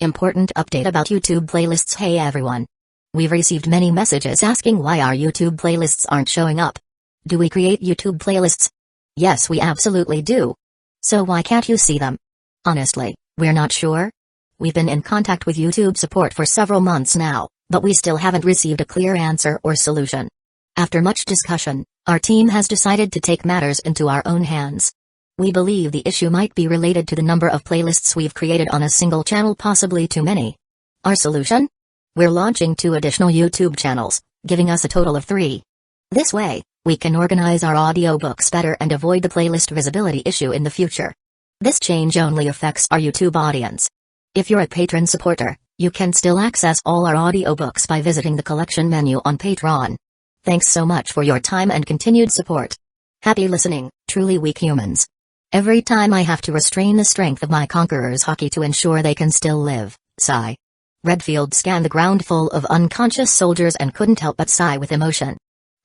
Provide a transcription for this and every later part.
Important update about YouTube playlists. Hey everyone. We've received many messages asking why our YouTube playlists aren't showing up. Do we create YouTube playlists? Yes, we absolutely do. So why can't you see them? Honestly, we're not sure. We've been in contact with YouTube support for several months now, but we still haven't received a clear answer or solution. After much discussion, our team has decided to take matters into our own hands. We believe the issue might be related to the number of playlists we've created on a single channel, possibly too many. Our solution? We're launching 2 additional YouTube channels, giving us a total of 3. This way, we can organize our audiobooks better and avoid the playlist visibility issue in the future. This change only affects our YouTube audience. If you're a patron supporter, you can still access all our audiobooks by visiting the collection menu on Patreon. Thanks so much for your time and continued support. Happy listening, truly weak humans. Every time I have to restrain the strength of my conqueror's hockey to ensure they can still live, sigh. Redfield scanned the ground full of unconscious soldiers and couldn't help but sigh with emotion.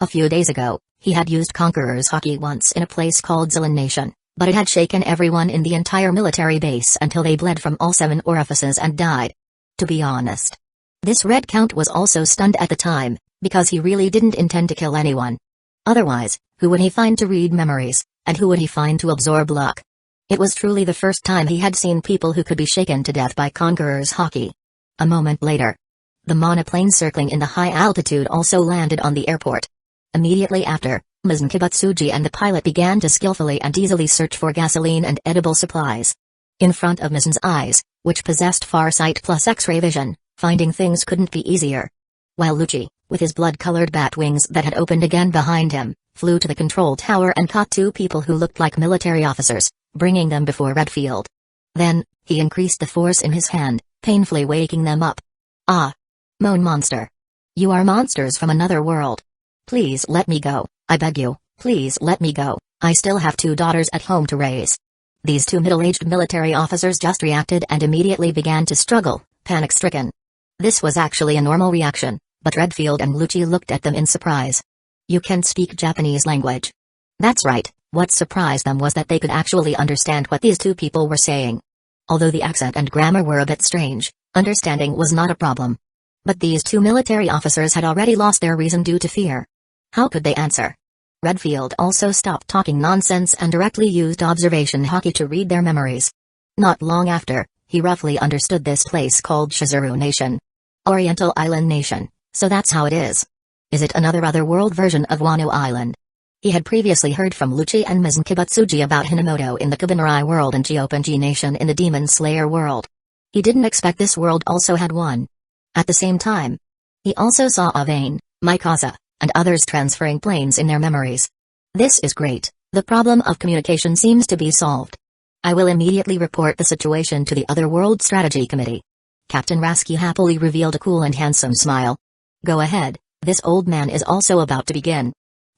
A few days ago, he had used conqueror's hockey once in a place called Zillan Nation, but it had shaken everyone in the entire military base until they bled from all 7 orifices and died. To be honest, this Red Count was also stunned at the time, because he really didn't intend to kill anyone. Otherwise, who would he find to read memories? And who would he find to absorb luck? It was truly the first time he had seen people who could be shaken to death by conqueror's hockey. A moment later, the monoplane circling in the high altitude also landed on the airport. Immediately after, Mizan Kibatsuji and the pilot began to skillfully and easily search for gasoline and edible supplies. In front of Mizan's eyes, which possessed farsight plus X-ray vision, finding things couldn't be easier. While Lucci, with his blood-colored bat wings that had opened again behind him, flew to the control tower and caught 2 people who looked like military officers, bringing them before Redfield. Then, he increased the force in his hand, painfully waking them up. Ah! Moan monster. You are monsters from another world. Please let me go, I beg you, please let me go, I still have 2 daughters at home to raise. These 2 middle-aged military officers just reacted and immediately began to struggle, panic-stricken. This was actually a normal reaction, but Redfield and Lucci looked at them in surprise. You can speak Japanese language. That's right, what surprised them was that they could actually understand what these 2 people were saying. Although the accent and grammar were a bit strange, understanding was not a problem. But these 2 military officers had already lost their reason due to fear. How could they answer? Redfield also stopped talking nonsense and directly used observation hockey to read their memories. Not long after, he roughly understood this place called Shizuru Nation. Oriental Island Nation, so that's how it is. Is it another other-world version of Wano Island? He had previously heard from Lucci and Mizan Kibatsuji about Hinamoto in the Kabanrai world and Giopenji Nation in the Demon Slayer world. He didn't expect this world also had one. At the same time, he also saw Avane, Mikasa, and others transferring planes in their memories. This is great, the problem of communication seems to be solved. I will immediately report the situation to the Otherworld Strategy Committee. Captain Rasky happily revealed a cool and handsome smile. Go ahead. This old man is also about to begin.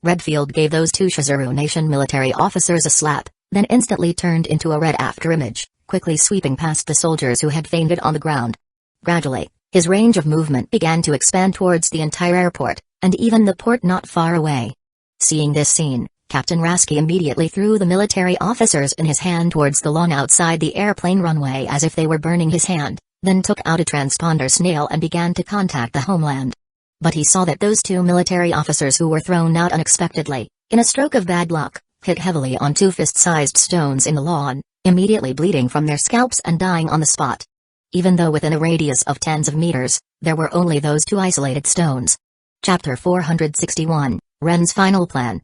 Redfield gave those 2 Shizuru Nation military officers a slap, then instantly turned into a red after image, quickly sweeping past the soldiers who had fainted on the ground. Gradually, his range of movement began to expand towards the entire airport, and even the port not far away. Seeing this scene, Captain Rasky immediately threw the military officers in his hand towards the lawn outside the airplane runway as if they were burning his hand, then took out a transponder snail and began to contact the homeland. But he saw that those 2 military officers who were thrown out unexpectedly, in a stroke of bad luck, hit heavily on 2 fist-sized stones in the lawn, immediately bleeding from their scalps and dying on the spot. Even though within a radius of tens of meters, there were only those 2 isolated stones. Chapter 461, Ren's Final Plan.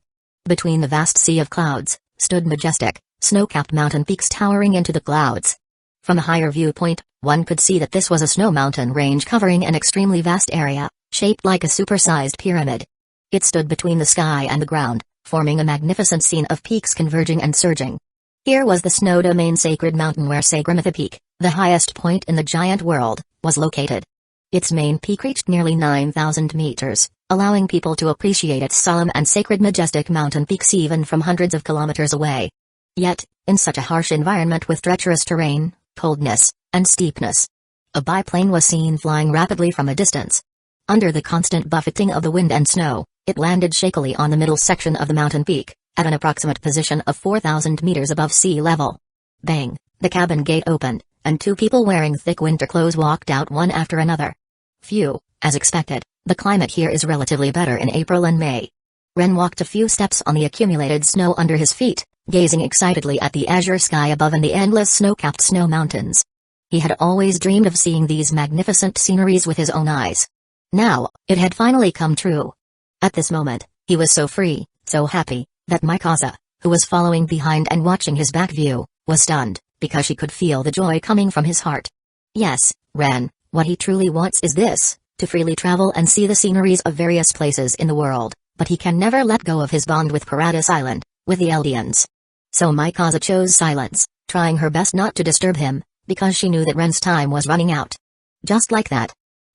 Between the vast sea of clouds, stood majestic, snow-capped mountain peaks towering into the clouds. From a higher viewpoint, one could see that this was a snow mountain range covering an extremely vast area, shaped like a supersized pyramid. It stood between the sky and the ground, forming a magnificent scene of peaks converging and surging. Here was the snow domain Sacred Mountain where Sagramatha Peak, the highest point in the giant world, was located. Its main peak reached nearly 9,000 meters, allowing people to appreciate its solemn and sacred majestic mountain peaks even from hundreds of kilometers away. Yet, in such a harsh environment with treacherous terrain, coldness, and steepness, a biplane was seen flying rapidly from a distance. Under the constant buffeting of the wind and snow, it landed shakily on the middle section of the mountain peak, at an approximate position of 4,000 meters above sea level. Bang! The cabin gate opened, and two people wearing thick winter clothes walked out one after another. Phew, as expected, the climate here is relatively better in April and May. Ren walked a few steps on the accumulated snow under his feet, gazing excitedly at the azure sky above and the endless snow-capped snow mountains. He had always dreamed of seeing these magnificent sceneries with his own eyes. Now, it had finally come true. At this moment, he was so free, so happy, that Mikasa, who was following behind and watching his back view, was stunned, because she could feel the joy coming from his heart. Yes, Ren, what he truly wants is this, to freely travel and see the sceneries of various places in the world, but he can never let go of his bond with Paradise Island, with the Eldians. So Mikasa chose silence, trying her best not to disturb him, because she knew that Ren's time was running out. Just like that.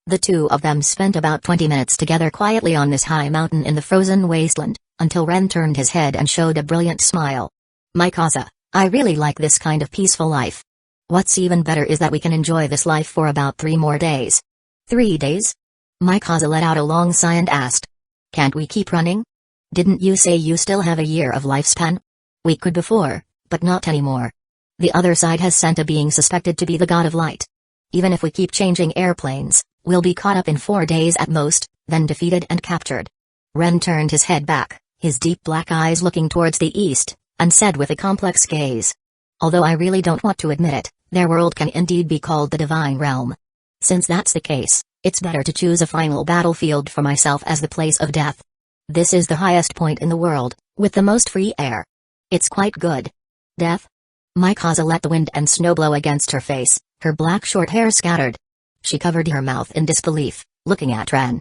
The two of them spent about 20 minutes together quietly on this high mountain in the frozen wasteland, until Ren turned his head and showed a brilliant smile. Mikasa, I really like this kind of peaceful life. What's even better is that we can enjoy this life for about 3 more days. 3 days? Mikasa let out a long sigh and asked. Can't we keep running? Didn't you say you still have a year of lifespan? We could before, but not anymore. The other side has sent a being suspected to be the god of light. Even if we keep changing airplanes, we'll be caught up in 4 days at most, then defeated and captured. Ren turned his head back, his deep black eyes looking towards the east, and said with a complex gaze. Although I really don't want to admit it, their world can indeed be called the Divine Realm. Since that's the case, it's better to choose a final battlefield for myself as the place of death. This is the highest point in the world, with the most free air. It's quite good. Death? Mikasa let the wind and snow blow against her face, her black short hair scattered. She covered her mouth in disbelief, looking at Ren.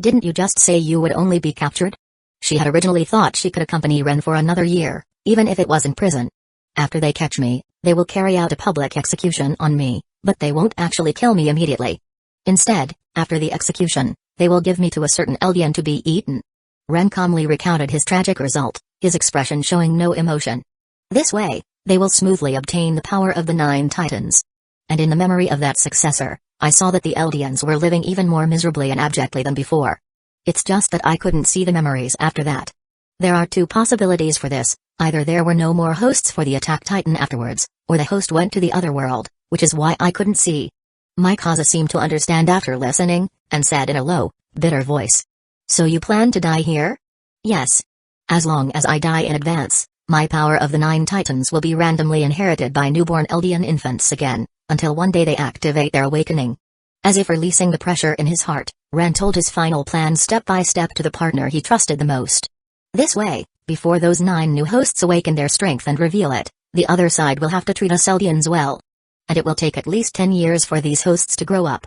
Didn't you just say you would only be captured? She had originally thought she could accompany Ren for another year, even if it was in prison. After they catch me, they will carry out a public execution on me, but they won't actually kill me immediately. Instead, after the execution, they will give me to a certain Eldian to be eaten. Ren calmly recounted his tragic result, his expression showing no emotion. This way, they will smoothly obtain the power of the 9 Titans. And in the memory of that successor, I saw that the Eldians were living even more miserably and abjectly than before. It's just that I couldn't see the memories after that. There are 2 possibilities for this, either there were no more hosts for the attack Titan afterwards, or the host went to the other world, which is why I couldn't see. Mikasa seemed to understand after listening, and said in a low, bitter voice. So you plan to die here? Yes. As long as I die in advance, my power of the 9 Titans will be randomly inherited by newborn Eldian infants again, until one day they activate their awakening. As if releasing the pressure in his heart, Ren told his final plan step by step to the partner he trusted the most. This way, before those 9 new hosts awaken their strength and reveal it, the other side will have to treat us Eldians well. And it will take at least 10 years for these hosts to grow up.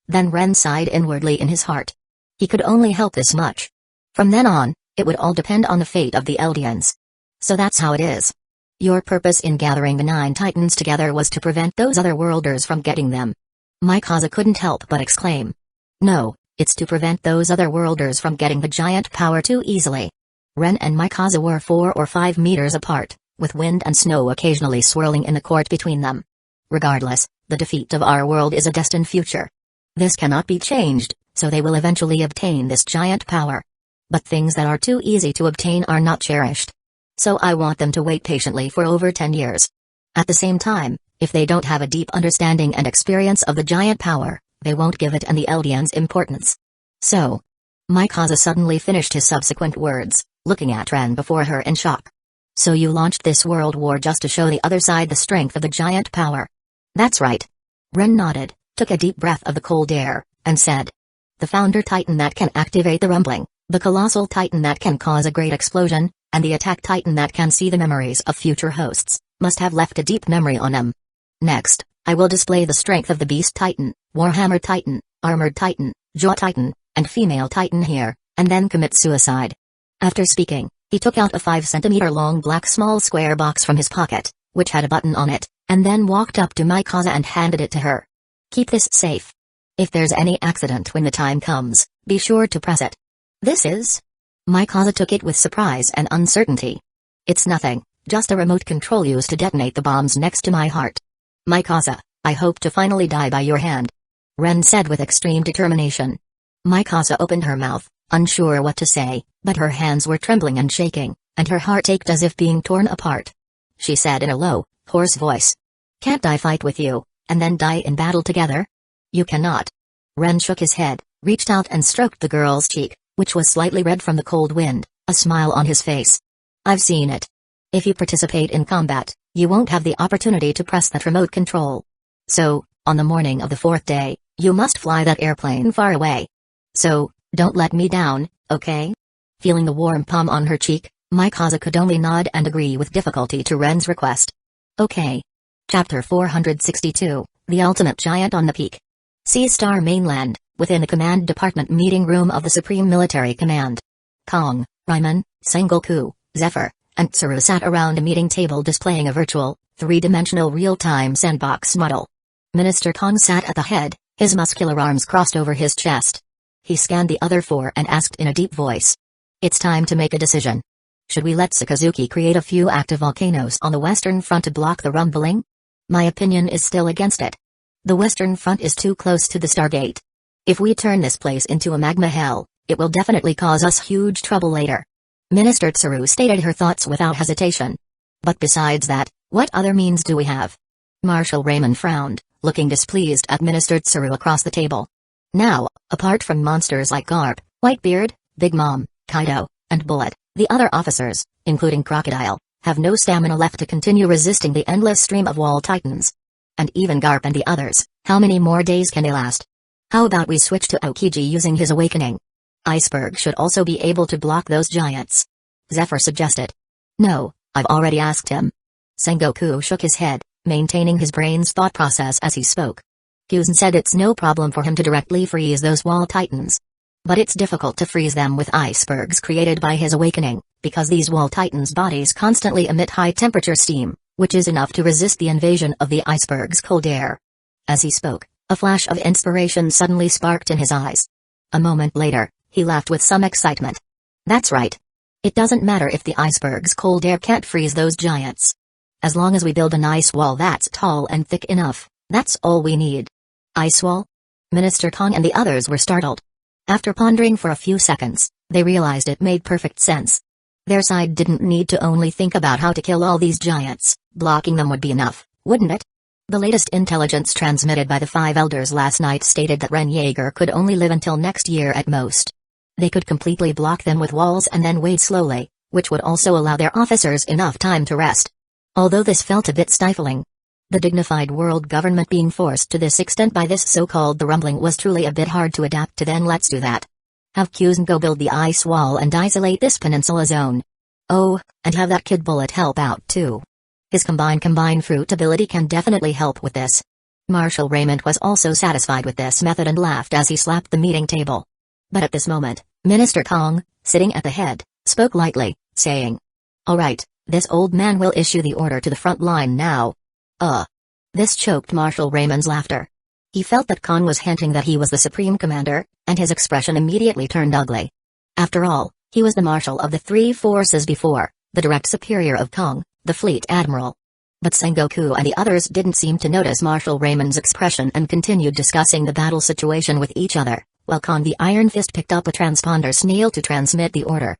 Then Ren sighed inwardly in his heart. He could only help this much. From then on, it would all depend on the fate of the Eldians. So that's how it is. Your purpose in gathering the 9 Titans together was to prevent those other worlders from getting them. Mikasa couldn't help but exclaim. No, it's to prevent those other worlders from getting the giant power too easily. Ren and Mikasa were 4 or 5 meters apart, with wind and snow occasionally swirling in the court between them. Regardless, the defeat of our world is a destined future. This cannot be changed, so they will eventually obtain this giant power. But things that are too easy to obtain are not cherished. So I want them to wait patiently for over 10 years. At the same time, if they don't have a deep understanding and experience of the giant power, they won't give it and the Eldians importance. So, Mikasa suddenly finished his subsequent words, looking at Ren before her in shock. So you launched this world war just to show the other side the strength of the giant power? That's right. Ren nodded, took a deep breath of the cold air, and said. The founder Titan that can activate the rumbling, the colossal Titan that can cause a great explosion, and the attack Titan that can see the memories of future hosts, must have left a deep memory on them. Next, I will display the strength of the Beast Titan, Warhammer Titan, Armored Titan, Jaw Titan, and Female Titan here, and then commit suicide. After speaking, he took out a 5-centimeter-long black small square box from his pocket, which had a button on it, and then walked up to Mikasa and handed it to her. Keep this safe. If there's any accident when the time comes, be sure to press it. This is? Mikasa took it with surprise and uncertainty. It's nothing, just a remote control used to detonate the bombs next to my heart. Mikasa, I hope to finally die by your hand. Ren said with extreme determination. Mikasa opened her mouth, unsure what to say, but her hands were trembling and shaking, and her heart ached as if being torn apart. She said in a low, hoarse voice. Can't I fight with you? and then die in battle together? You cannot. Ren shook his head, reached out and stroked the girl's cheek, which was slightly red from the cold wind, a smile on his face. I've seen it. If you participate in combat, you won't have the opportunity to press that remote control. So, on the morning of the 4th day, you must fly that airplane far away. So, don't let me down, okay? Feeling the warm palm on her cheek, Mikaza could only nod and agree with difficulty to Ren's request. Okay. Chapter 462, The Ultimate Giant on the Peak. Sea Star Mainland, within the Command Department meeting room of the Supreme Military Command. Kong, Ryman, Sengoku, Zephyr, and Tsuru sat around a meeting table displaying a virtual, three-dimensional real-time sandbox model. Minister Kong sat at the head, his muscular arms crossed over his chest. He scanned the other four and asked in a deep voice. It's time to make a decision. Should we let Sakazuki create a few active volcanoes on the western front to block the rumbling? My opinion is still against it. The western front is too close to the Stargate. If we turn this place into a magma hell, it will definitely cause us huge trouble later. Minister Tsuru stated her thoughts without hesitation. But besides that, what other means do we have? Marshal Raymond frowned, looking displeased at Minister Tsuru across the table. Now, apart from monsters like Garp, Whitebeard, Big Mom, Kaido, and Bullet, the other officers, including Crocodile, have no stamina left to continue resisting the endless stream of wall titans. And even Garp and the others, how many more days can they last? How about we switch to Aokiji using his awakening? Iceberg should also be able to block those giants. Zephyr suggested. No, I've already asked him. Sengoku shook his head, maintaining his brain's thought process as he spoke. Kyuzen said it's no problem for him to directly freeze those wall titans. But it's difficult to freeze them with icebergs created by his awakening, because these wall titans' bodies constantly emit high-temperature steam, which is enough to resist the invasion of the iceberg's cold air. As he spoke, a flash of inspiration suddenly sparked in his eyes. A moment later, he laughed with some excitement. That's right. It doesn't matter if the iceberg's cold air can't freeze those giants. As long as we build an ice wall that's tall and thick enough, that's all we need. Ice wall? Minister Kong and the others were startled. After pondering for a few seconds, they realized it made perfect sense. Their side didn't need to only think about how to kill all these giants, blocking them would be enough, wouldn't it? The latest intelligence transmitted by the 5 elders last night stated that Ren Yeager could only live until next year at most. They could completely block them with walls and then wade slowly, which would also allow their officers enough time to rest. Although this felt a bit stifling. The dignified world government being forced to this extent by this so-called the rumbling was truly a bit hard to adapt to. Then let's do that. Have Kyuzen go build the ice wall and isolate this peninsula zone. Oh, and have that kid Bullet help out too. His combine fruit ability can definitely help with this. Marshal Raymond was also satisfied with this method and laughed as he slapped the meeting table. But at this moment, Minister Kong, sitting at the head, spoke lightly, saying, Alright, this old man will issue the order to the front line now. This choked Marshal Raymond's laughter. He felt that Kong was hinting that he was the supreme commander, and his expression immediately turned ugly. After all, he was the marshal of the 3 forces before, the direct superior of Kong, the fleet admiral. But Sengoku and the others didn't seem to notice Marshal Raymond's expression and continued discussing the battle situation with each other, while Kong the Iron Fist picked up a transponder snail to transmit the order.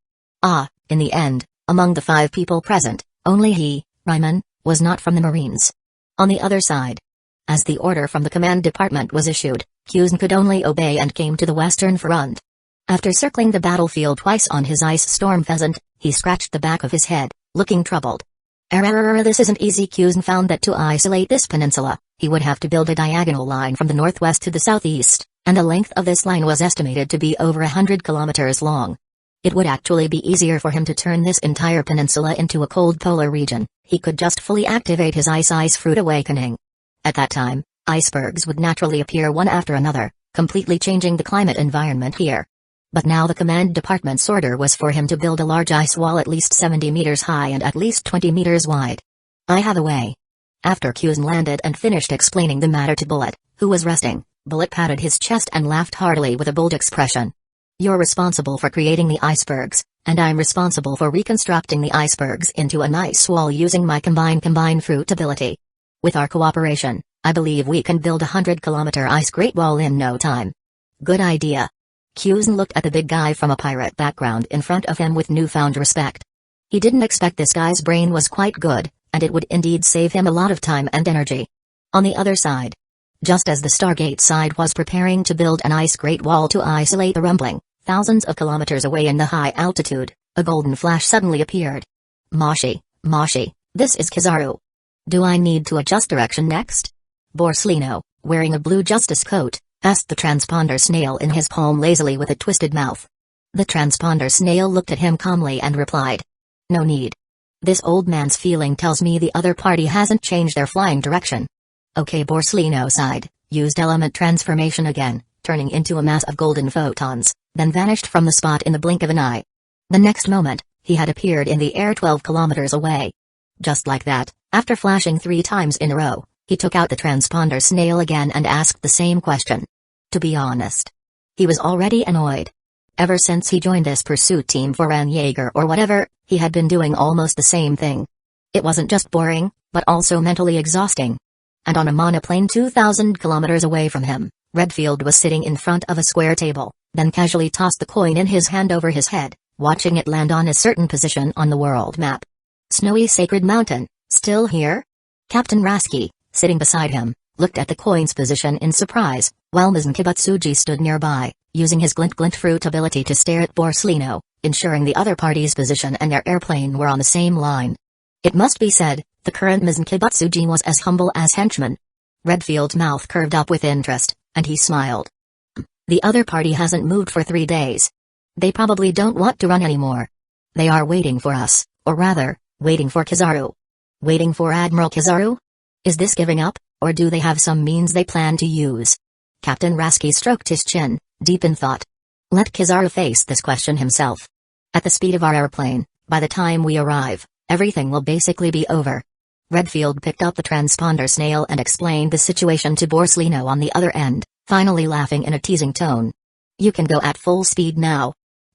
In the end, among the 5 people present, only he, Ryman, was not from the Marines. On the other side, as the order from the command department was issued, Kyuzen could only obey and came to the western front. After circling the battlefield twice on his ice storm pheasant, he scratched the back of his head, looking troubled. This isn't easy. Kyuzen found that to isolate this peninsula, he would have to build a diagonal line from the northwest to the southeast, and the length of this line was estimated to be over 100 kilometers long. It would actually be easier for him to turn this entire peninsula into a cold polar region. He could just fully activate his ice fruit awakening. At that time, icebergs would naturally appear one after another, completely changing the climate environment here. But now the command department's order was for him to build a large ice wall at least 70 meters high and at least 20 meters wide. I have a way. After Kyuzen landed and finished explaining the matter to Bullet, who was resting, Bullet patted his chest and laughed heartily with a bold expression. You're responsible for creating the icebergs, and I'm responsible for reconstructing the icebergs into an ice wall using my combine fruit ability. With our cooperation, I believe we can build a 100-kilometer ice great wall in no time. Good idea. Kyuzen looked at the big guy from a pirate background in front of him with newfound respect. He didn't expect this guy's brain was quite good, and it would indeed save him a lot of time and energy. On the other side, just as the Stargate side was preparing to build an ice great wall to isolate the rumbling, thousands of kilometers away in the high altitude, a golden flash suddenly appeared. Moshi, this is Kizaru. Do I need to adjust direction next? Borsellino, wearing a blue justice coat, asked the transponder snail in his palm lazily with a twisted mouth. The transponder snail looked at him calmly and replied, "No need. This old man's feeling tells me the other party hasn't changed their flying direction." Okay, Borsellino sighed, used element transformation again, turning into a mass of golden photons, then vanished from the spot in the blink of an eye. The next moment, he had appeared in the air 12 kilometers away. Just like that, after flashing 3 times in a row, he took out the transponder snail again and asked the same question. To be honest, he was already annoyed. Ever since he joined this pursuit team for Ran Yeager or whatever, he had been doing almost the same thing. It wasn't just boring, but also mentally exhausting. And on a monoplane 2,000 kilometers away from him, Redfield was sitting in front of a square table, then casually tossed the coin in his hand over his head, watching it land on a certain position on the world map. Snowy Sacred Mountain, still here? Captain Rasky, sitting beside him, looked at the coin's position in surprise, while Mizan Kibatsuji stood nearby, using his glint fruit ability to stare at Borsellino, ensuring the other party's position and their airplane were on the same line. It must be said, the current Mizan Kibatsuji was as humble as henchman. Redfield's mouth curved up with interest, and he smiled. The other party hasn't moved for 3 days. They probably don't want to run anymore. They are waiting for us, or rather, waiting for Kizaru. Waiting for Admiral Kizaru? Is this giving up, or do they have some means they plan to use? Captain Rasky stroked his chin, deep in thought. Let Kizaru face this question himself. At the speed of our airplane, by the time we arrive, everything will basically be over. Redfield picked up the transponder snail and explained the situation to Borsellino on the other end, finally laughing in a teasing tone. You can go at full speed now.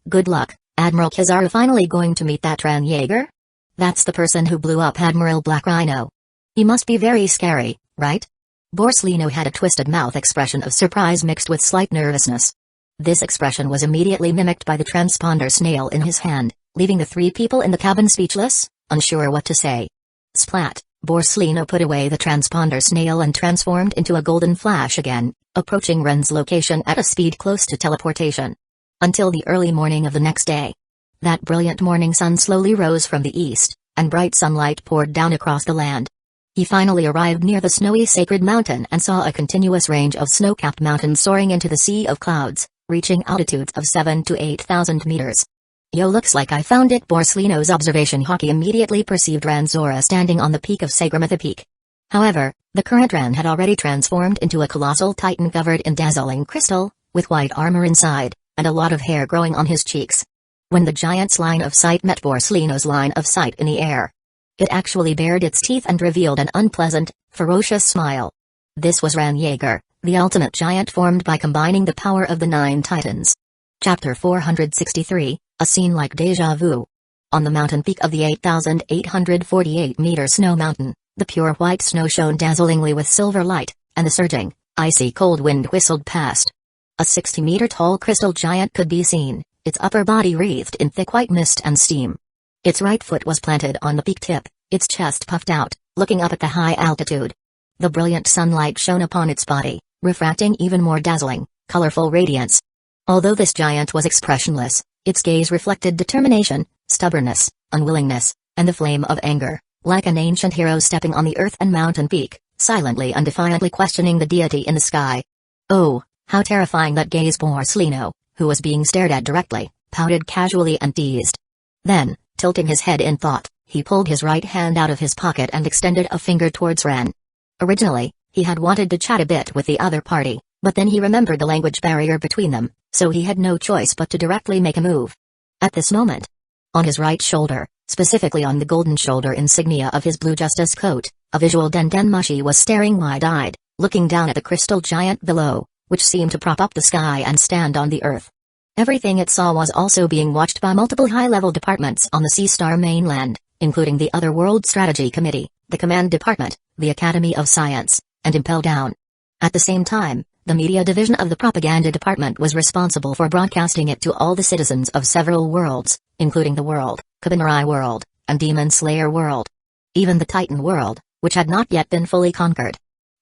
Good luck, Admiral Kizaru. Finally going to meet that Ran Yeager? That's the person who blew up Admiral Black Rhino. He must be very scary, right? Borsellino had a twisted mouth expression of surprise mixed with slight nervousness. This expression was immediately mimicked by the transponder snail in his hand, leaving the 3 people in the cabin speechless, unsure what to say. Splat, Borsellino put away the transponder snail and transformed into a golden flash again, approaching Ren's location at a speed close to teleportation. Until the early morning of the next day. That brilliant morning sun slowly rose from the east, and bright sunlight poured down across the land. He finally arrived near the Snowy Sacred Mountain and saw a continuous range of snow-capped mountains soaring into the sea of clouds, reaching altitudes of 7 to 8,000 meters. Yo, looks like I found it. Borsellino's observation hockey immediately perceived Ranzora standing on the peak of Sagramatha Peak. However, the current Ran had already transformed into a colossal titan covered in dazzling crystal, with white armor inside, and a lot of hair growing on his cheeks. When the giant's line of sight met Borsellino's line of sight in the air, it actually bared its teeth and revealed an unpleasant, ferocious smile. This was Ran Yeager, the ultimate giant formed by combining the power of the 9 titans. Chapter 463, a scene like deja vu. On the mountain peak of the 8,848-meter snow mountain, the pure white snow shone dazzlingly with silver light, and the surging, icy cold wind whistled past. A 60-meter-tall crystal giant could be seen, its upper body wreathed in thick white mist and steam. Its right foot was planted on the peak tip, its chest puffed out, looking up at the high altitude. The brilliant sunlight shone upon its body, refracting even more dazzling, colorful radiance. Although this giant was expressionless, its gaze reflected determination, stubbornness, unwillingness, and the flame of anger, like an ancient hero stepping on the earth and mountain peak, silently and defiantly questioning the deity in the sky. Oh, how terrifying that gaze! Borsellino, who was being stared at directly, pouted casually and teased. Then, tilting his head in thought, he pulled his right hand out of his pocket and extended a finger towards Ran. Originally, he had wanted to chat a bit with the other party, but then he remembered the language barrier between them, so he had no choice but to directly make a move. At this moment, on his right shoulder, specifically on the golden shoulder insignia of his blue justice coat, a visual Dendenmushi was staring wide-eyed, looking down at the crystal giant below, which seemed to prop up the sky and stand on the earth. Everything it saw was also being watched by multiple high-level departments on the Sea Star mainland, including the Other World Strategy Committee, the Command Department, the Academy of Science, and Impel Down. At the same time, the media division of the Propaganda Department was responsible for broadcasting it to all the citizens of several worlds, including the world, Kabinarai world, and Demon Slayer world. Even the Titan world, which had not yet been fully conquered.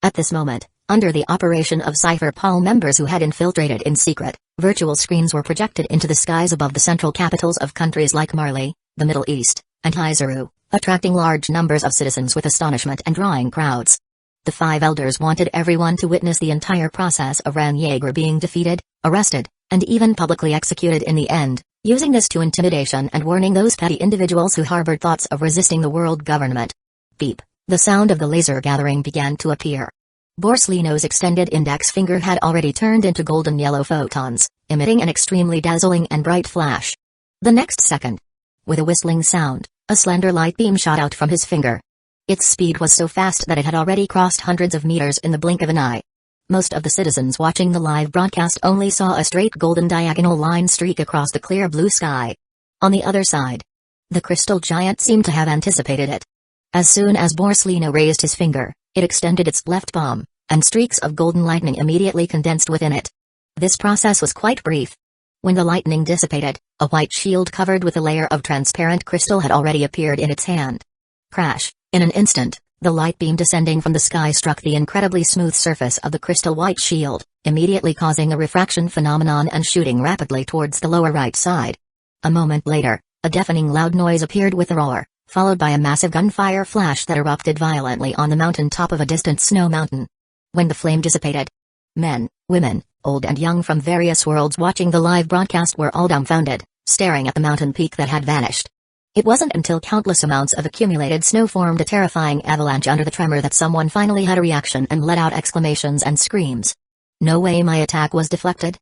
At this moment, under the operation of Cypher Paul members who had infiltrated in secret, virtual screens were projected into the skies above the central capitals of countries like Mali, the Middle East, and Hizuru, attracting large numbers of citizens with astonishment and drawing crowds. The five elders wanted everyone to witness the entire process of Ren Yeager being defeated, arrested, and even publicly executed in the end, using this to intimidation and warning those petty individuals who harbored thoughts of resisting the world government. Beep. The sound of the laser gathering began to appear. Borsalino's extended index finger had already turned into golden yellow photons, emitting an extremely dazzling and bright flash. The next second, with a whistling sound, a slender light beam shot out from his finger. Its speed was so fast that it had already crossed hundreds of meters in the blink of an eye. Most of the citizens watching the live broadcast only saw a straight golden diagonal line streak across the clear blue sky. On the other side, the crystal giant seemed to have anticipated it. As soon as Borsalino raised his finger, it extended its left palm, and streaks of golden lightning immediately condensed within it. This process was quite brief. When the lightning dissipated, a white shield covered with a layer of transparent crystal had already appeared in its hand. Crash! In an instant, the light beam descending from the sky struck the incredibly smooth surface of the crystal white shield, immediately causing a refraction phenomenon and shooting rapidly towards the lower right side. A moment later, a deafening loud noise appeared with a roar, followed by a massive gunfire flash that erupted violently on the mountain top of a distant snow mountain. When the flame dissipated, men, women, old and young from various worlds watching the live broadcast were all dumbfounded, staring at the mountain peak that had vanished. It wasn't until countless amounts of accumulated snow formed a terrifying avalanche under the tremor that someone finally had a reaction and let out exclamations and screams. No way my attack was deflected?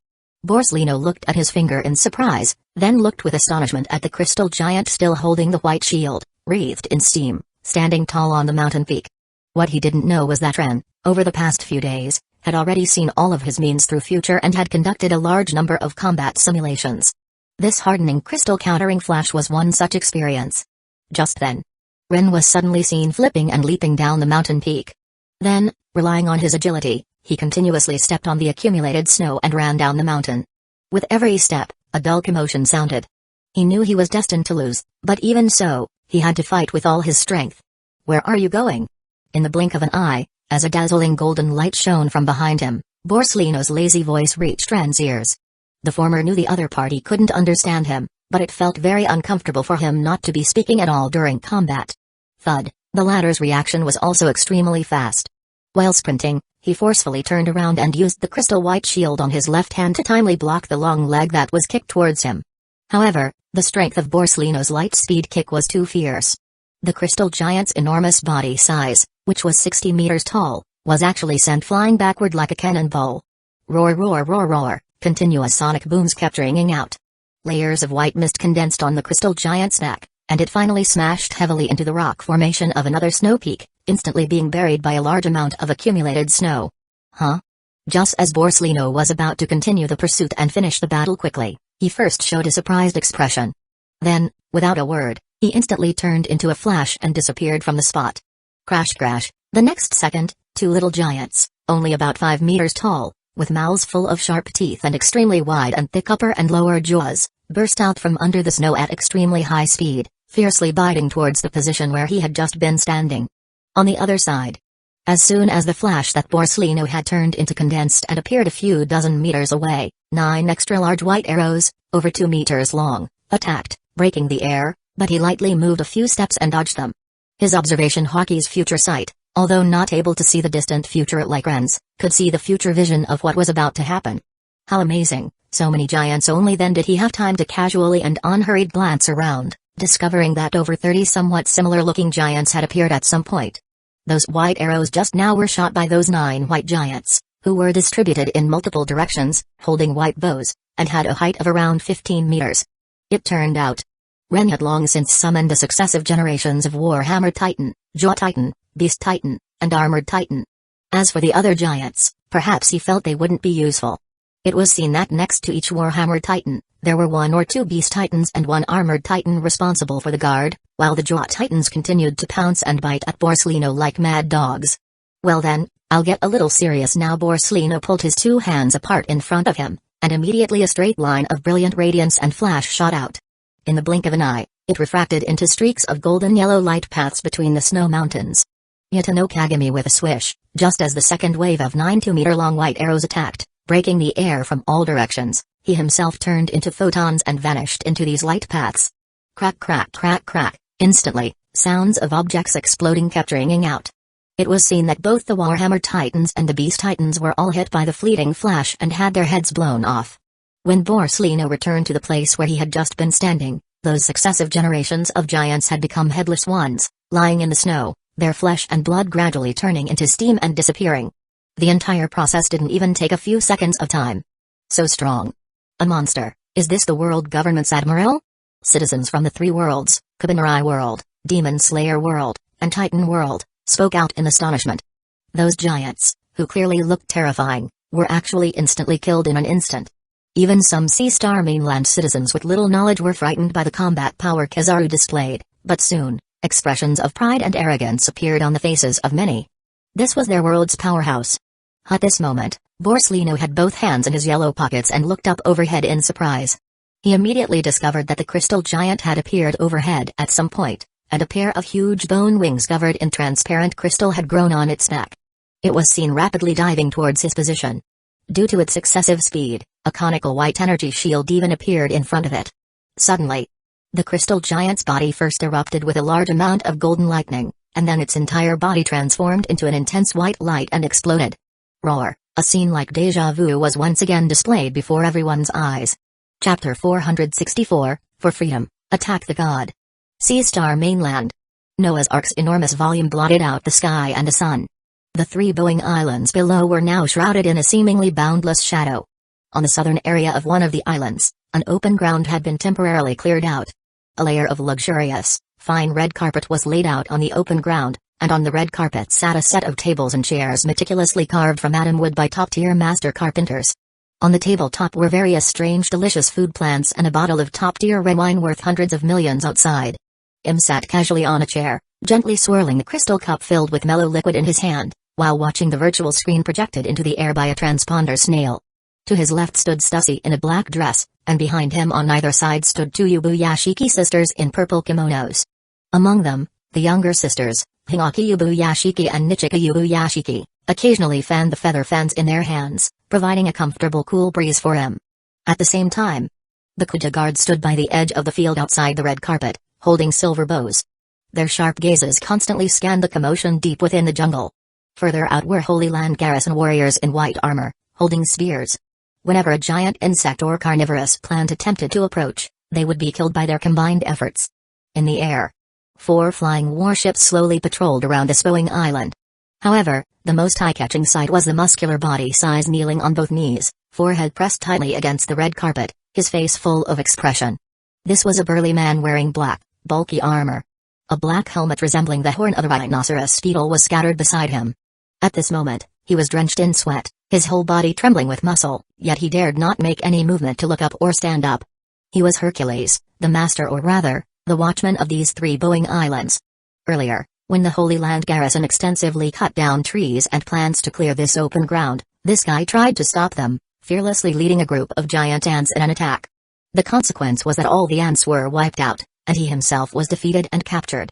Borsalino looked at his finger in surprise, then looked with astonishment at the crystal giant still holding the white shield, wreathed in steam, standing tall on the mountain peak. What he didn't know was that Ren, over the past few days, had already seen all of his means through future and had conducted a large number of combat simulations. This hardening crystal countering flash was one such experience. Just then, Ren was suddenly seen flipping and leaping down the mountain peak. Then, relying on his agility, he continuously stepped on the accumulated snow and ran down the mountain. With every step, a dull commotion sounded. He knew he was destined to lose, but even so, he had to fight with all his strength. "Where are you going?" In the blink of an eye, as a dazzling golden light shone from behind him, Borsalino's lazy voice reached Ren's ears. The former knew the other party couldn't understand him, but it felt very uncomfortable for him not to be speaking at all during combat. Thud, the latter's reaction was also extremely fast. While sprinting, he forcefully turned around and used the crystal white shield on his left hand to timely block the long leg that was kicked towards him. However, the strength of Borsalino's light speed kick was too fierce. The crystal giant's enormous body size, which was 60 meters tall, was actually sent flying backward like a cannonball. Roar, roar, roar, roar. Continuous sonic booms kept ringing out. Layers of white mist condensed on the crystal giant's neck, and it finally smashed heavily into the rock formation of another snow peak, instantly being buried by a large amount of accumulated snow. Huh? Just as Borsalino was about to continue the pursuit and finish the battle quickly, he first showed a surprised expression. Then, without a word, he instantly turned into a flash and disappeared from the spot. Crash crash, the next second, two little giants, only about 5 meters tall, with mouths full of sharp teeth and extremely wide and thick upper and lower jaws, burst out from under the snow at extremely high speed, fiercely biting towards the position where he had just been standing. On the other side, as soon as the flash that Borsalino had turned into condensed and appeared a few dozen meters away, 9 extra-large white arrows, over 2 meters long, attacked, breaking the air, but he lightly moved a few steps and dodged them. His observation hockey's future sight, although not able to see the distant future like Ren's, could see the future vision of what was about to happen. How amazing, so many giants! Only then did he have time to casually and unhurried glance around, discovering that over 30 somewhat similar-looking giants had appeared at some point. Those white arrows just now were shot by those 9 white giants, who were distributed in multiple directions, holding white bows, and had a height of around 15 meters. It turned out, Ren had long since summoned the successive generations of Warhammer Titan, Jaw Titan, Beast Titan, and Armored Titan. As for the other giants, perhaps he felt they wouldn't be useful. It was seen that next to each Warhammer Titan, there were 1 or 2 Beast Titans and 1 Armored Titan responsible for the guard, while the Jaw Titans continued to pounce and bite at Borsalino like mad dogs. Well then, I'll get a little serious now. Borsalino pulled his 2 hands apart in front of him, and immediately a straight line of brilliant radiance and flash shot out. In the blink of an eye, it refracted into streaks of golden yellow light paths between the snow mountains. Yatano Kagami with a swish, just as the second wave of 9 2-meter-long white arrows attacked, breaking the air from all directions, he himself turned into photons and vanished into these light paths. Crack crack crack crack, instantly, sounds of objects exploding kept ringing out. It was seen that both the Warhammer Titans and the Beast Titans were all hit by the fleeting flash and had their heads blown off. When Borsalino returned to the place where he had just been standing, those successive generations of giants had become headless ones, lying in the snow, their flesh and blood gradually turning into steam and disappearing. The entire process didn't even take a few seconds of time. So strong. A monster. Is this the world government's admiral? Citizens from the three worlds, Kabinarai world, Demon Slayer world, and Titan world, spoke out in astonishment. Those giants, who clearly looked terrifying, were actually instantly killed in an instant. Even some Sea Star mainland citizens with little knowledge were frightened by the combat power Kizaru displayed, but soon, expressions of pride and arrogance appeared on the faces of many. This was their world's powerhouse. At this moment, Borsalino had both hands in his yellow pockets and looked up overhead in surprise. He immediately discovered that the crystal giant had appeared overhead at some point, and a pair of huge bone wings covered in transparent crystal had grown on its neck. It was seen rapidly diving towards his position. Due to its excessive speed, a conical white energy shield even appeared in front of it. Suddenly, the crystal giant's body first erupted with a large amount of golden lightning, and then its entire body transformed into an intense white light and exploded. Roar! A scene like deja vu was once again displayed before everyone's eyes. Chapter 464, For Freedom, Attack the God. Sea Star Mainland. Noah's Ark's enormous volume blotted out the sky and the sun. The three Boeing islands below were now shrouded in a seemingly boundless shadow. On the southern area of one of the islands, an open ground had been temporarily cleared out. A layer of luxurious, fine red carpet was laid out on the open ground, and on the red carpet sat a set of tables and chairs meticulously carved from atom wood by top-tier master carpenters. On the tabletop were various strange delicious food plants and a bottle of top-tier red wine worth hundreds of millions outside. Sat casually on a chair, gently swirling the crystal cup filled with mellow liquid in his hand, while watching the virtual screen projected into the air by a transponder snail. To his left stood Stussy in a black dress, and behind him on either side stood two Yubuyashiki sisters in purple kimonos. Among them, the younger sisters, Hinaki Yubuyashiki and Nichika Yubuyashiki, occasionally fanned the feather fans in their hands, providing a comfortable cool breeze for him. At the same time, the Kuja guards stood by the edge of the field outside the red carpet, holding silver bows. Their sharp gazes constantly scanned the commotion deep within the jungle. Further out were Holy Land garrison warriors in white armor, holding spears. Whenever a giant insect or carnivorous plant attempted to approach, they would be killed by their combined efforts. In the air, 4 flying warships slowly patrolled around this Boeing island. However, the most eye-catching sight was the muscular body size kneeling on both knees, forehead pressed tightly against the red carpet, his face full of expression. This was a burly man wearing black, bulky armor. A black helmet resembling the horn of a rhinoceros beetle was scattered beside him. At this moment, he was drenched in sweat, his whole body trembling with muscle, yet he dared not make any movement to look up or stand up. He was Hercules, the master or rather, the watchman of these 3 Boeing islands. Earlier, when the Holy Land garrison extensively cut down trees and plants to clear this open ground, this guy tried to stop them, fearlessly leading a group of giant ants in an attack. The consequence was that all the ants were wiped out, and he himself was defeated and captured.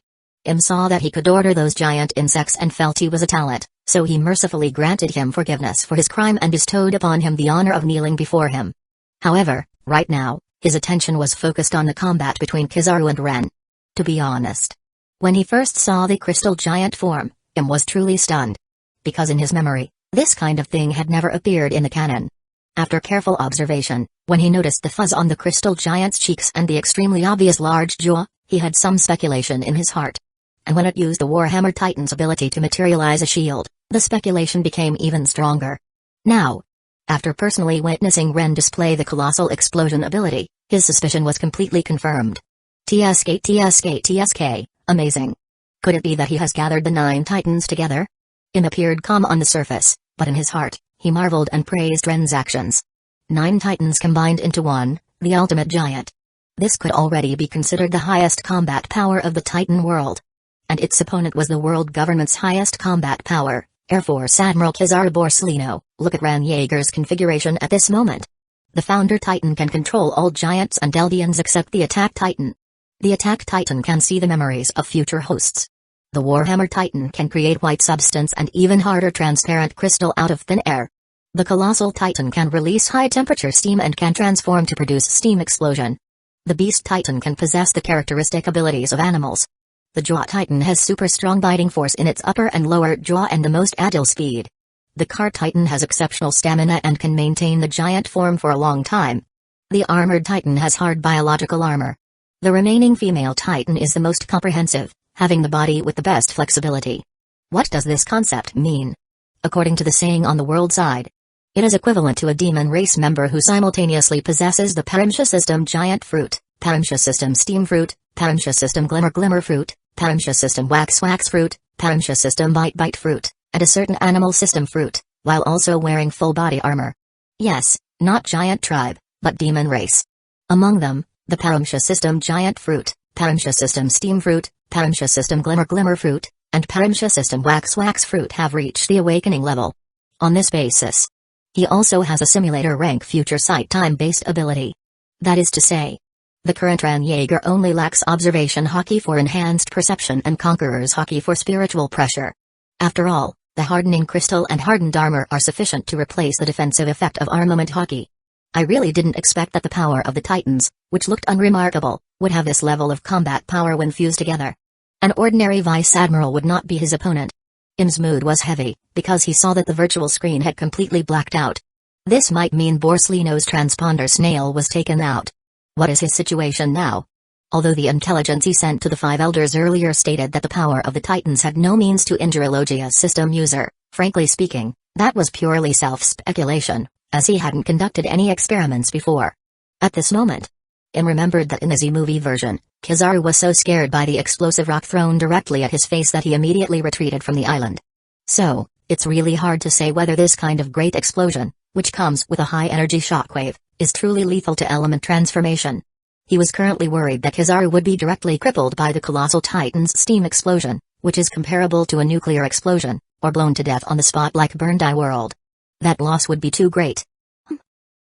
Saw that he could order those giant insects and felt he was a talent, so he mercifully granted him forgiveness for his crime and bestowed upon him the honor of kneeling before him. However, right now, his attention was focused on the combat between Kizaru and Ren. To be honest, when he first saw the crystal giant form, was truly stunned. Because in his memory, this kind of thing had never appeared in the canon. After careful observation, when he noticed the fuzz on the crystal giant's cheeks and the extremely obvious large jaw, he had some speculation in his heart. And when it used the Warhammer Titan's ability to materialize a shield, the speculation became even stronger. Now, after personally witnessing Ren display the colossal explosion ability, his suspicion was completely confirmed. TSK, amazing. Could it be that he has gathered the 9 Titans together? Appeared calm on the surface, but in his heart, he marveled and praised Ren's actions. 9 Titans combined into one, the ultimate giant. This could already be considered the highest combat power of the Titan world. And its opponent was the world government's highest combat power, Air Force Admiral Kizaru Borsalino. Look at Ran Yeager's configuration at this moment. The Founder Titan can control all giants and Eldians except the Attack Titan. The Attack Titan can see the memories of future hosts. The Warhammer Titan can create white substance and even harder transparent crystal out of thin air. The Colossal Titan can release high-temperature steam and can transform to produce steam explosion. The Beast Titan can possess the characteristic abilities of animals. The Jaw Titan has super strong biting force in its upper and lower jaw and the most agile speed. The Car Titan has exceptional stamina and can maintain the giant form for a long time. The Armored Titan has hard biological armor. The remaining female Titan is the most comprehensive, having the body with the best flexibility. What does this concept mean? According to the saying on the world side, it is equivalent to a demon race member who simultaneously possesses the Parimsha System Giant Fruit, Parimsha System Steam Fruit, Parimsha System Glimmer Fruit, Parimsha System Wax Fruit, Parimsha System Bite Fruit, and a certain animal system fruit, while also wearing full body armor. Yes, not giant tribe, but demon race. Among them, the Parimsha System Giant Fruit, Parimsha System Steam Fruit, Parimsha System Glimmer Fruit, and Parimsha System Wax Fruit have reached the awakening level. On this basis, he also has a simulator rank future sight time-based ability. That is to say, the current Ran Yeager only lacks observation hockey for enhanced perception and conqueror's hockey for spiritual pressure. After all, the hardening crystal and hardened armor are sufficient to replace the defensive effect of armament hockey. I really didn't expect that the power of the Titans, which looked unremarkable, would have this level of combat power when fused together. An ordinary vice admiral would not be his opponent. Im's mood was heavy, because he saw that the virtual screen had completely blacked out. This might mean Borslino's transponder snail was taken out. What is his situation now? Although the intelligence he sent to the five elders earlier stated that the power of the Titans had no means to injure a Logia system user, frankly speaking, that was purely self-speculation, as he hadn't conducted any experiments before. At this moment, Im remembered that in the Z-movie version, Kizaru was so scared by the explosive rock thrown directly at his face that he immediately retreated from the island. So, it's really hard to say whether this kind of great explosion, which comes with a high-energy shockwave, is truly lethal to element transformation. He was currently worried that Kizaru would be directly crippled by the Colossal Titan's steam explosion, which is comparable to a nuclear explosion, or blown to death on the spot like Burndie World. That loss would be too great.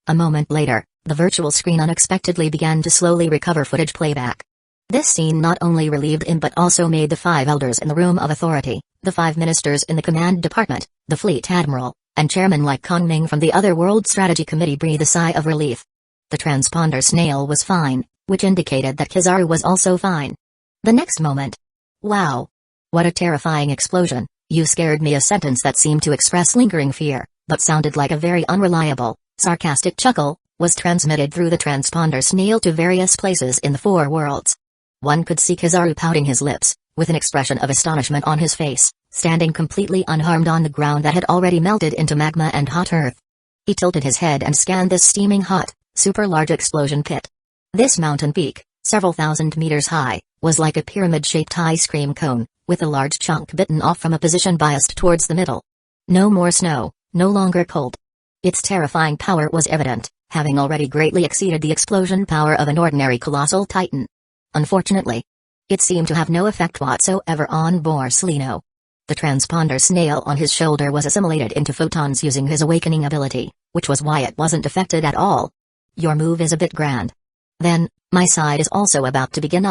A moment later, the virtual screen unexpectedly began to slowly recover footage playback. This scene not only relieved him but also made the five elders in the room of authority, the five ministers in the command department, the fleet admiral, and chairman like Kong Ming from the Other World Strategy Committee breathe a sigh of relief. The transponder snail was fine, which indicated that Kizaru was also fine. The next moment. Wow! What a terrifying explosion, you scared me, a sentence that seemed to express lingering fear, but sounded like a very unreliable, sarcastic chuckle, was transmitted through the transponder snail to various places in the four worlds. One could see Kizaru pouting his lips, with an expression of astonishment on his face, standing completely unharmed on the ground that had already melted into magma and hot earth. He tilted his head and scanned this steaming hot, super large explosion pit. This mountain peak, several thousand meters high, was like a pyramid-shaped ice cream cone, with a large chunk bitten off from a position biased towards the middle. No more snow, no longer cold. Its terrifying power was evident, having already greatly exceeded the explosion power of an ordinary Colossal Titan. Unfortunately, it seemed to have no effect whatsoever on Borslino. The transponder snail on his shoulder was assimilated into photons using his awakening ability, which was why it wasn't affected at all. Your move is a bit grand. Then, my side is also about to begin.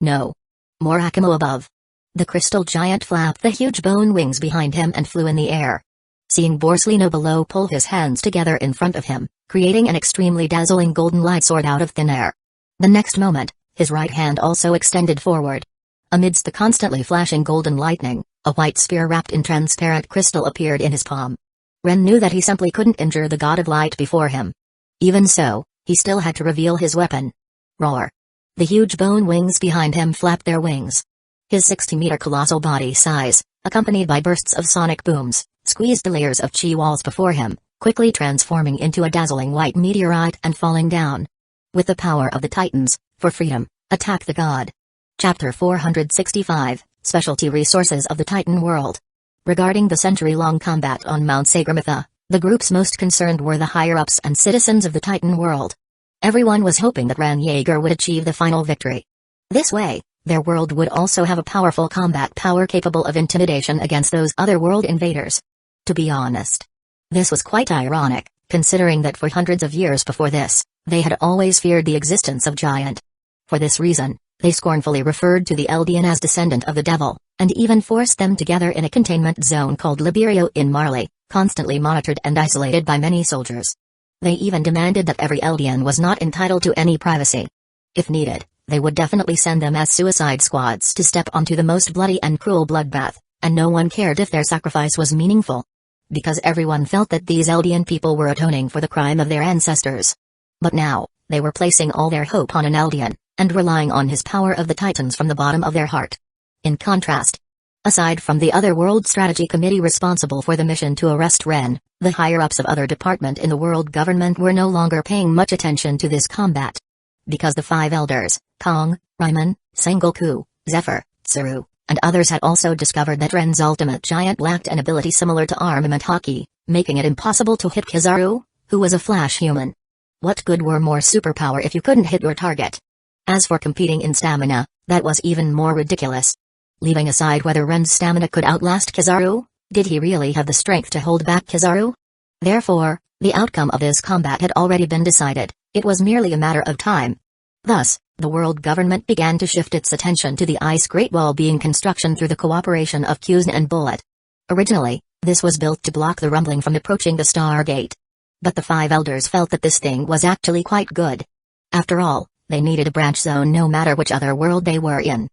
No. More Akimo above. The crystal giant flapped the huge bone wings behind him and flew in the air. Seeing Borslino below pull his hands together in front of him, creating an extremely dazzling golden light sword out of thin air. The next moment, his right hand also extended forward. Amidst the constantly flashing golden lightning, a white sphere wrapped in transparent crystal appeared in his palm. Ren knew that he simply couldn't injure the god of light before him. Even so, he still had to reveal his weapon. Roar. The huge bone wings behind him flapped their wings. His 60-meter colossal body size, accompanied by bursts of sonic booms, squeezed the layers of chi walls before him, quickly transforming into a dazzling white meteorite and falling down. With the power of the Titans, for freedom, attack the god. Chapter 465, Specialty Resources of the Titan World. Regarding the century-long combat on Mount Sagramatha, the groups most concerned were the higher-ups and citizens of the Titan world. Everyone was hoping that Ran Yeager would achieve the final victory. This way, their world would also have a powerful combat power capable of intimidation against those other world invaders. To be honest, this was quite ironic, considering that for hundreds of years before this, they had always feared the existence of Giant. For this reason, they scornfully referred to the Eldian as descendant of the devil, and even forced them together in a containment zone called Liberio in Marley, constantly monitored and isolated by many soldiers. They even demanded that every Eldian was not entitled to any privacy. If needed, they would definitely send them as suicide squads to step onto the most bloody and cruel bloodbath, and no one cared if their sacrifice was meaningful. Because everyone felt that these Eldian people were atoning for the crime of their ancestors. But now, they were placing all their hope on an Eldian, and relying on his power of the Titans from the bottom of their heart. In contrast, aside from the other World Strategy Committee responsible for the mission to arrest Ren, the higher-ups of other department in the world government were no longer paying much attention to this combat. Because the 5 elders, Kong, Ryman, Sengoku, Zephyr, Tsuru, and others had also discovered that Ren's ultimate giant lacked an ability similar to armament hockey, making it impossible to hit Kizaru, who was a flash human. What good were more superpower if you couldn't hit your target? As for competing in stamina, that was even more ridiculous. Leaving aside whether Ren's stamina could outlast Kizaru, did he really have the strength to hold back Kizaru? Therefore, the outcome of this combat had already been decided, it was merely a matter of time. Thus, the world government began to shift its attention to the Ice Great Wall being construction through the cooperation of Kuzan and Bullet. Originally, this was built to block the rumbling from approaching the Stargate. But the 5 elders felt that this thing was actually quite good. After all, they needed a branch zone no matter which other world they were in.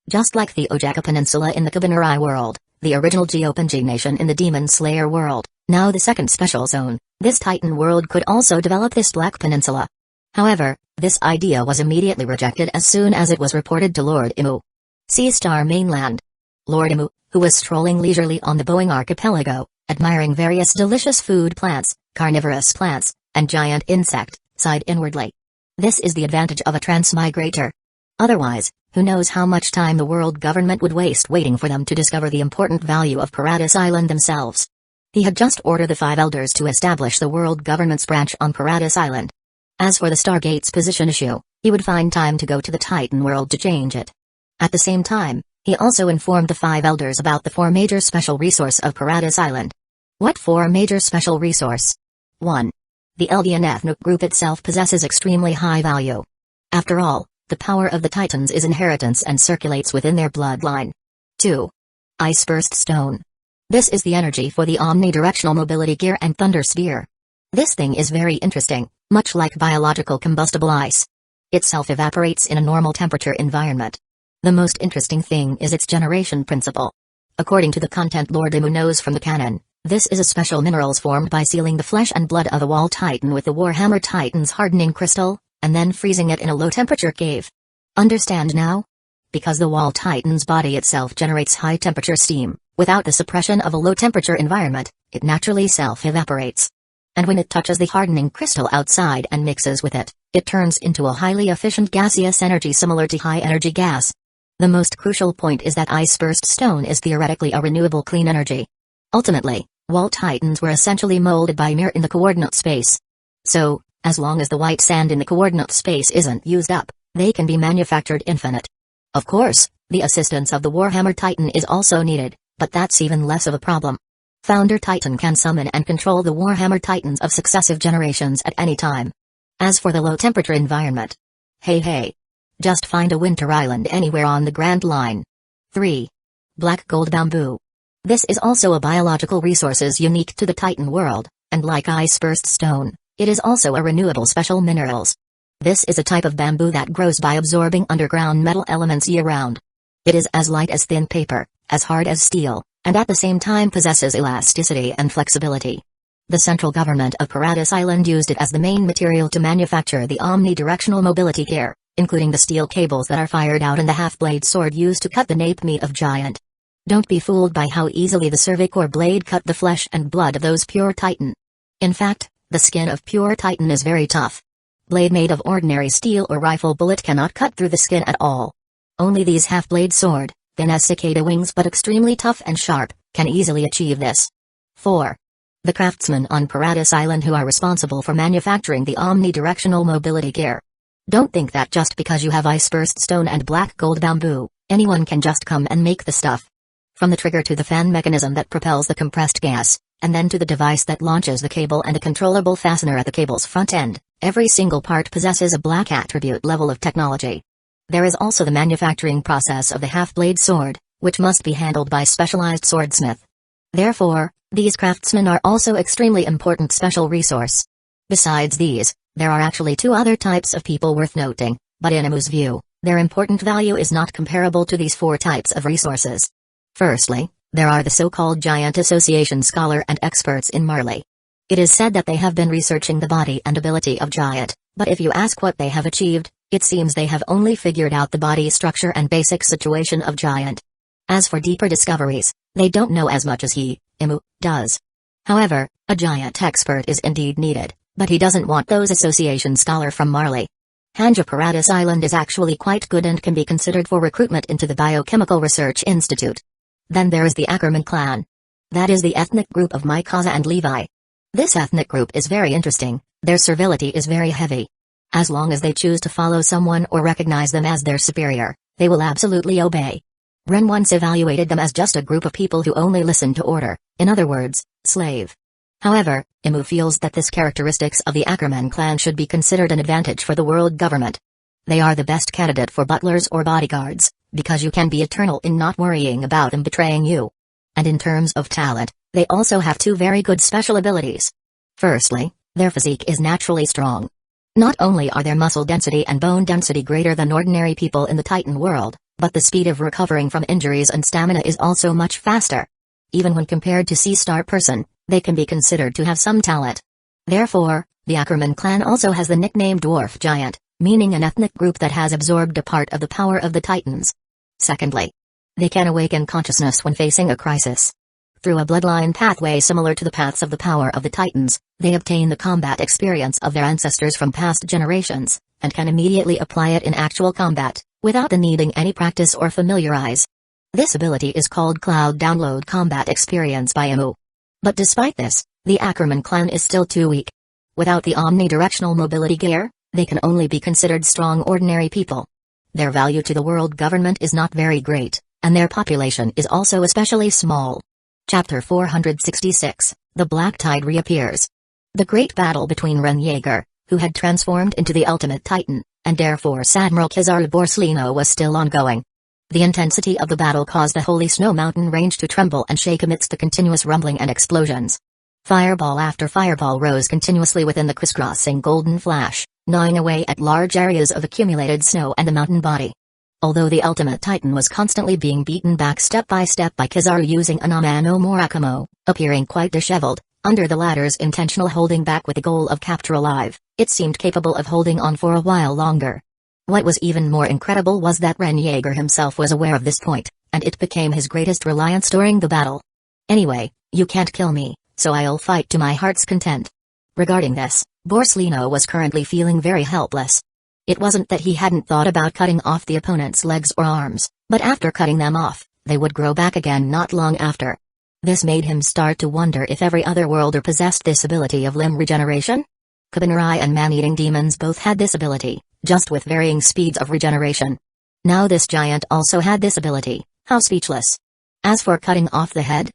Just like the Ojaka Peninsula in the Kabanari world, the original Geopenji nation in the Demon Slayer world, now the second special zone, this Titan world could also develop this Black Peninsula. However, this idea was immediately rejected as soon as it was reported to Lord Imu. Sea Star Mainland. Lord Imu, who was strolling leisurely on the Boeing archipelago, admiring various delicious food plants, carnivorous plants, and giant insect, sighed inwardly. This is the advantage of a transmigrator. Otherwise, who knows how much time the world government would waste waiting for them to discover the important value of Paradise Island themselves. He had just ordered the 5 elders to establish the world government's branch on Paradise Island. As for the Stargate's position issue, he would find time to go to the Titan world to change it. At the same time, he also informed the 5 elders about the 4 major special resource of Paradise Island. What 4 major special resource? 1. The Eldian ethnic group itself possesses extremely high value. After all, the power of the Titans is inheritance and circulates within their bloodline. 2. Ice Burst Stone. This is the energy for the omnidirectional mobility gear and Thunder Sphere. This thing is very interesting, much like biological combustible ice. It self-evaporates in a normal temperature environment. The most interesting thing is its generation principle. According to the content Lord Imu knows from the canon, this is a special minerals formed by sealing the flesh and blood of a wall titan with the Warhammer Titan's hardening crystal, and then freezing it in a low-temperature cave. Understand now? Because the wall titan's body itself generates high-temperature steam, without the suppression of a low-temperature environment, it naturally self-evaporates. And when it touches the hardening crystal outside and mixes with it, it turns into a highly efficient gaseous energy similar to high-energy gas. The most crucial point is that Ice Burst Stone is theoretically a renewable clean energy. Ultimately, wall titans were essentially molded by Mir in the coordinate space. So, as long as the white sand in the coordinate space isn't used up, they can be manufactured infinite. Of course, the assistance of the Warhammer Titan is also needed, but that's even less of a problem. Founder Titan can summon and control the Warhammer Titans of successive generations at any time. As for the low-temperature environment, hey, just find a winter island anywhere on the Grand Line. 3. Black Gold Bamboo. This is also a biological resources unique to the Titan world, and like Ice Burst Stone, it is also a renewable special minerals. This is a type of bamboo that grows by absorbing underground metal elements year-round. It is as light as thin paper, as hard as steel, and at the same time possesses elasticity and flexibility. The central government of Paradise Island used it as the main material to manufacture the omnidirectional mobility gear, including the steel cables that are fired out and the half-blade sword used to cut the nape meat of giant. Don't be fooled by how easily the cervicore blade cut the flesh and blood of those pure Titan. In fact, the skin of pure Titan is very tough. Blade made of ordinary steel or rifle bullet cannot cut through the skin at all. Only these half-blade sword, thin as cicada wings but extremely tough and sharp, can easily achieve this. 4. The craftsmen on Paradise Island who are responsible for manufacturing the omnidirectional mobility gear. Don't think that just because you have Ice Burst Stone and Black Gold Bamboo, anyone can just come and make the stuff. From the trigger to the fan mechanism that propels the compressed gas, and then to the device that launches the cable and the controllable fastener at the cable's front end, every single part possesses a black attribute level of technology. There is also the manufacturing process of the half-blade sword, which must be handled by specialized swordsmith. Therefore, these craftsmen are also extremely important special resource. Besides these, there are actually two other types of people worth noting, but in Imu's view, their important value is not comparable to these four types of resources. Firstly, there are the so-called Giant Association scholar and experts in Marley. It is said that they have been researching the body and ability of Giant, but if you ask what they have achieved, it seems they have only figured out the body structure and basic situation of Giant. As for deeper discoveries, they don't know as much as he, Imu, does. However, a Giant expert is indeed needed, but he doesn't want those association scholar from Marley. Hanja Paradis Island is actually quite good and can be considered for recruitment into the Biochemical Research Institute. Then there is the Ackerman clan. That is the ethnic group of Mikaza and Levi. This ethnic group is very interesting, their servility is very heavy. As long as they choose to follow someone or recognize them as their superior, they will absolutely obey. Ren once evaluated them as just a group of people who only listen to order, in other words, slave. However, Imu feels that this characteristics of the Ackerman clan should be considered an advantage for the world government. They are the best candidate for butlers or bodyguards, because you can be eternal in not worrying about them betraying you. And in terms of talent, they also have two very good special abilities. Firstly, their physique is naturally strong. Not only are their muscle density and bone density greater than ordinary people in the Titan world, but the speed of recovering from injuries and stamina is also much faster. Even when compared to Sea-Star person, they can be considered to have some talent. Therefore, the Ackerman clan also has the nickname Dwarf Giant, meaning an ethnic group that has absorbed a part of the power of the Titans. Secondly, they can awaken consciousness when facing a crisis. Through a bloodline pathway similar to the paths of the power of the Titans, they obtain the combat experience of their ancestors from past generations, and can immediately apply it in actual combat, without the needing any practice or familiarize. This ability is called Cloud Download Combat Experience by Imu. But despite this, the Ackerman clan is still too weak. Without the omnidirectional mobility gear, they can only be considered strong ordinary people. Their value to the world government is not very great, and their population is also especially small. Chapter 466, The Black Tide reappears. The great battle between Ren Yeager, who had transformed into the ultimate Titan, and Air Force Admiral Kizaru Borsellino was still ongoing. The intensity of the battle caused the Holy Snow Mountain range to tremble and shake amidst the continuous rumbling and explosions. Fireball after fireball rose continuously within the crisscrossing golden flash, gnawing away at large areas of accumulated snow and the mountain body. Although the ultimate Titan was constantly being beaten back step by Kizaru using an Amano Morakamo, appearing quite disheveled, under the latter's intentional holding back with the goal of capture alive, it seemed capable of holding on for a while longer. What was even more incredible was that Ren Yeager himself was aware of this point, and it became his greatest reliance during the battle. Anyway, you can't kill me, so I'll fight to my heart's content. Regarding this, Borsellino was currently feeling very helpless. It wasn't that he hadn't thought about cutting off the opponent's legs or arms, but after cutting them off, they would grow back again not long after. This made him start to wonder if every other worlder possessed this ability of limb regeneration? Kabanrai and man-eating demons both had this ability, just with varying speeds of regeneration. Now this giant also had this ability, how speechless. As for cutting off the head?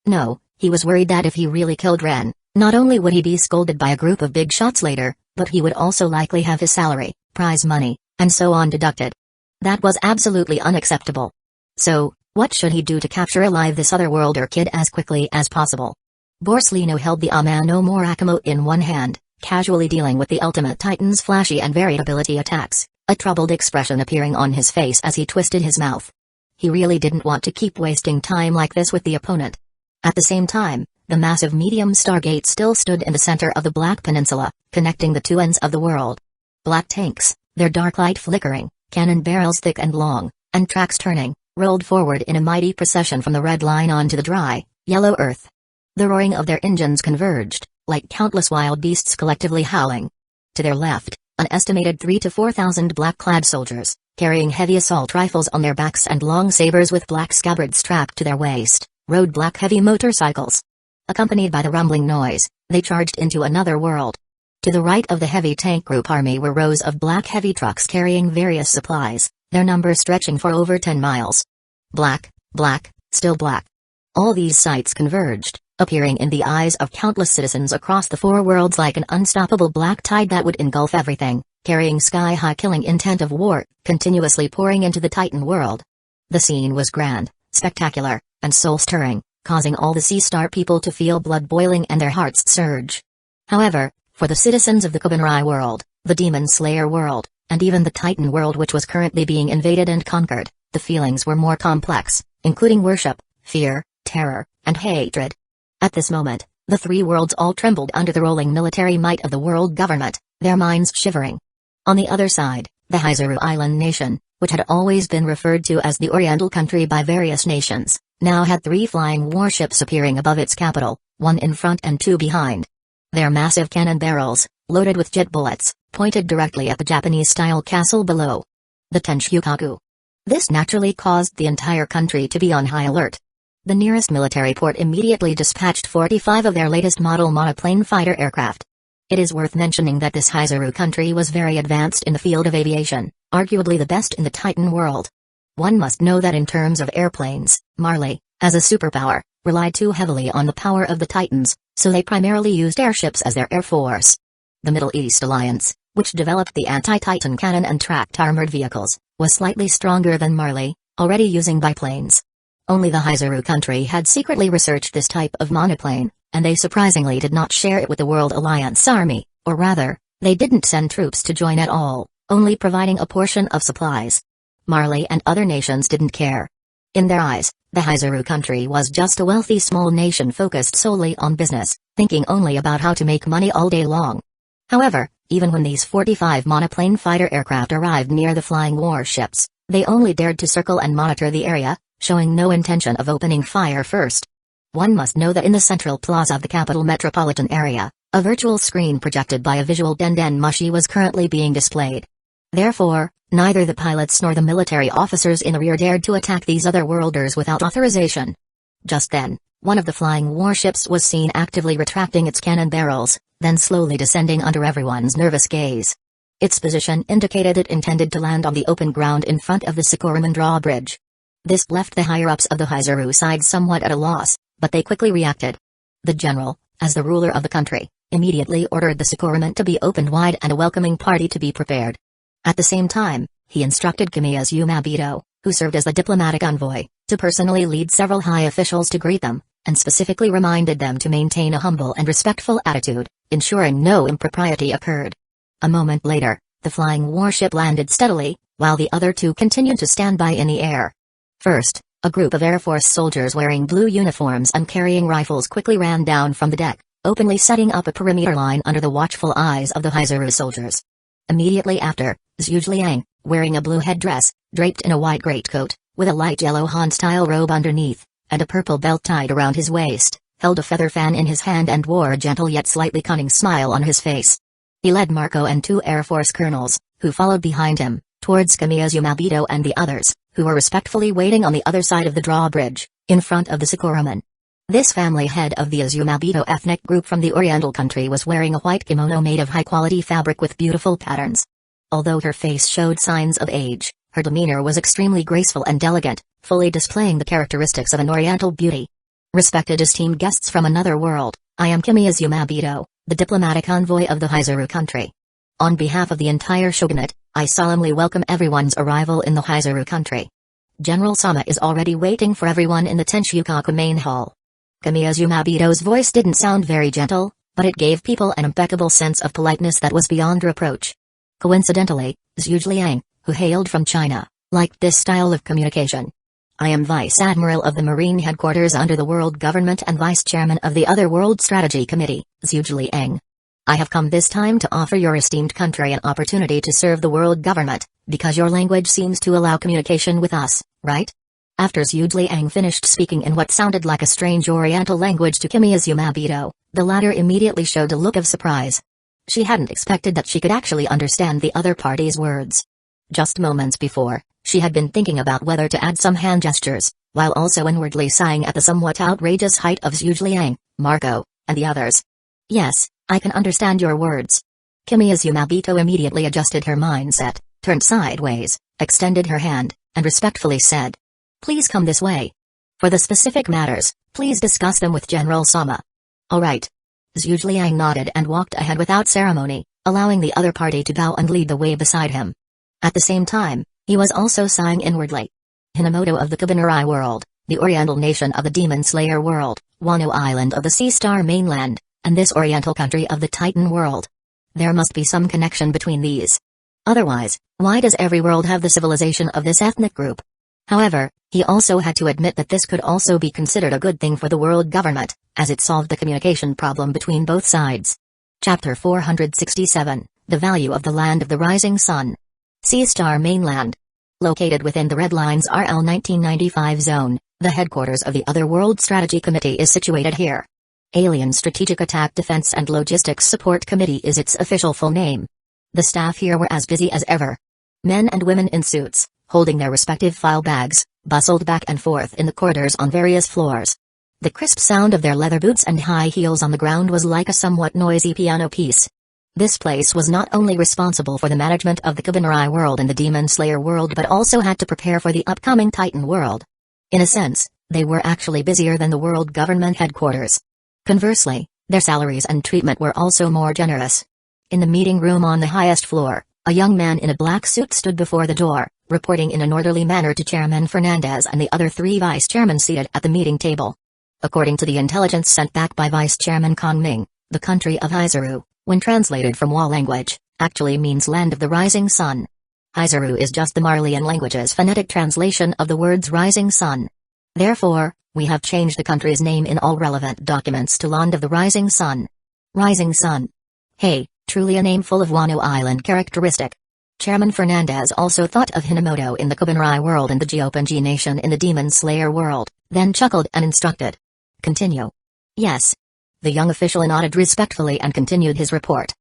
No, he was worried that if he really killed Ren, not only would he be scolded by a group of big shots later, but he would also likely have his salary, prize money, and so on deducted. That was absolutely unacceptable. So, what should he do to capture alive this otherworlder kid as quickly as possible? Borsellino held the Amano Morakamo in one hand, casually dealing with the ultimate Titan's flashy and varied ability attacks, a troubled expression appearing on his face as he twisted his mouth. He really didn't want to keep wasting time like this with the opponent. At the same time, the massive medium stargate still stood in the center of the Black Peninsula, connecting the two ends of the world. Black tanks, their dark light flickering, cannon barrels thick and long, and tracks turning, rolled forward in a mighty procession from the red line onto the dry, yellow earth. The roaring of their engines converged, like countless wild beasts collectively howling. To their left, an estimated 3,000 to 4,000 black-clad soldiers, carrying heavy assault rifles on their backs and long sabers with black scabbards strapped to their waist, rode black heavy motorcycles. Accompanied by the rumbling noise, they charged into another world. To the right of the heavy tank group army were rows of black heavy trucks carrying various supplies, their number stretching for over 10 miles. Black, still black. All these sights converged, appearing in the eyes of countless citizens across the four worlds like an unstoppable black tide that would engulf everything, carrying sky-high killing intent of war, continuously pouring into the Titan world. The scene was grand, spectacular, and soul-stirring, causing all the Sea Star people to feel blood boiling and their hearts surge. However, for the citizens of the Kubenrai world, the Demon Slayer world, and even the Titan world which was currently being invaded and conquered, the feelings were more complex, including worship, fear, terror, and hatred. At this moment, the three worlds all trembled under the rolling military might of the world government, their minds shivering. On the other side, the Hizuru Island nation, which had always been referred to as the Oriental country by various nations, now had 3 flying warships appearing above its capital, 1 in front and 2 behind. Their massive cannon barrels, loaded with jet bullets, pointed directly at the Japanese-style castle below. The Tenshukaku. This naturally caused the entire country to be on high alert. The nearest military port immediately dispatched 45 of their latest model monoplane fighter aircraft. It is worth mentioning that this Hizuru country was very advanced in the field of aviation, arguably the best in the Titan world. One must know that in terms of airplanes, Marley, as a superpower, relied too heavily on the power of the Titans, so they primarily used airships as their air force. The Middle East Alliance, which developed the anti-Titan cannon and tracked armored vehicles, was slightly stronger than Marley, already using biplanes. Only the Hizuru country had secretly researched this type of monoplane, and they surprisingly did not share it with the World Alliance army, or rather, they didn't send troops to join at all, only providing a portion of supplies. Marley and other nations didn't care. In their eyes, the Hizuru country was just a wealthy small nation focused solely on business, thinking only about how to make money all day long. However, even when these 45 monoplane fighter aircraft arrived near the flying warships, they only dared to circle and monitor the area, showing no intention of opening fire first. One must know that in the central plaza of the capital metropolitan area, a virtual screen projected by a visual den mushi was currently being displayed. Therefore, neither the pilots nor the military officers in the rear dared to attack these other worlders without authorization. Just then, one of the flying warships was seen actively retracting its cannon barrels, then slowly descending under everyone's nervous gaze. Its position indicated it intended to land on the open ground in front of the Sakuraman drawbridge. This left the higher-ups of the Hizuru side somewhat at a loss, but they quickly reacted. The general, as the ruler of the country, immediately ordered the Sakuraman to be opened wide and a welcoming party to be prepared. At the same time, he instructed Kamiya's Yumabito, who served as the diplomatic envoy, to personally lead several high officials to greet them, and specifically reminded them to maintain a humble and respectful attitude, ensuring no impropriety occurred. A moment later, the flying warship landed steadily, while the other 2 continued to stand by in the air. First, a group of Air Force soldiers wearing blue uniforms and carrying rifles quickly ran down from the deck, openly setting up a perimeter line under the watchful eyes of the Hizuru soldiers. Immediately after, Zhuge Liang, wearing a blue headdress, draped in a white greatcoat, with a light yellow Han-style robe underneath, and a purple belt tied around his waist, held a feather fan in his hand and wore a gentle yet slightly cunning smile on his face. He led Marco and 2 Air Force colonels, who followed behind him, towards Kamiya's Yumabito and the others, who were respectfully waiting on the other side of the drawbridge, in front of the Sakuraman. This family head of the Azumabito ethnic group from the Oriental country was wearing a white kimono made of high-quality fabric with beautiful patterns. Although her face showed signs of age, her demeanor was extremely graceful and elegant, fully displaying the characteristics of an Oriental beauty. Respected esteemed guests from another world, I am Kamiya Yumabito, the diplomatic envoy of the Hizuru country. On behalf of the entire shogunate, I solemnly welcome everyone's arrival in the Hizuru country. General Sama is already waiting for everyone in the Tenshukaku main hall. Kamiya Yumabito's voice didn't sound very gentle, but it gave people an impeccable sense of politeness that was beyond reproach. Coincidentally, Zhuge Liang, who hailed from China, liked this style of communication. I am Vice Admiral of the Marine Headquarters under the World Government and Vice Chairman of the Other World Strategy Committee, Zhuge Liang. I have come this time to offer your esteemed country an opportunity to serve the world government, because your language seems to allow communication with us, right? After Zhuge Liang finished speaking in what sounded like a strange Oriental language to Kamiya Yumabito, the latter immediately showed a look of surprise. She hadn't expected that she could actually understand the other party's words. Just moments before, she had been thinking about whether to add some hand gestures, while also inwardly sighing at the somewhat outrageous height of Zhuge Liang, Marco, and the others. Yes, I can understand your words. Kamiya Yumabito immediately adjusted her mindset, turned sideways, extended her hand, and respectfully said, "Please come this way. For the specific matters, please discuss them with General Sama." "All right." Zhuge Liang nodded and walked ahead without ceremony, allowing the other party to bow and lead the way beside him. At the same time, he was also sighing inwardly. Hinamoto of the Kabaneri world, the oriental nation of the Demon Slayer world, Wano Island of the Sea Star mainland, and this oriental country of the Titan world. There must be some connection between these. Otherwise, why does every world have the civilization of this ethnic group? However, he also had to admit that this could also be considered a good thing for the world government, as it solved the communication problem between both sides. Chapter 467, The Value of the Land of the Rising Sun. Sea Star Mainland. Located within the Red Line's RL 1995 zone, the headquarters of the Otherworld Strategy Committee is situated here. Alien Strategic Attack Defense and Logistics Support Committee is its official full name. The staff here were as busy as ever. Men and women in suits, holding their respective file bags, bustled back and forth in the corridors on various floors. The crisp sound of their leather boots and high heels on the ground was like a somewhat noisy piano piece. This place was not only responsible for the management of the Kabaneri world and the Demon Slayer world but also had to prepare for the upcoming Titan world. In a sense, they were actually busier than the world government headquarters. Conversely, their salaries and treatment were also more generous. In the meeting room on the highest floor, a young man in a black suit stood before the door, reporting in an orderly manner to Chairman Fernandez and the other 3 vice chairmen seated at the meeting table. According to the intelligence sent back by Vice Chairman Kongming, the country of Hizuru, when translated from Wa language, actually means Land of the Rising Sun. Hizuru is just the Marleyan language's phonetic translation of the words Rising Sun. Therefore, we have changed the country's name in all relevant documents to Land of the Rising Sun. Rising Sun. Hey, truly a name full of Wano Island characteristic. Chairman Fernandez also thought of Hinamoto in the Kabaneri world and the Geopenji nation in the Demon Slayer world, then chuckled and instructed. Continue. Yes. The young official nodded respectfully and continued his report.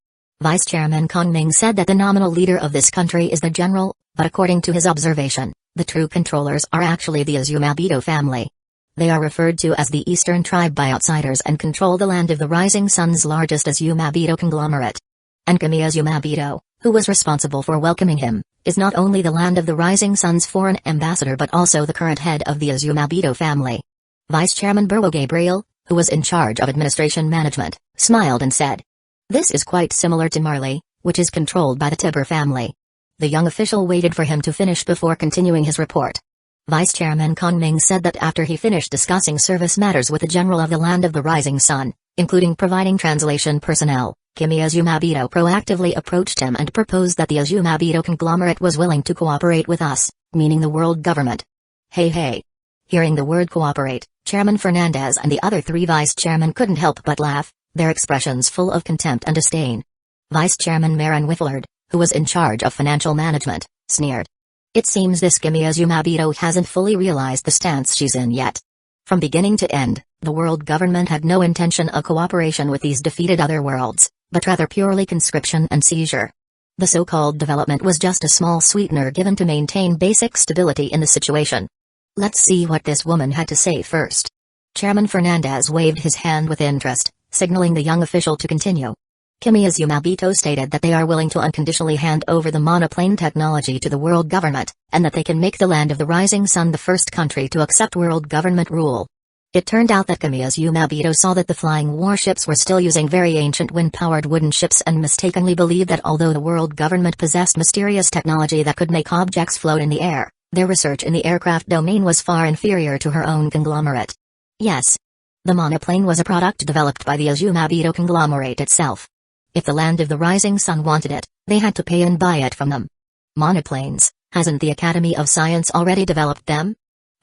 Vice Chairman Kongming said that the nominal leader of this country is the general, but according to his observation, the true controllers are actually the Azumabito family. They are referred to as the Eastern Tribe by outsiders and control the Land of the Rising Sun's largest Azumabito conglomerate. And Kami Azumabito, who was responsible for welcoming him, is not only the Land of the Rising Sun's foreign ambassador but also the current head of the Azumabito family. Vice Chairman Burwo Gabriel, who was in charge of administration management, smiled and said, "This is quite similar to Marley, which is controlled by the Tiber family." The young official waited for him to finish before continuing his report. Vice Chairman Kongming said that after he finished discussing service matters with the general of the Land of the Rising Sun, including providing translation personnel, Kimi Azumabito proactively approached him and proposed that the Azumabito conglomerate was willing to cooperate with us, meaning the world government. Hey. Hearing the word cooperate, Chairman Fernandez and the other 3 vice chairmen couldn't help but laugh, their expressions full of contempt and disdain. Vice Chairman Marin Whifflard, who was in charge of financial management, sneered. It seems this Kimi Azumabito hasn't fully realized the stance she's in yet. From beginning to end, the world government had no intention of cooperation with these defeated other worlds, but rather purely conscription and seizure. The so-called development was just a small sweetener given to maintain basic stability in the situation. Let's see what this woman had to say first. Chairman Fernandez waved his hand with interest, signaling the young official to continue. Kimi Azumabito stated that they are willing to unconditionally hand over the monoplane technology to the world government, and that they can make the Land of the Rising Sun the first country to accept world government rule. It turned out that Kimi Azumabito saw that the flying warships were still using very ancient wind-powered wooden ships and mistakenly believed that although the world government possessed mysterious technology that could make objects float in the air, their research in the aircraft domain was far inferior to her own conglomerate. Yes. The monoplane was a product developed by the Azumabito conglomerate itself. If the Land of the Rising Sun wanted it, they had to pay and buy it from them. Monoplanes, hasn't the Academy of Science already developed them?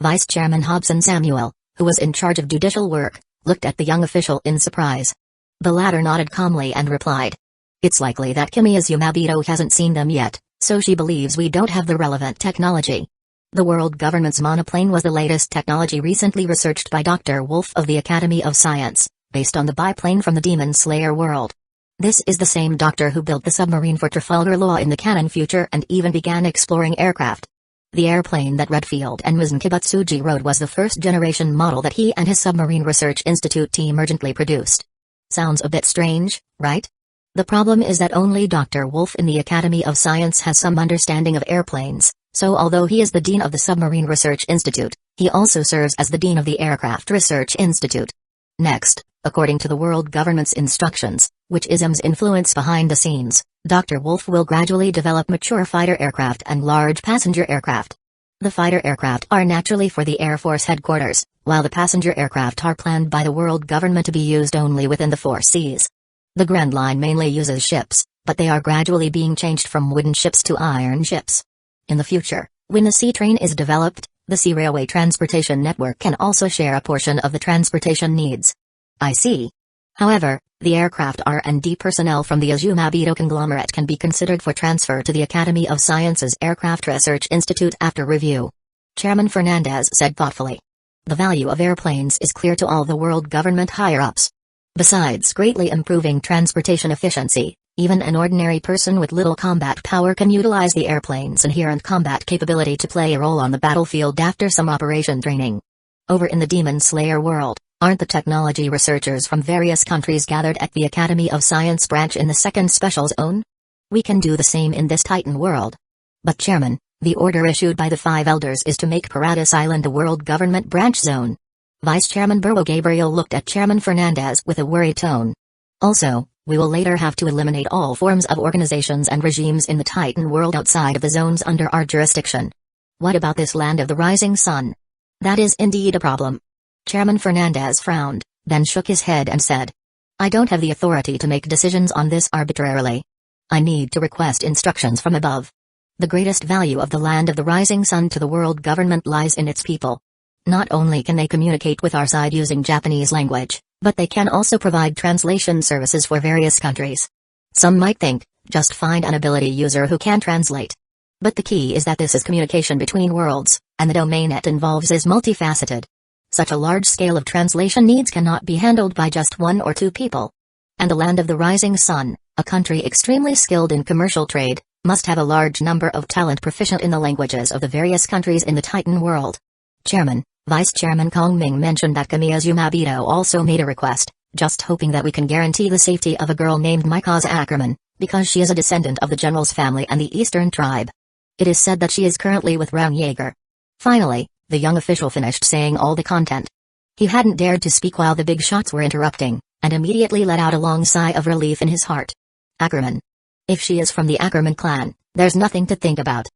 Vice Chairman Hobson Samuel, who was in charge of judicial work, looked at the young official in surprise. The latter nodded calmly and replied. It's likely that Kimi Azumabito hasn't seen them yet, so she believes we don't have the relevant technology. The world government's monoplane was the latest technology recently researched by Dr. Wolf of the Academy of Science, based on the biplane from the Demon Slayer world. This is the same doctor who built the submarine for Trafalgar Law in the canon future and even began exploring aircraft. The airplane that Redfield and Mizun Kibutsuji rode was the first-generation model that he and his Submarine Research Institute team urgently produced. Sounds a bit strange, right? The problem is that only Dr. Wolf in the Academy of Science has some understanding of airplanes, so although he is the dean of the Submarine Research Institute, he also serves as the dean of the Aircraft Research Institute. Next, according to the world government's instructions, which is IM's influence behind the scenes, Dr. Wolf will gradually develop mature fighter aircraft and large passenger aircraft. The fighter aircraft are naturally for the Air Force headquarters, while the passenger aircraft are planned by the world government to be used only within the 4 seas. The Grand Line mainly uses ships, but they are gradually being changed from wooden ships to iron ships. In the future, when the sea train is developed, the sea railway transportation network can also share a portion of the transportation needs. I see. However, the aircraft R&D personnel from the Azumabito conglomerate can be considered for transfer to the Academy of Sciences Aircraft Research Institute after review. Chairman Fernandez said thoughtfully. The value of airplanes is clear to all the world government higher-ups. Besides greatly improving transportation efficiency, even an ordinary person with little combat power can utilize the airplane's inherent combat capability to play a role on the battlefield after some operation training. Over in the Demon Slayer world, aren't the technology researchers from various countries gathered at the Academy of Science branch in the second special zone? We can do the same in this Titan world. But Chairman, the order issued by the 5 elders is to make Paradis Island a world government branch zone. Vice Chairman Burwo Gabriel looked at Chairman Fernandez with a worried tone. Also, we will later have to eliminate all forms of organizations and regimes in the Titan world outside of the zones under our jurisdiction. What about this land of the rising sun? That is indeed a problem. Chairman Fernandez frowned, then shook his head and said, I don't have the authority to make decisions on this arbitrarily. I need to request instructions from above. The greatest value of the land of the rising sun to the world government lies in its people. Not only can they communicate with our side using Japanese language, but they can also provide translation services for various countries. Some might think, just find an ability user who can translate. But the key is that this is communication between worlds, and the domain it involves is multifaceted. Such a large scale of translation needs cannot be handled by just 1 or 2 people. And the land of the rising sun, a country extremely skilled in commercial trade, must have a large number of talent proficient in the languages of the various countries in the Titan world. Chairman, Vice Chairman Kong Ming mentioned that Kamiya Zumabito also made a request, just hoping that we can guarantee the safety of a girl named Mikaza Ackerman, because she is a descendant of the general's family and the Eastern tribe. It is said that she is currently with Rang Yeager. Finally, the young official finished saying all the content. He hadn't dared to speak while the big shots were interrupting, and immediately let out a long sigh of relief in his heart. Ackerman. If she is from the Ackerman clan, there's nothing to think about.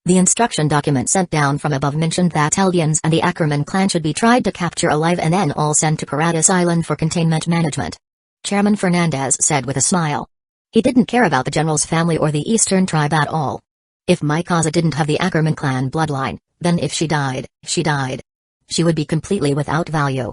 The instruction document sent down from above mentioned that Eldians and the Ackerman clan should be tried to capture alive and then all sent to Paradis Island for containment management. Chairman Fernandez said with a smile. He didn't care about the general's family or the Eastern tribe at all. If Mikaza didn't have the Ackerman clan bloodline, then if she died, she died. She would be completely without value.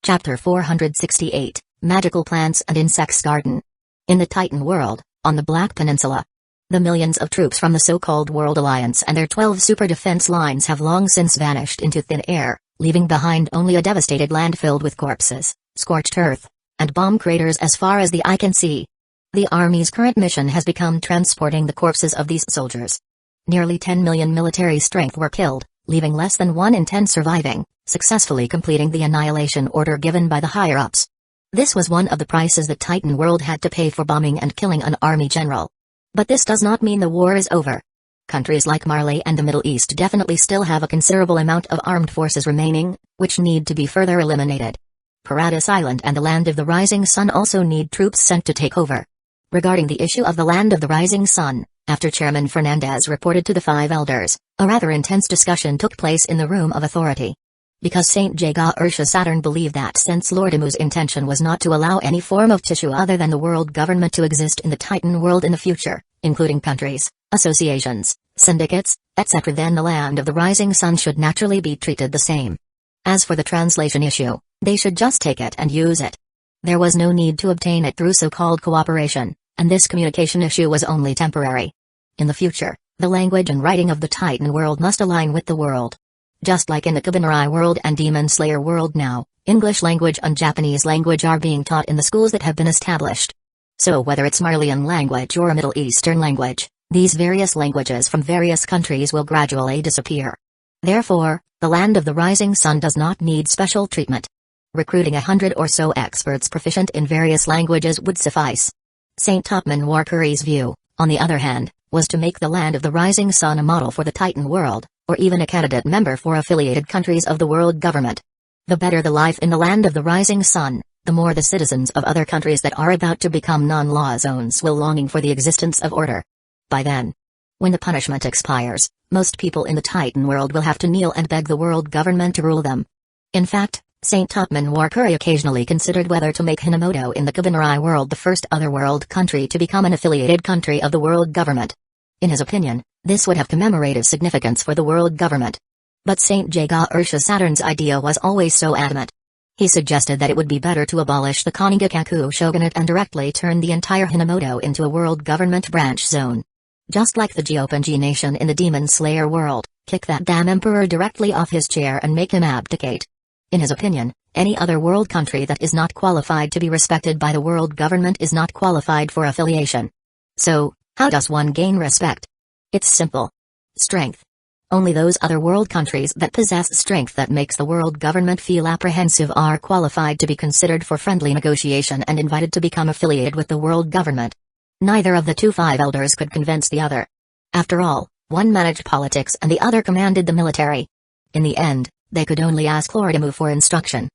Chapter 468, Magical Plants and Insects Garden. In the Titan world, on the Black Peninsula, the millions of troops from the so-called World Alliance and their 12 super defense lines have long since vanished into thin air, leaving behind only a devastated land filled with corpses, scorched earth, and bomb craters as far as the eye can see. The Army's current mission has become transporting the corpses of these soldiers. Nearly 10 million military strength were killed, leaving less than 1 in 10 surviving, successfully completing the annihilation order given by the higher-ups. This was one of the prices the Titan world had to pay for bombing and killing an army general. But this does not mean the war is over. Countries like Mali and the Middle East definitely still have a considerable amount of armed forces remaining, which need to be further eliminated. Paradis Island and the Land of the Rising Sun also need troops sent to take over. Regarding the issue of the Land of the Rising Sun, after Chairman Fernandez reported to the 5 elders, a rather intense discussion took place in the Room of Authority. Because Saint Jaga Ursha Saturn believed that since Lord Amu's intention was not to allow any form of tissue other than the world government to exist in the Titan world in the future, including countries, associations, syndicates, etc., then the Land of the Rising Sun should naturally be treated the same. As for the translation issue, they should just take it and use it. There was no need to obtain it through so-called cooperation, and this communication issue was only temporary. In the future, the language and writing of the Titan world must align with the world. Just like in the Kabanrai world and Demon Slayer world now, English language and Japanese language are being taught in the schools that have been established. So whether it's Marleyan language or Middle Eastern language, these various languages from various countries will gradually disappear. Therefore, the Land of the Rising Sun does not need special treatment. Recruiting 100 or so experts proficient in various languages would suffice. St. Topman Warcurry's view, on the other hand, was to make the Land of the Rising Sun a model for the Titan world, or even a candidate member for affiliated countries of the world government. The better the life in the Land of the Rising Sun, the more the citizens of other countries that are about to become non-law zones will longing for the existence of order. By then, When the punishment expires, most people in the Titan world will have to kneel and beg the world government to rule them. In fact, Saint Topman Warkuri occasionally considered whether to make Hinamoto in the Kabinarai world the first otherworld country to become an affiliated country of the world government. In his opinion, this would have commemorative significance for the world government. But Saint Jaga Ursha Saturn's idea was always so adamant. He suggested that it would be better to abolish the Konigakaku shogunate and directly turn the entire Hinamoto into a world government branch zone. Just like the Geopanji nation in the Demon Slayer world, kick that damn emperor directly off his chair and make him abdicate. In his opinion, any other world country that is not qualified to be respected by the world government is not qualified for affiliation. So, how does one gain respect? It's simple. Strength. Only those other world countries that possess strength that makes the world government feel apprehensive are qualified to be considered for friendly negotiation and invited to become affiliated with the world government. Neither of the two five elders could convince the other. After all, one managed politics and the other commanded the military. In the end, they could only ask Lord Imu for instruction.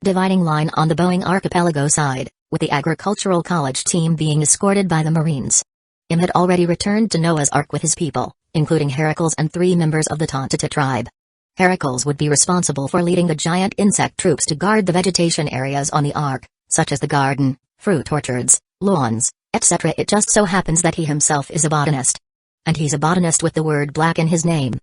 Dividing line on the Boeing archipelago side, with the agricultural college team being escorted by the Marines. Im had already returned to Noah's Ark with his people, including Heracles and 3 members of the Tontita tribe. Heracles would be responsible for leading the giant insect troops to guard the vegetation areas on the Ark, such as the garden, fruit orchards, lawns, etc. It just so happens that he himself is a botanist. And he's a botanist with the word black in his name.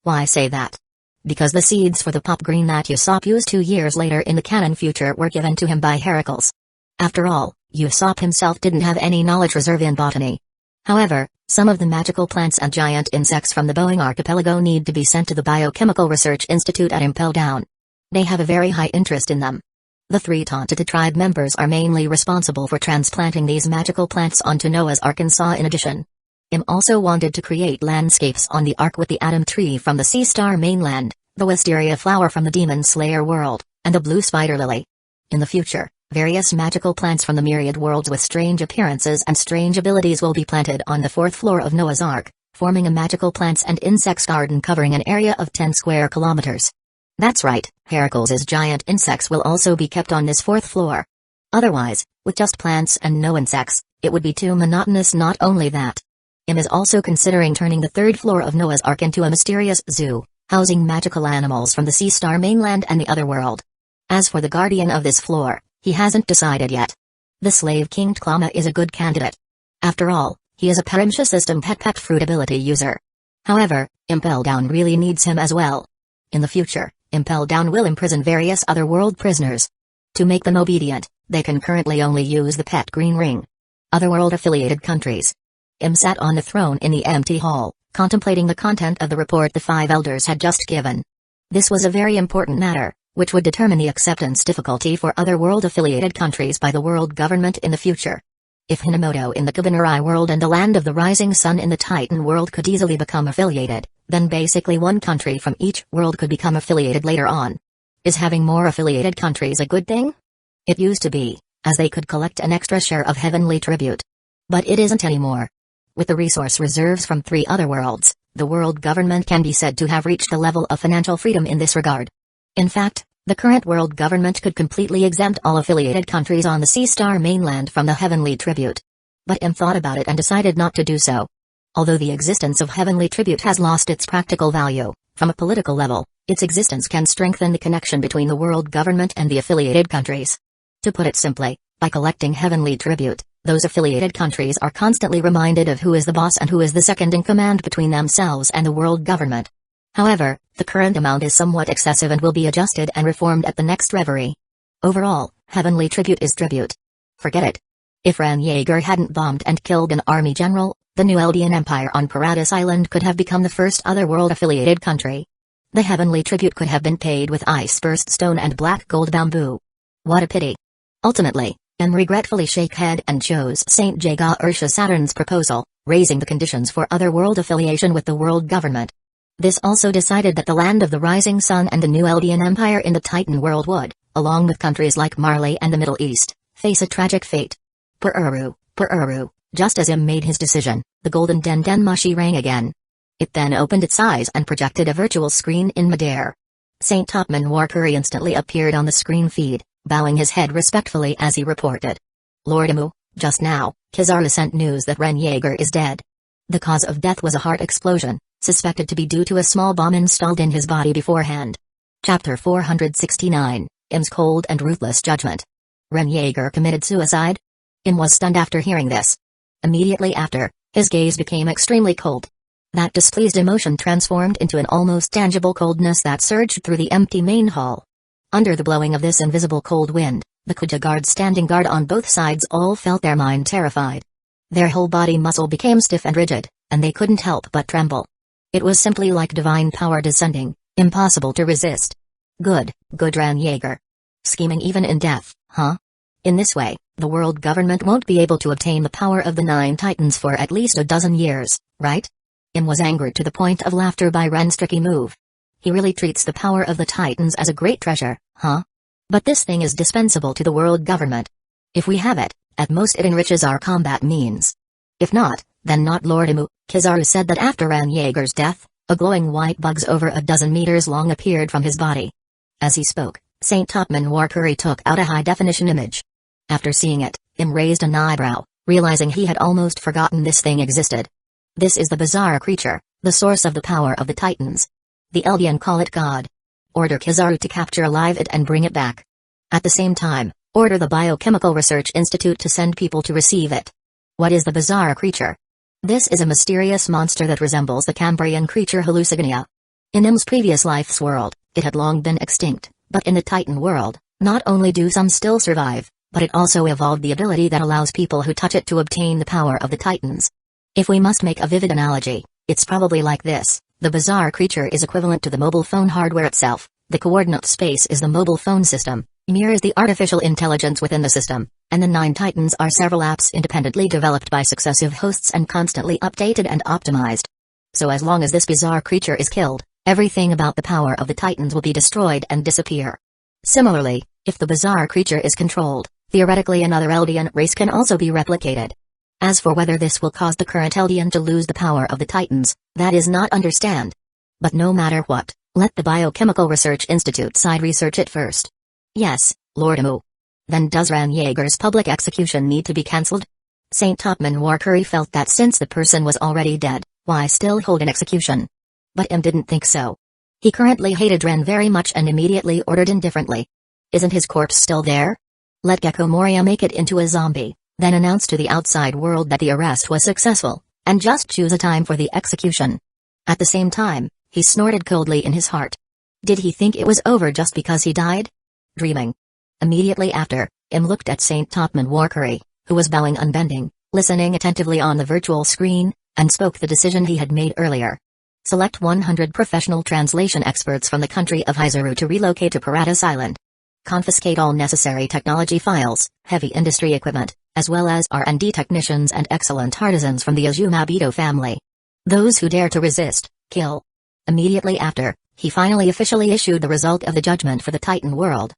Why say that? Because the seeds for the pop green that Usopp used 2 years later in the canon future were given to him by Heracles. After all, Usopp himself didn't have any knowledge reserve in botany. However, some of the magical plants and giant insects from the Boeing archipelago need to be sent to the Biochemical Research Institute at Impel Down. They have a very high interest in them. The 3 Tontita tribe members are mainly responsible for transplanting these magical plants onto Noah's Arkansas. In addition, Im also wanted to create landscapes on the Ark with the Atom Tree from the Sea Star mainland, the Wisteria flower from the Demon Slayer world, and the Blue Spider Lily. In the future, various magical plants from the myriad worlds with strange appearances and strange abilities will be planted on the 4th floor of Noah's Ark, forming a magical plants and insects garden covering an area of 10 square kilometers. That's right, Heracles' giant insects will also be kept on this 4th floor. Otherwise, with just plants and no insects, it would be too monotonous. Not only that, Im is also considering turning the 3rd floor of Noah's Ark into a mysterious zoo, housing magical animals from the Sea Star mainland and the other world. As for the guardian of this floor, he hasn't decided yet. The slave king Tklama is a good candidate. After all, he is a Parimsha system pet fruit ability user. However, Impel Down really needs him as well. In the future, Impel Down will imprison various other world prisoners. To make them obedient, they can currently only use the pet green ring. Otherworld affiliated countries. Im sat on the throne in the empty hall, contemplating the content of the report the 5 elders had just given. This was a very important matter, which would determine the acceptance difficulty for other world-affiliated countries by the world government in the future. If Hinamoto in the Kabinarai world and the Land of the Rising Sun in the Titan world could easily become affiliated, then basically one country from each world could become affiliated later on. Is having more affiliated countries a good thing? It used to be, as they could collect an extra share of heavenly tribute. But it isn't anymore. With the resource reserves from 3 other worlds, the world government can be said to have reached a level of financial freedom in this regard. In fact, the current world government could completely exempt all affiliated countries on the Sea Star mainland from the heavenly tribute. But Im thought about it and decided not to do so. Although the existence of heavenly tribute has lost its practical value, from a political level, its existence can strengthen the connection between the world government and the affiliated countries. To put it simply, by collecting heavenly tribute, those affiliated countries are constantly reminded of who is the boss and who is the second in command between themselves and the world government. However, the current amount is somewhat excessive and will be adjusted and reformed at the next reverie. Overall, heavenly tribute is tribute. Forget it. If Ran Yeager hadn't bombed and killed an army general, the New Eldian Empire on Paradise Island could have become the first other world-affiliated country. The heavenly tribute could have been paid with ice-burst stone and black gold bamboo. What a pity. Ultimately, Im regretfully shook head and chose Saint Jaga Ursha Saturn's proposal, raising the conditions for other world affiliation with the world government. This also decided that the Land of the Rising Sun and the New Eldian Empire in the Titan world would, along with countries like Marley and the Middle East, face a tragic fate. Pururu, just as Im made his decision, the golden Dendenmushi rang again. It then opened its eyes and projected a virtual screen in midair. Saint Topman Warkuri instantly appeared on the screen feed, bowing his head respectfully as he reported. Lord Imu, just now, Kizaru sent news that Ren Yeager is dead. The cause of death was a heart explosion, suspected to be due to a small bomb installed in his body beforehand. Chapter 469, Im's Cold and Ruthless Judgment. Ren Yeager committed suicide? Im was stunned after hearing this. Immediately after, his gaze became extremely cold. That displeased emotion transformed into an almost tangible coldness that surged through the empty main hall. Under the blowing of this invisible cold wind, the Kuja guards standing guard on both sides all felt their mind terrified. Their whole body muscle became stiff and rigid, and they couldn't help but tremble. It was simply like divine power descending, impossible to resist. Good Ran Yeager. Scheming even in death, huh? In this way, the world government won't be able to obtain the power of the 9 titans for at least a dozen years, right? Im was angered to the point of laughter by Ren's tricky move. He really treats the power of the titans as a great treasure, huh? But this thing is dispensable to the world government. If we have it, at most it enriches our combat means. If not, then not. Lord Imu, Kizaru said that after Ran Yeager's death, a glowing white bugs over a dozen meters long appeared from his body. As he spoke, Saint Topman Warkuri took out a high-definition image. After seeing it, Im raised an eyebrow, realizing he had almost forgotten this thing existed. This is the bizarre creature, the source of the power of the titans. The Eldian call it God. Order Kizaru to capture alive it and bring it back. At the same time, order the Biochemical Research Institute to send people to receive it. What is the bizarre creature? This is a mysterious monster that resembles the Cambrian creature Hallucigenia. In Im's previous life's world, it had long been extinct, but in the Titan world, not only do some still survive, but it also evolved the ability that allows people who touch it to obtain the power of the Titans. If we must make a vivid analogy, it's probably like this: the bizarre creature is equivalent to the mobile phone hardware itself, the coordinate space is the mobile phone system, Mir is the artificial intelligence within the system, and the 9 Titans are several apps independently developed by successive hosts and constantly updated and optimized. So as long as this bizarre creature is killed, everything about the power of the Titans will be destroyed and disappear. Similarly, if the bizarre creature is controlled, theoretically another Eldian race can also be replicated. As for whether this will cause the current Eldian to lose the power of the Titans, that is not understand. But no matter what, let the Biochemical Research Institute side research it first. Yes, Lord Imu. Then does Ran Yeager's public execution need to be cancelled? Saint Topman Warkuri felt that since the person was already dead, why still hold an execution? But Im didn't think so. He currently hated Ren very much and immediately ordered indifferently. Isn't his corpse still there? Let Gecko Moria make it into a zombie, then announce to the outside world that the arrest was successful, and just choose a time for the execution. At the same time, he snorted coldly in his heart. Did he think it was over just because he died? Dreaming. Immediately after, Im looked at Saint Topman Warkuri, who was bowing unbending, listening attentively on the virtual screen, and spoke the decision he had made earlier. Select 100 professional translation experts from the country of Hizuru to relocate to Paradise Island. Confiscate all necessary technology files, heavy industry equipment, as well as R&D technicians and excellent artisans from the Azumabito family. Those who dare to resist, kill. Immediately after, he finally officially issued the result of the judgment for the Titan world.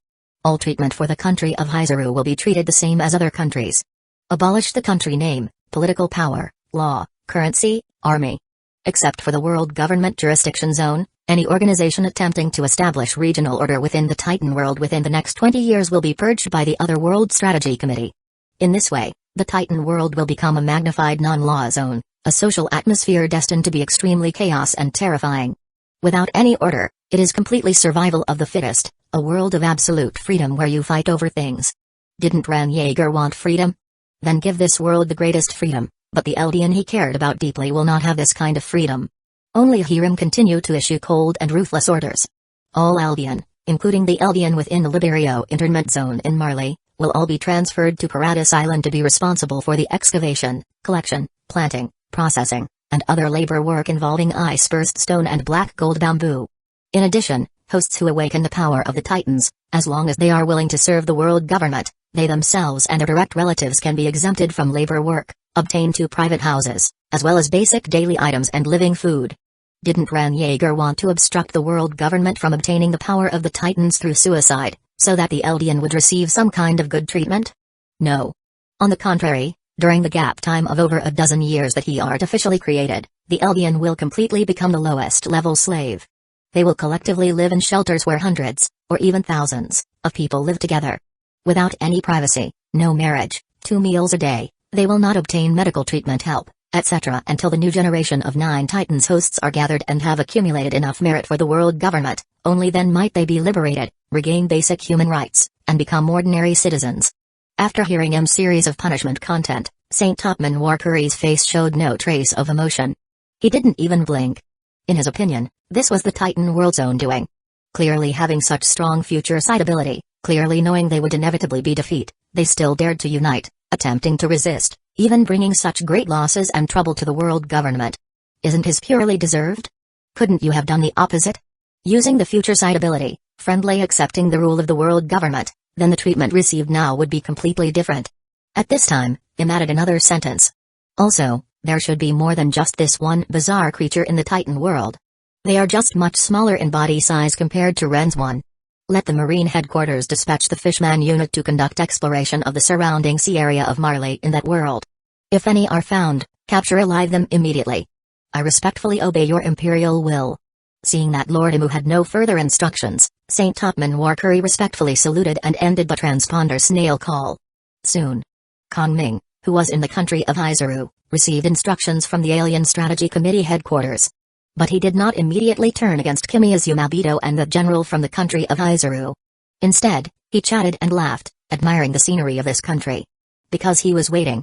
All treatment for the country of Hizuru will be treated the same as other countries. Abolish the country name, political power, law, currency, army. Except for the world government jurisdiction zone, any organization attempting to establish regional order within the Titan world within the next 20 years will be purged by the Other World Strategy Committee. In this way, the Titan world will become a magnified non-law zone, a social atmosphere destined to be extremely chaos and terrifying. Without any order, it is completely survival of the fittest, a world of absolute freedom where you fight over things. Didn't Ran Yeager want freedom? Then give this world the greatest freedom, but the Eldian he cared about deeply will not have this kind of freedom. Only hear him continue to issue cold and ruthless orders. All Eldian, including the Eldian within the Liberio internment zone in Marley, will all be transferred to Paradise Island to be responsible for the excavation, collection, planting, processing, and other labor work involving ice-burst stone and black gold bamboo. In addition, hosts who awaken the power of the Titans, as long as they are willing to serve the world government, they themselves and their direct relatives can be exempted from labor work, obtained to private houses, as well as basic daily items and living food. Didn't Ran Yeager want to obstruct the world government from obtaining the power of the Titans through suicide, so that the Eldian would receive some kind of good treatment? No. On the contrary, during the gap time of over a dozen years that he artificially created, the Eldian will completely become the lowest level slave. They will collectively live in shelters where hundreds, or even thousands, of people live together. Without any privacy, no marriage, 2 meals a day, they will not obtain medical treatment help, etc. until the new generation of 9 Titans hosts are gathered and have accumulated enough merit for the world government. Only then might they be liberated, regain basic human rights, and become ordinary citizens. After hearing M's series of punishment content, Saint Topman Warcurry's face showed no trace of emotion. He didn't even blink. In his opinion, this was the Titan world's own doing. Clearly having such strong future sight ability, clearly knowing they would inevitably be defeated, they still dared to unite, attempting to resist, even bringing such great losses and trouble to the world government. Isn't his purely deserved? Couldn't you have done the opposite? Using the future sight ability, friendly accepting the rule of the world government, then the treatment received now would be completely different. At this time, Im added another sentence. Also, there should be more than just this one bizarre creature in the Titan world. They are just much smaller in body size compared to Ren's one. Let the Marine headquarters dispatch the Fishman unit to conduct exploration of the surrounding sea area of Marley in that world. If any are found, capture alive them immediately. I respectfully obey your imperial will. Seeing that Lord Imu had no further instructions, Saint Topman Warcurry respectfully saluted and ended the transponder snail call. Soon, Kong Ming, who was in the country of Hizuru, received instructions from the Alien Strategy Committee headquarters. But he did not immediately turn against Kimiya's Yumabito and the general from the country of Hizuru. Instead, he chatted and laughed, admiring the scenery of this country. Because he was waiting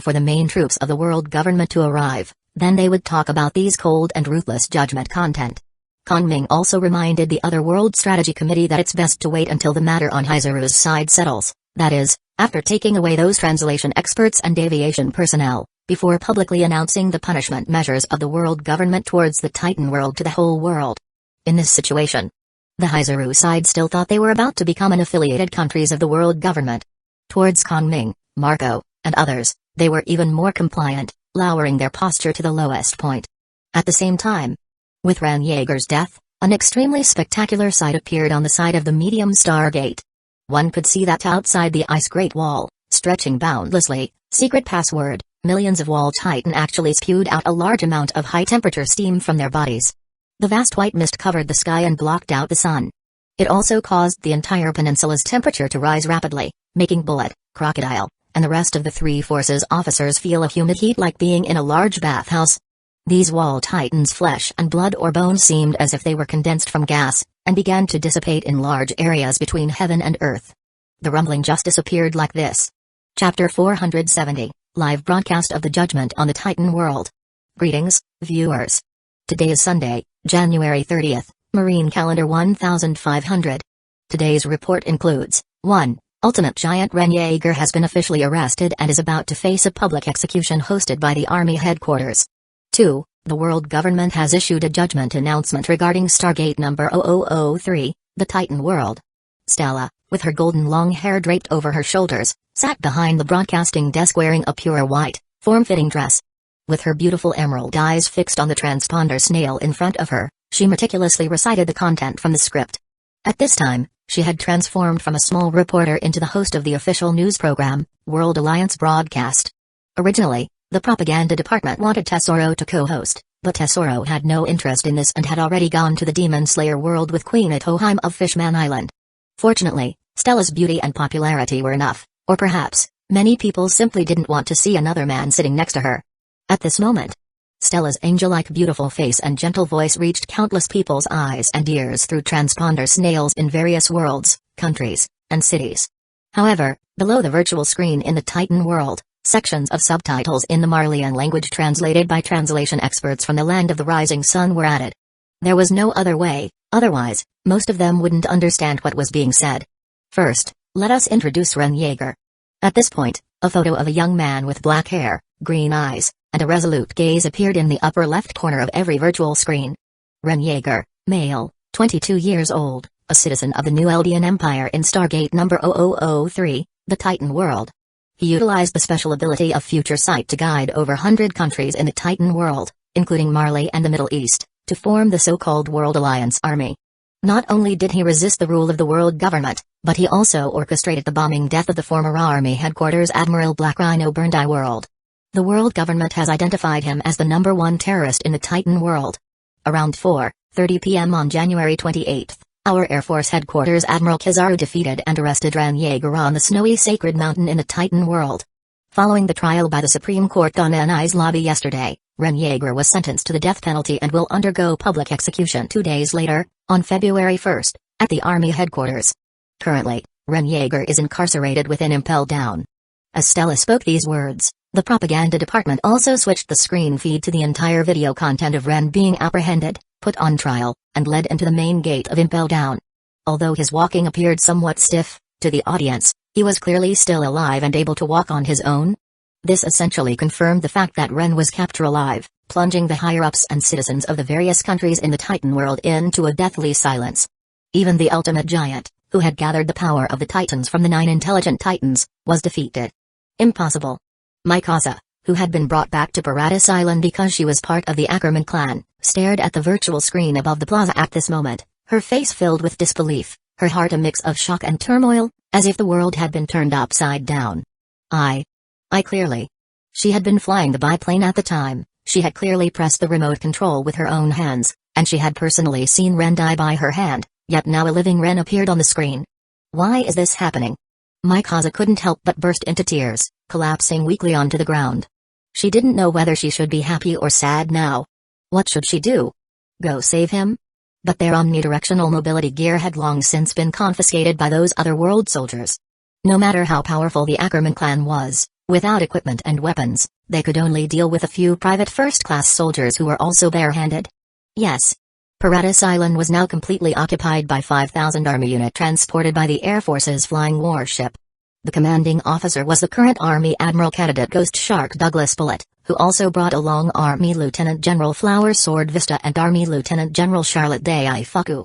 for the main troops of the world government to arrive, then they would talk about these cold and ruthless judgment content. Kong Ming also reminded the other World Strategy Committee that it's best to wait until the matter on Hizuru's side settles, that is, after taking away those translation experts and aviation personnel, before publicly announcing the punishment measures of the world government towards the Titan world to the whole world. In this situation, the Hizuru side still thought they were about to become an affiliated countries of the world government. Towards Kong Ming, Marco, and others, they were even more compliant, lowering their posture to the lowest point. At the same time, with Ren Yeager's death, an extremely spectacular sight appeared on the side of the medium star gate. One could see that outside the ice great wall, stretching boundlessly, secret password, millions of wall Titan actually spewed out a large amount of high-temperature steam from their bodies. The vast white mist covered the sky and blocked out the sun. It also caused the entire peninsula's temperature to rise rapidly, making Bullet, Crocodile, and the rest of the Three Forces officers feel a humid heat like being in a large bathhouse. These wall Titans' flesh and blood or bones seemed as if they were condensed from gas, and began to dissipate in large areas between heaven and earth. The rumbling just disappeared like this. Chapter 470, Live Broadcast of the Judgment on the Titan World. Greetings, viewers. Today is Sunday, January 30th, Marine Calendar 1500. Today's report includes 1. Ultimate Giant Ren Yeager has been officially arrested and is about to face a public execution hosted by the Army headquarters. 2. The world government has issued a judgment announcement regarding Stargate number 0003, the Titan world. Stella, with her golden long hair draped over her shoulders, sat behind the broadcasting desk wearing a pure white, form-fitting dress. With her beautiful emerald eyes fixed on the transponder snail in front of her, she meticulously recited the content from the script. At this time, she had transformed from a small reporter into the host of the official news program, World Alliance Broadcast. Originally, the propaganda department wanted Tesoro to co-host, but Tesoro had no interest in this and had already gone to the Demon Slayer world with Queen Itoheim of Fishman Island. Fortunately, Stella's beauty and popularity were enough, or perhaps, many people simply didn't want to see another man sitting next to her. At this moment, Stella's angel-like beautiful face and gentle voice reached countless people's eyes and ears through transponder snails in various worlds, countries, and cities. However, below the virtual screen in the Titan world, sections of subtitles in the Marleyan language translated by translation experts from the land of the rising sun were added. There was no other way, otherwise, most of them wouldn't understand what was being said. First, let us introduce Ren Yeager. At this point, a photo of a young man with black hair, green eyes, and a resolute gaze appeared in the upper left corner of every virtual screen. Ren Yeager, male, 22 years old, a citizen of the New Eldian Empire in Stargate number 0003, the Titan world. He utilized the special ability of Future Sight to guide over 100 countries in the Titan world, including Marley and the Middle East, to form the so-called World Alliance Army. Not only did he resist the rule of the world government, but he also orchestrated the bombing death of the former Army headquarters Admiral Black Rhino Burndeye world. The world government has identified him as the #1 terrorist in the Titan world. Around 4:30 p.m. on January 28, our Air Force headquarters Admiral Kizaru defeated and arrested Ren Yeager on the snowy sacred mountain in the Titan world. Following the trial by the Supreme Court on NI's lobby yesterday, Ren Yeager was sentenced to the death penalty and will undergo public execution 2 days later, on February 1, at the Army headquarters. Currently, Ren Yeager is incarcerated within Impel Down. As Stella spoke these words, the propaganda department also switched the screen feed to the entire video content of Ren being apprehended, put on trial, and led into the main gate of Impel Down. Although his walking appeared somewhat stiff, to the audience, he was clearly still alive and able to walk on his own. This essentially confirmed the fact that Ren was captured alive, plunging the higher-ups and citizens of the various countries in the Titan world into a deathly silence. Even the ultimate giant, who had gathered the power of the Titans from the 9 intelligent Titans, was defeated. Impossible. Mikasa, who had been brought back to Paradise Island because she was part of the Ackerman clan, stared at the virtual screen above the plaza at this moment, her face filled with disbelief, her heart a mix of shock and turmoil, as if the world had been turned upside down. I clearly. She had been flying the biplane at the time, she had clearly pressed the remote control with her own hands, and she had personally seen Ren die by her hand, yet now a living Ren appeared on the screen. Why is this happening? Mikasa couldn't help but burst into tears, collapsing weakly onto the ground. She didn't know whether she should be happy or sad now. What should she do? Go save him? But their omnidirectional mobility gear had long since been confiscated by those other world soldiers. No matter how powerful the Ackerman clan was, without equipment and weapons, they could only deal with a few private first-class soldiers who were also barehanded. Yes. Paradise Island was now completely occupied by 5,000 Army unit transported by the Air Force's flying warship. The commanding officer was the current Army Admiral candidate Ghost Shark Douglas Bullitt, who also brought along Army Lieutenant General Flower Sword Vista and Army Lieutenant General Charlotte Daifuku.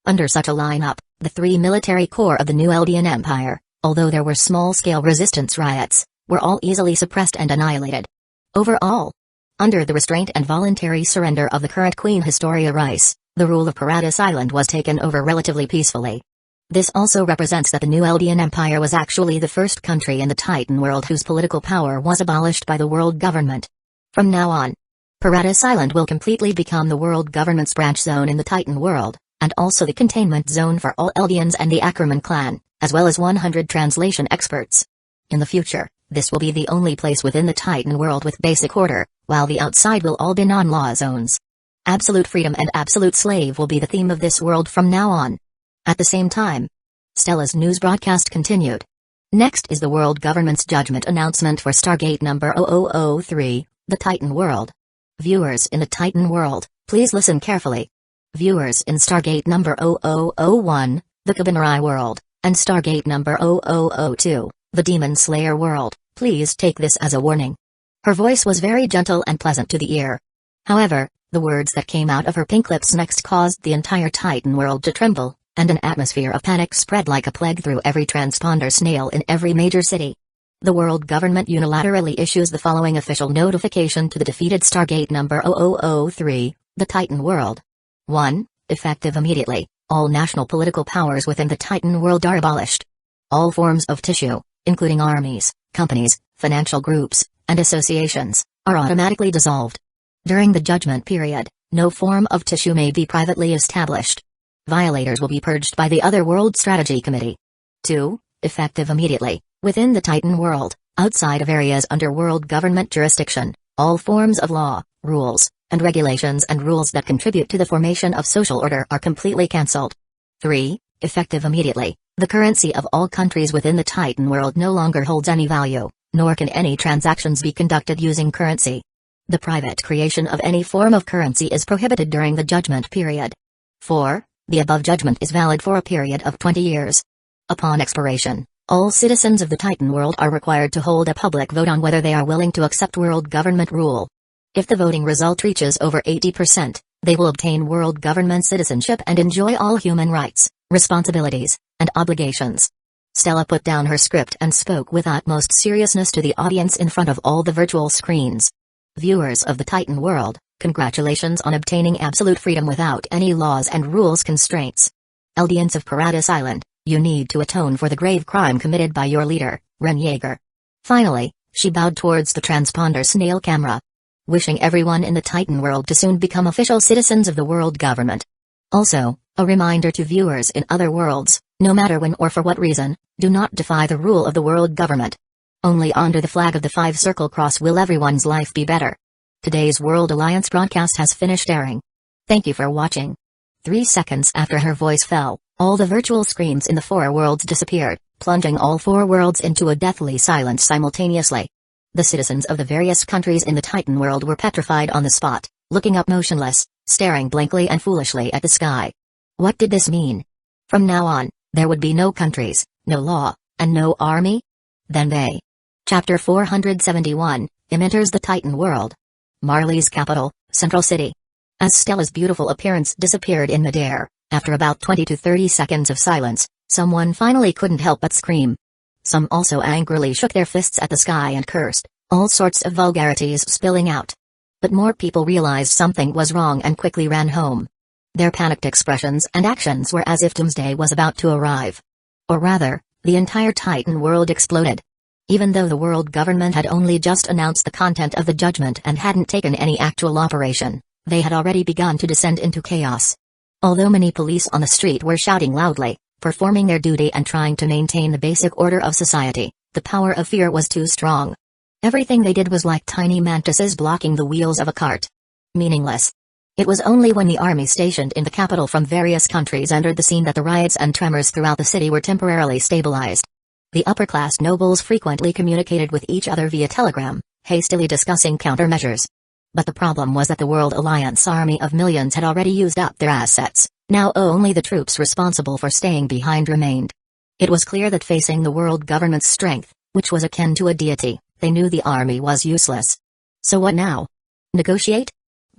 Under such a lineup, the 3 military corps of the new Eldian Empire, although there were small-scale resistance riots, were all easily suppressed and annihilated. Overall, under the restraint and voluntary surrender of the current Queen Historia Rice, the rule of Paradise Island was taken over relatively peacefully. This also represents that the new Eldian Empire was actually the first country in the Titan world whose political power was abolished by the world government. From now on, Paradise Island will completely become the world government's branch zone in the Titan world, and also the containment zone for all Eldians and the Ackerman clan, as well as 100 translation experts. In the future, this will be the only place within the Titan world with basic order, while the outside will all be non-law zones. Absolute freedom and absolute slave will be the theme of this world from now on. At the same time, Stella's news broadcast continued. Next is the world government's judgment announcement for Stargate number 0003, the Titan world. Viewers in the Titan world, please listen carefully. Viewers in Stargate number 0001, the Kabinari world, and Stargate number 0002, the Demon Slayer world, please take this as a warning. Her voice was very gentle and pleasant to the ear. However, the words that came out of her pink lips next caused the entire Titan world to tremble, and an atmosphere of panic spread like a plague through every transponder snail in every major city. The world government unilaterally issues the following official notification to the defeated Stargate number 0003, the Titan world. 1. Effective immediately, all national political powers within the Titan world are abolished. All forms of tissue, including armies, companies, financial groups, and associations, are automatically dissolved. During the judgment period, no form of tissue may be privately established. Violators will be purged by the Other World Strategy Committee. 2. Effective immediately, within the Titan world, outside of areas under world government jurisdiction, all forms of law, rules, and regulations and rules that contribute to the formation of social order are completely cancelled. 3. Effective immediately, the currency of all countries within the Titan world no longer holds any value, nor can any transactions be conducted using currency. The private creation of any form of currency is prohibited during the judgment period. 4. The above judgment is valid for a period of 20 years. Upon expiration, all citizens of the Titan world are required to hold a public vote on whether they are willing to accept world government rule. If the voting result reaches over 80%, they will obtain world government citizenship and enjoy all human rights, responsibilities, and obligations. Stella put down her script and spoke with utmost seriousness to the audience in front of all the virtual screens. Viewers of the Titan world, congratulations on obtaining absolute freedom without any laws and rules constraints. Eldians of Paradise Island, you need to atone for the grave crime committed by your leader, Ren Yeager. Finally, she bowed towards the transponder snail camera. Wishing everyone in the Titan world to soon become official citizens of the world government. Also, a reminder to viewers in other worlds, no matter when or for what reason, do not defy the rule of the world government. Only under the flag of the five-circle cross will everyone's life be better. Today's World Alliance broadcast has finished airing. Thank you for watching. 3 seconds after her voice fell, all the virtual screens in the 4 worlds disappeared, plunging all 4 worlds into a deathly silence simultaneously. The citizens of the various countries in the Titan world were petrified on the spot, looking up motionless, staring blankly and foolishly at the sky. What did this mean? From now on, there would be no countries, no law, and no army? Then they. Chapter 471, enters the Titan world. Marley's capital, Central City. As Stella's beautiful appearance disappeared in midair, after about 20 to 30 seconds of silence, someone finally couldn't help but scream. Some also angrily shook their fists at the sky and cursed, all sorts of vulgarities spilling out. But more people realized something was wrong and quickly ran home. Their panicked expressions and actions were as if doomsday was about to arrive. Or rather, the entire Titan world exploded. Even though the world government had only just announced the content of the judgment and hadn't taken any actual operation, they had already begun to descend into chaos. Although many police on the street were shouting loudly, performing their duty and trying to maintain the basic order of society, the power of fear was too strong. Everything they did was like tiny mantises blocking the wheels of a cart. Meaningless. It was only when the army stationed in the capital from various countries entered the scene that the riots and tremors throughout the city were temporarily stabilized. The upper-class nobles frequently communicated with each other via telegram, hastily discussing countermeasures. But the problem was that the World Alliance army of millions had already used up their assets. Now only the troops responsible for staying behind remained. It was clear that facing the world government's strength, which was akin to a deity, they knew the army was useless. So what now? Negotiate?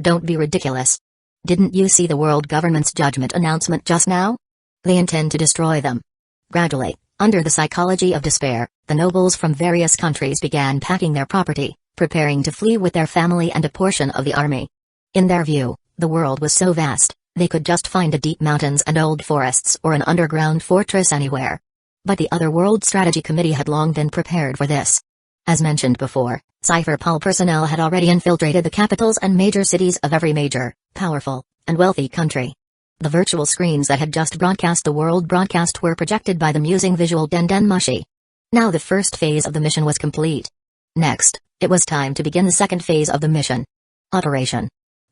Don't be ridiculous. Didn't you see the world government's judgment announcement just now? They intend to destroy them. Gradually, under the psychology of despair, the nobles from various countries began packing their property, preparing to flee with their family and a portion of the army. In their view, the world was so vast, they could just find the deep mountains and old forests or an underground fortress anywhere. But the Other World Strategy Committee had long been prepared for this. As mentioned before, Cypherpol personnel had already infiltrated the capitals and major cities of every major, powerful, and wealthy country. The virtual screens that had just broadcast the world broadcast were projected by the musing visual Den Mushi. Now the first phase of the mission was complete. Next, it was time to begin the second phase of the mission. Operation.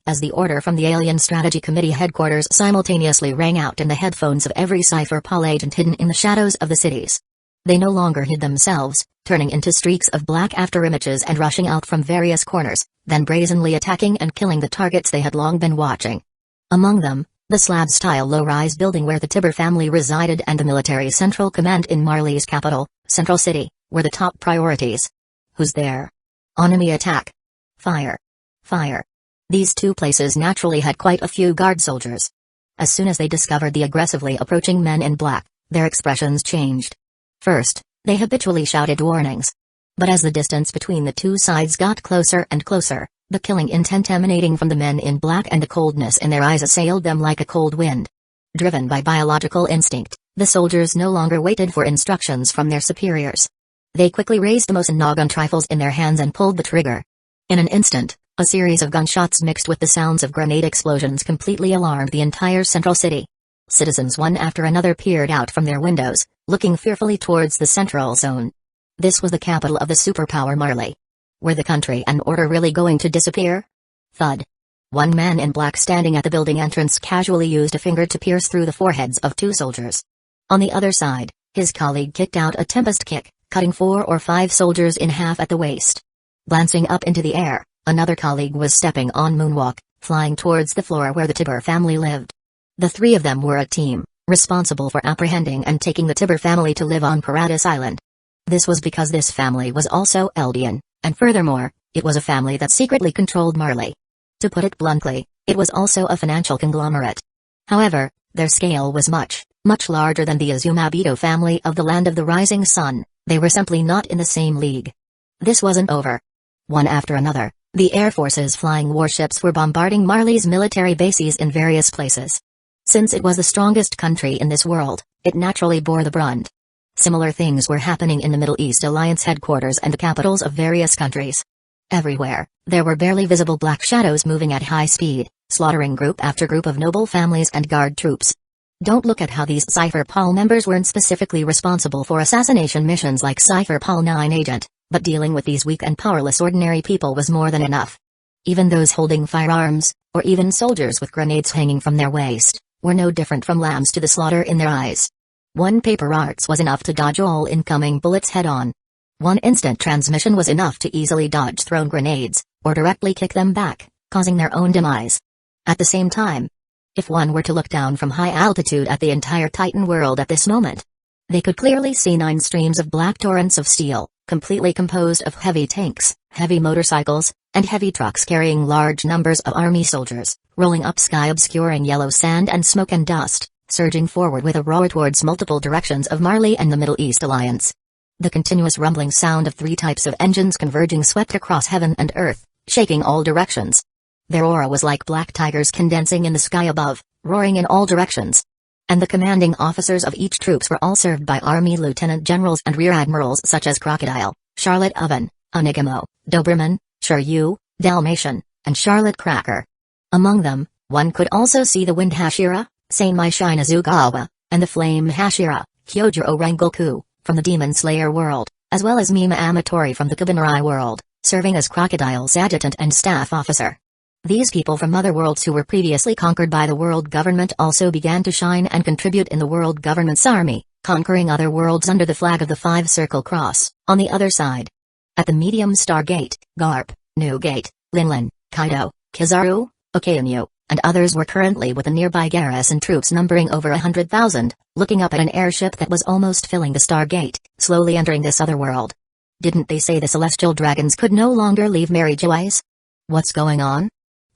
As the order from the Alien Strategy Committee headquarters simultaneously rang out in the headphones of every Cypherpol agent hidden in the shadows of the cities. They no longer hid themselves, turning into streaks of black afterimages and rushing out from various corners, then brazenly attacking and killing the targets they had long been watching. Among them, the slab-style low-rise building where the Tiber family resided and the military central command in Marley's capital, Central City, were the top priorities. Who's there? Enemy attack. Fire. Fire. These two places naturally had quite a few guard soldiers. As soon as they discovered the aggressively approaching men in black, their expressions changed. First, they habitually shouted warnings. But as the distance between the two sides got closer and closer, the killing intent emanating from the men in black and the coldness in their eyes assailed them like a cold wind. Driven by biological instinct, the soldiers no longer waited for instructions from their superiors. They quickly raised the Mosin rifles in their hands and pulled the trigger. In an instant, a series of gunshots mixed with the sounds of grenade explosions completely alarmed the entire Central City. Citizens one after another peered out from their windows, looking fearfully towards the central zone. This was the capital of the superpower Marley. Were the country and order really going to disappear? Thud. One man in black standing at the building entrance casually used a finger to pierce through the foreheads of 2 soldiers. On the other side, his colleague kicked out a tempest kick, cutting 4 or 5 soldiers in half at the waist. Glancing up into the air, another colleague was stepping on moonwalk, flying towards the floor where the Tiber family lived. The 3 of them were a team, responsible for apprehending and taking the Tiber family to live on Paradise Island. This was because this family was also Eldian, and furthermore, it was a family that secretly controlled Marley. To put it bluntly, it was also a financial conglomerate. However, their scale was much, much larger than the Azumabito family of the Land of the Rising Sun. They were simply not in the same league. This wasn't over. One after another, the Air Force's flying warships were bombarding Marley's military bases in various places. Since it was the strongest country in this world, it naturally bore the brunt. Similar things were happening in the Middle East Alliance headquarters and the capitals of various countries. Everywhere, there were barely visible black shadows moving at high speed, slaughtering group after group of noble families and guard troops. Don't look at how these Cypherpol members weren't specifically responsible for assassination missions like Cypherpol 9 agent, But dealing with these weak and powerless ordinary people was more than enough. Even those holding firearms, or even soldiers with grenades hanging from their waist, were no different from lambs to the slaughter in their eyes. One paper arts was enough to dodge all incoming bullets head-on. One instant transmission was enough to easily dodge thrown grenades, or directly kick them back, causing their own demise. At the same time, if one were to look down from high altitude at the entire Titan world at this moment, they could clearly see 9 streams of black torrents of steel, completely composed of heavy tanks, heavy motorcycles, and heavy trucks carrying large numbers of army soldiers, rolling up sky obscuring yellow sand and smoke and dust, surging forward with a roar towards multiple directions of Marley and the Middle East Alliance. The continuous rumbling sound of 3 types of engines converging swept across heaven and earth, shaking all directions. Their aura was like black tigers condensing in the sky above, roaring in all directions. And the commanding officers of each troops were all served by army lieutenant generals and rear admirals such as Crocodile, Charlotte Oven, Onigamo, Doberman, Shiryu, Dalmatian, and Charlotte Cracker. Among them, one could also see the Wind Hashira, Sanmai Shinazugawa, and the Flame Hashira, Hyojiro Rengoku, from the Demon Slayer world, as well as Mima Amatori from the Kabanrai world, serving as Crocodile's adjutant and staff officer. These people from other worlds who were previously conquered by the world government also began to shine and contribute in the world government's army, conquering other worlds under the flag of the 5-circle cross, on the other side. At the medium star gate, Garp, Newgate, Linlin, Kaido, Kizaru, Okainu, and others were currently with the nearby garrison troops numbering over 100,000, looking up at an airship that was almost filling the Stargate, slowly entering this other world. Didn't they say the celestial dragons could no longer leave Mary Joyce? What's going on?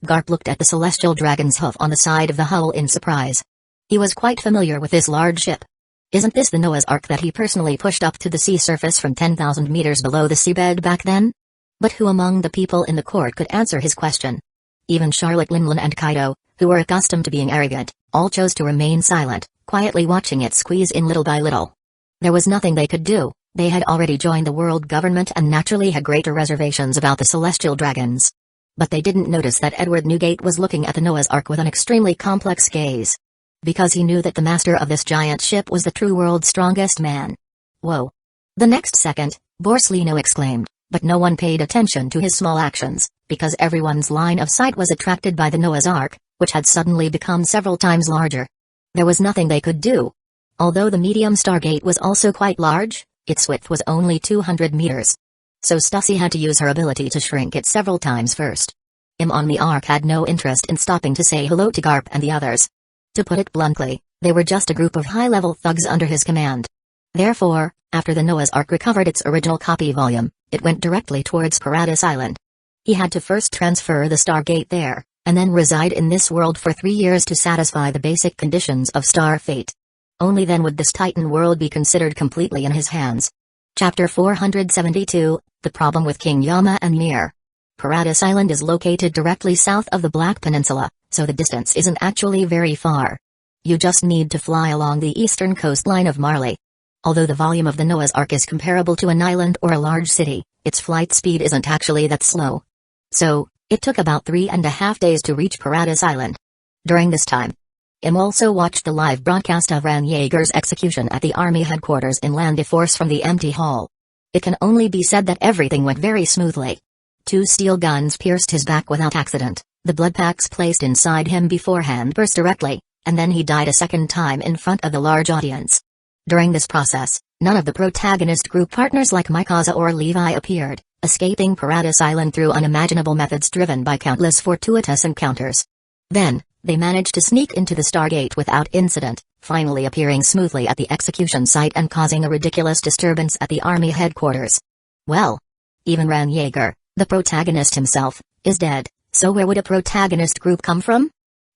Garp looked at the celestial dragon's hoof on the side of the hull in surprise. He was quite familiar with this large ship. Isn't this the Noah's Ark that he personally pushed up to the sea surface from 10,000 meters below the seabed back then? But who among the people in the court could answer his question? Even Charlotte Linlin and Kaido, who were accustomed to being arrogant, all chose to remain silent, quietly watching it squeeze in little by little. There was nothing they could do. They had already joined the world government and naturally had greater reservations about the celestial dragons. But they didn't notice that Edward Newgate was looking at the Noah's Ark with an extremely complex gaze. Because he knew that the master of this giant ship was the true world's strongest man. Whoa! The next second, Borsellino exclaimed, but no one paid attention to his small actions, because everyone's line of sight was attracted by the Noah's Ark, which had suddenly become several times larger. There was nothing they could do. Although the medium Stargate was also quite large, its width was only 200 meters. So Stussy had to use her ability to shrink it several times first. Im on the Ark had no interest in stopping to say hello to Garp and the others. To put it bluntly, they were just a group of high-level thugs under his command. Therefore, after the Noah's Ark recovered its original copy volume, it went directly towards Paradise Island. He had to first transfer the Stargate there, and then reside in this world for 3 years to satisfy the basic conditions of star fate. Only then would this Titan world be considered completely in his hands. Chapter 472, The Problem with King Yama and Mir. Paradise Island is located directly south of the Black Peninsula, so the distance isn't actually very far. You just need to fly along the eastern coastline of Marley. Although the volume of the Noah's Ark is comparable to an island or a large city, its flight speed isn't actually that slow. So, it took about 3.5 days to reach Paradise Island. During this time, Im also watched the live broadcast of Ran Yeager's execution at the army headquarters in Land Force from the empty hall. It can only be said that everything went very smoothly. 2 steel guns pierced his back without accident, the blood packs placed inside him beforehand burst directly, and then he died a second time in front of the large audience. During this process, none of the protagonist group partners like Mikaza or Levi appeared, escaping Paradise Island through unimaginable methods driven by countless fortuitous encounters. Then, they managed to sneak into the Stargate without incident, finally appearing smoothly at the execution site and causing a ridiculous disturbance at the army headquarters. Well, even Ran Yeager, the protagonist himself, is dead, so where would a protagonist group come from?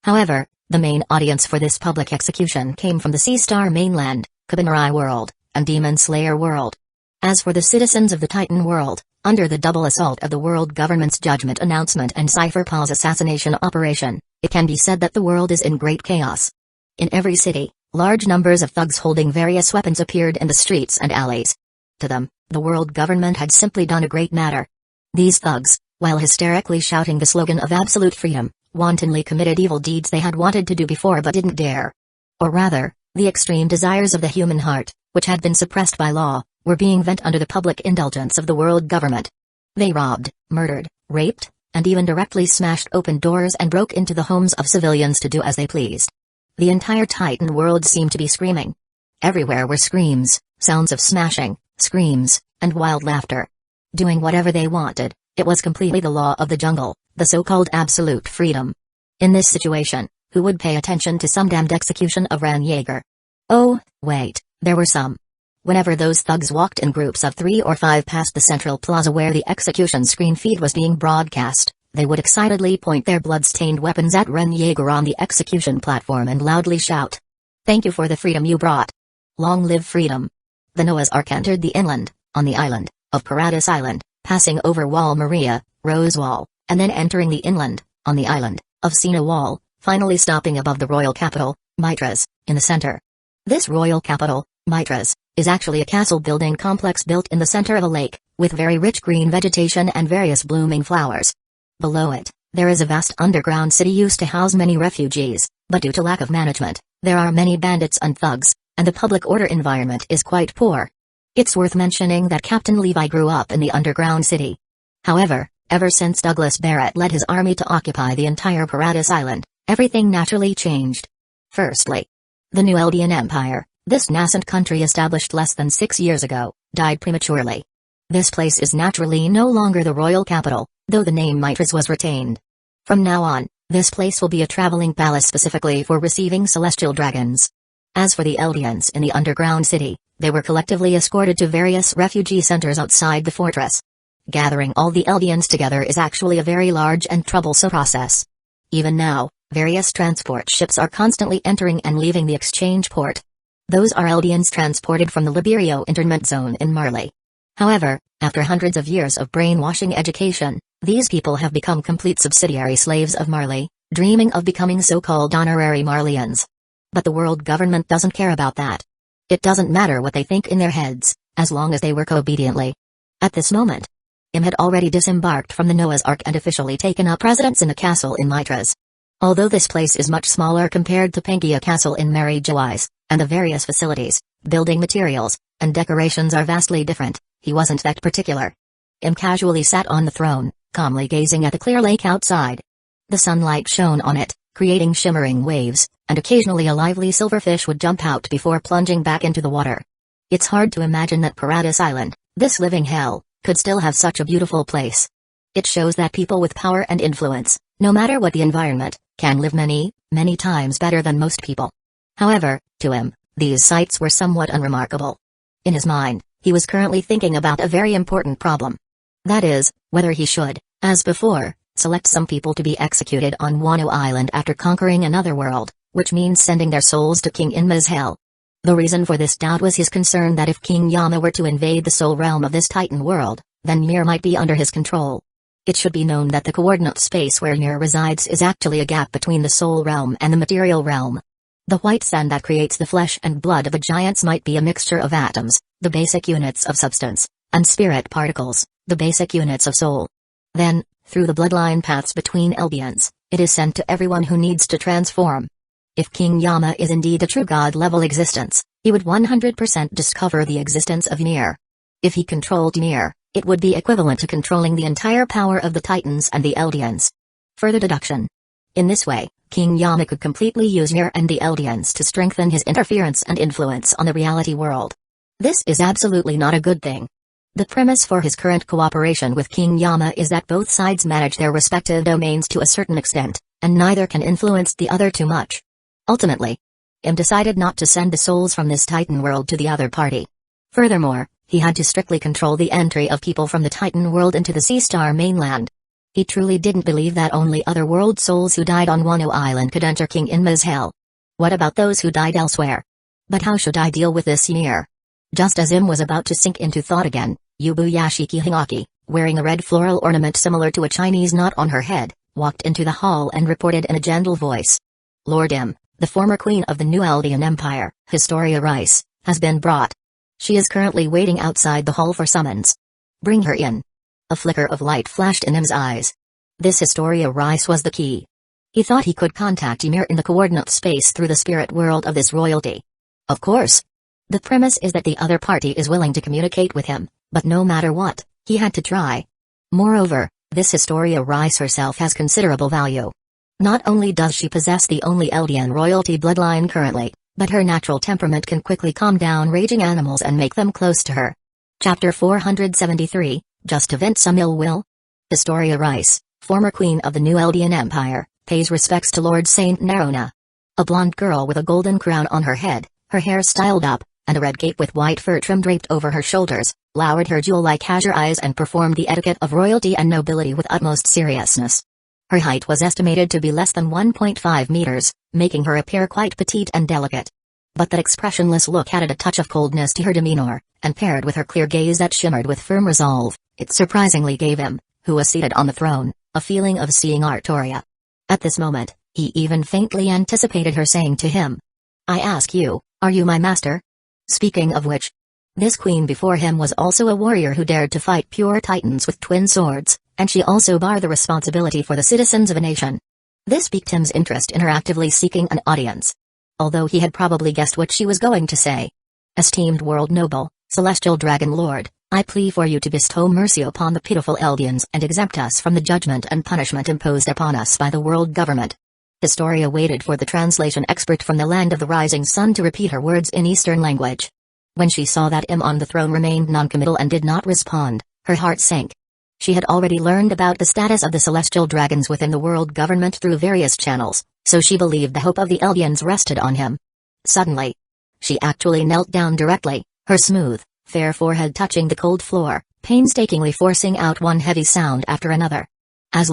However, the main audience for this public execution came from the Sea Star mainland, Kabanrai world, and Demon Slayer world. As for the citizens of the Titan world, under the double assault of the world government's judgment announcement and Cypher Paul's assassination operation, it can be said that the world is in great chaos. In every city, large numbers of thugs holding various weapons appeared in the streets and alleys. To them, the world government had simply done a great matter. These thugs, while hysterically shouting the slogan of absolute freedom, wantonly committed evil deeds they had wanted to do before but didn't dare. Or rather, the extreme desires of the human heart, which had been suppressed by law, were being vent under the public indulgence of the world government. They robbed, murdered, raped, and even directly smashed open doors and broke into the homes of civilians to do as they pleased. The entire Titan world seemed to be screaming. Everywhere were screams, sounds of smashing, screams, and wild laughter. Doing whatever they wanted, it was completely the law of the jungle, the so-called absolute freedom. In this situation, who would pay attention to some damned execution of Ren Yeager? Oh, wait, there were some. Whenever those thugs walked in groups of 3 or 5 past the central plaza where the execution screen feed was being broadcast, they would excitedly point their blood-stained weapons at Ren Yeager on the execution platform and loudly shout, "Thank you for the freedom you brought. Long live freedom." The Noah's Ark entered the inland, on the island of Paradise Island, passing over Wall Maria, Rose Wall, and then entering the inland, on the island of Sina Wall, finally stopping above the royal capital, Mitras, in the center. This royal capital, Mitras, is actually a castle-building complex built in the center of a lake, with very rich green vegetation and various blooming flowers. Below it, there is a vast underground city used to house many refugees, but due to lack of management, there are many bandits and thugs, and the public order environment is quite poor. It's worth mentioning that Captain Levi grew up in the underground city. However, ever since Douglas Barrett led his army to occupy the entire Paradise Island, everything naturally changed. Firstly, the New Eldian Empire, this nascent country established less than 6 years ago, died prematurely. This place is naturally no longer the royal capital, though the name Mitras was retained. From now on, this place will be a traveling palace specifically for receiving celestial dragons. As for the Eldians in the underground city, they were collectively escorted to various refugee centers outside the fortress. Gathering all the Eldians together is actually a very large and troublesome process. Even now, various transport ships are constantly entering and leaving the exchange port. Those are Eldians transported from the Liberio internment zone in Marley. However, after hundreds of years of brainwashing education, these people have become complete subsidiary slaves of Marley, dreaming of becoming so-called honorary Marleyans. But the world government doesn't care about that. It doesn't matter what they think in their heads, as long as they work obediently. At this moment, Im had already disembarked from the Noah's Ark and officially taken up residence in a castle in Mitras. Although this place is much smaller compared to Pangaea Castle in Mary Joyce, and the various facilities, building materials, and decorations are vastly different, he wasn't that particular. Im casually sat on the throne, calmly gazing at the clear lake outside. The sunlight shone on it, creating shimmering waves, and occasionally a lively silverfish would jump out before plunging back into the water. It's hard to imagine that Paradise Island, this living hell, could still have such a beautiful place. It shows that people with power and influence, no matter what the environment, can live many, many times better than most people. However, to him, these sights were somewhat unremarkable. In his mind, he was currently thinking about a very important problem. That is, whether he should, as before, select some people to be executed on Wano Island after conquering another world, which means sending their souls to King Inma's hell. The reason for this doubt was his concern that if King Yama were to invade the soul realm of this Titan world, then Ymir might be under his control. It should be known that the coordinate space where Ymir resides is actually a gap between the soul realm and the material realm. The white sand that creates the flesh and blood of the giants might be a mixture of atoms, the basic units of substance, and spirit particles, the basic units of soul. Then, through the bloodline paths between Eldians, it is sent to everyone who needs to transform. If King Yama is indeed a true god-level existence, he would 100% discover the existence of Ymir. If he controlled Ymir, it would be equivalent to controlling the entire power of the Titans and the Eldians. Further deduction. In this way, King Yama could completely use Ymir and the Eldians to strengthen his interference and influence on the reality world. This is absolutely not a good thing. The premise for his current cooperation with King Yama is that both sides manage their respective domains to a certain extent, and neither can influence the other too much. Ultimately, Im decided not to send the souls from this Titan world to the other party. Furthermore, he had to strictly control the entry of people from the Titan world into the Sea Star mainland. He truly didn't believe that only other world souls who died on Wano Island could enter King Inma's hell. What about those who died elsewhere? But how should I deal with this Ymir? Just as Im was about to sink into thought again, Yubu Yashiki Hingaki, wearing a red floral ornament similar to a Chinese knot on her head, walked into the hall and reported in a gentle voice. Lord Im, the former queen of the New Eldian Empire, Historia Rice, has been brought. She is currently waiting outside the hall for summons. Bring her in. A flicker of light flashed in Im's eyes. This Historia Rice was the key. He thought he could contact Ymir in the coordinate space through the spirit world of this royalty. Of course. The premise is that the other party is willing to communicate with him, but no matter what, he had to try. Moreover, this Historia Rice herself has considerable value. Not only does she possess the only Eldian royalty bloodline currently, but her natural temperament can quickly calm down raging animals and make them close to her. Chapter 473, Just to Vent Some Ill Will? Historia Rice, former queen of the New Eldian Empire, pays respects to Lord Saint Narona. A blonde girl with a golden crown on her head, her hair styled up, and a red cape with white fur trim draped over her shoulders, lowered her jewel-like azure eyes and performed the etiquette of royalty and nobility with utmost seriousness. Her height was estimated to be less than 1.5 meters, making her appear quite petite and delicate. But that expressionless look added a touch of coldness to her demeanor, and paired with her clear gaze that shimmered with firm resolve, it surprisingly gave him, who was seated on the throne, a feeling of seeing Artoria. At this moment, he even faintly anticipated her saying to him, "I ask you, are you my master?" Speaking of which, this queen before him was also a warrior who dared to fight pure titans with twin swords, and she also bore the responsibility for the citizens of a nation. This piqued him's interest in her actively seeking an audience. Although he had probably guessed what she was going to say. "Esteemed world noble, celestial dragon lord, I plead for you to bestow mercy upon the pitiful Eldians and exempt us from the judgment and punishment imposed upon us by the world government." Historia waited for the translation expert from the land of the rising sun to repeat her words in Eastern language. When she saw that on the throne remained noncommittal and did not respond, her heart sank. She had already learned about the status of the celestial dragons within the world government through various channels, so she believed the hope of the Eldians rested on him. Suddenly, she actually knelt down directly, her smooth, fair forehead touching the cold floor, painstakingly forcing out one heavy sound after another. As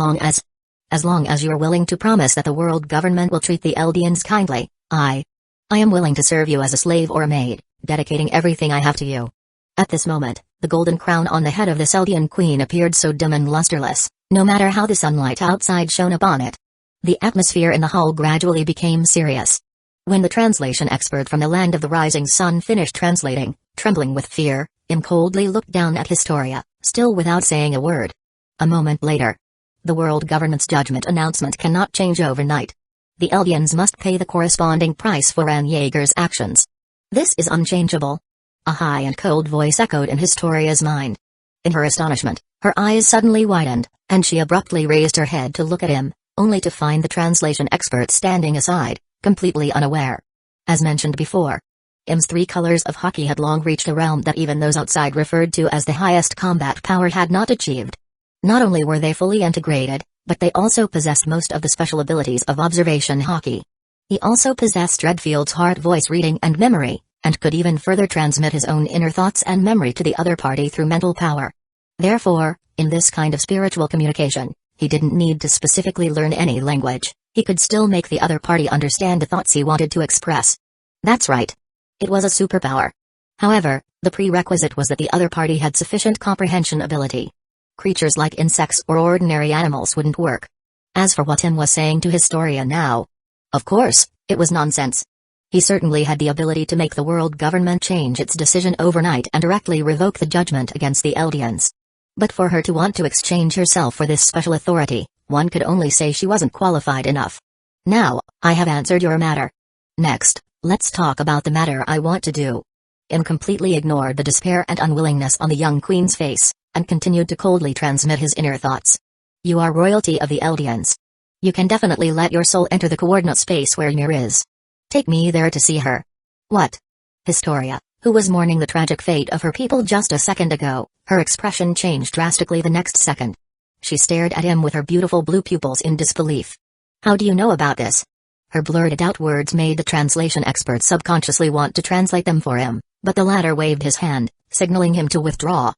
long as you are willing to promise that the world government will treat the Eldians kindly, I am willing to serve you as a slave or a maid, dedicating everything I have to you." At this moment, the golden crown on the head of this Eldian queen appeared so dim and lusterless, no matter how the sunlight outside shone upon it. The atmosphere in the hall gradually became serious. When the translation expert from the land of the rising sun finished translating, trembling with fear, coldly looked down at Historia, still without saying a word. A moment later, "The world government's judgment announcement cannot change overnight. The Eldians must pay the corresponding price for Ann Yeager's actions. This is unchangeable." A high and cold voice echoed in Historia's mind. In her astonishment, her eyes suddenly widened, and she abruptly raised her head to look at him, only to find the translation expert standing aside, completely unaware. As mentioned before, Im's 3 colors of hockey had long reached a realm that even those outside referred to as the highest combat power had not achieved. Not only were they fully integrated, but they also possessed most of the special abilities of observation hockey. He also possessed Redfield's heart voice reading and memory, and could even further transmit his own inner thoughts and memory to the other party through mental power. Therefore, in this kind of spiritual communication, he didn't need to specifically learn any language, he could still make the other party understand the thoughts he wanted to express. That's right. It was a superpower. However, the prerequisite was that the other party had sufficient comprehension ability. Creatures like insects or ordinary animals wouldn't work. As for what Im was saying to Historia now, of course, it was nonsense. He certainly had the ability to make the world government change its decision overnight and directly revoke the judgment against the Eldians. But for her to want to exchange herself for this special authority, one could only say she wasn't qualified enough. Now, I have answered your matter. Next, let's talk about the matter I want to do. Im completely ignored the despair and unwillingness on the young queen's face, and continued to coldly transmit his inner thoughts. "You are royalty of the Eldians. You can definitely let your soul enter the coordinate space where Ymir is. Take me there to see her." "What?" Historia, who was mourning the tragic fate of her people just a second ago, her expression changed drastically the next second. She stared at him with her beautiful blue pupils in disbelief. "How do you know about this?" Her blurted out words made the translation expert subconsciously want to translate them for him, but the latter waved his hand, signaling him to withdraw.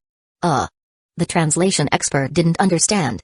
The translation expert didn't understand.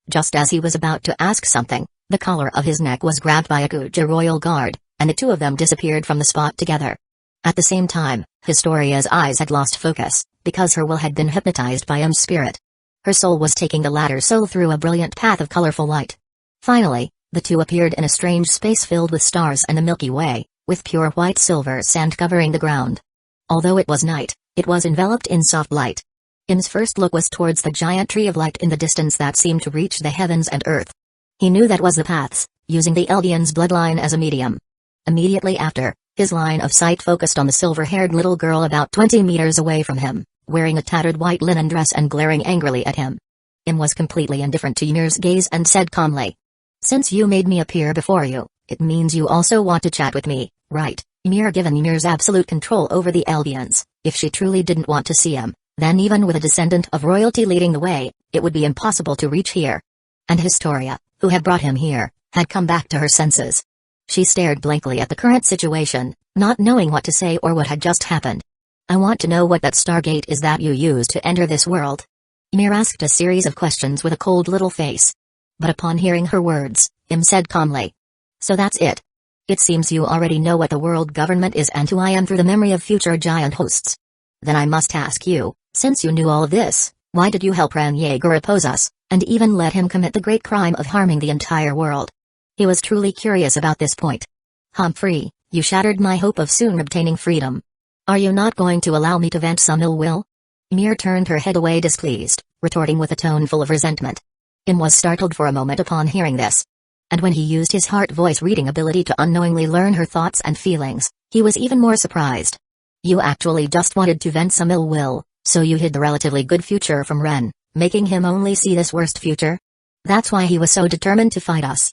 Just as he was about to ask something, the collar of his neck was grabbed by a Guja royal guard, and the two of them disappeared from the spot together. At the same time, Historia's eyes had lost focus, because her will had been hypnotized by Im's spirit. Her soul was taking the latter's soul through a brilliant path of colorful light. Finally, the two appeared in a strange space filled with stars and the Milky Way, with pure white silver sand covering the ground. Although it was night, it was enveloped in soft light. Im's first look was towards the giant tree of light in the distance that seemed to reach the heavens and earth. He knew that was the paths, using the Eldian's bloodline as a medium. Immediately after, His line of sight focused on the silver-haired little girl about 20 meters away from him, wearing a tattered white linen dress and glaring angrily at him. Was completely indifferent to Ymir's gaze and said calmly, "Since you made me appear before you, it means you also want to chat with me, right?" Ymir, given Ymir's absolute control over the Eldians, if she truly didn't want to see him, then even with a descendant of royalty leading the way, it would be impossible to reach here. And Historia, who had brought him here, had come back to her senses. She stared blankly at the current situation, not knowing what to say or what had just happened. "I want to know what that Stargate is that you use to enter this world." Ymir asked a series of questions with a cold little face. But upon hearing her words, said calmly, "So that's it. It seems you already know what the world government is and who I am through the memory of future giant hosts. Then I must ask you, since you knew all of this, why did you help Ren Yeager oppose us, and even let him commit the great crime of harming the entire world?" He was truly curious about this point. "Humphrey, you shattered my hope of soon obtaining freedom. Are you not going to allow me to vent some ill will?" Ymir turned her head away displeased, retorting with a tone full of resentment. Was startled for a moment upon hearing this. And when he used his heart voice reading ability to unknowingly learn her thoughts and feelings, he was even more surprised. "You actually just wanted to vent some ill will, so you hid the relatively good future from Ren, making him only see this worst future? That's why he was so determined to fight us?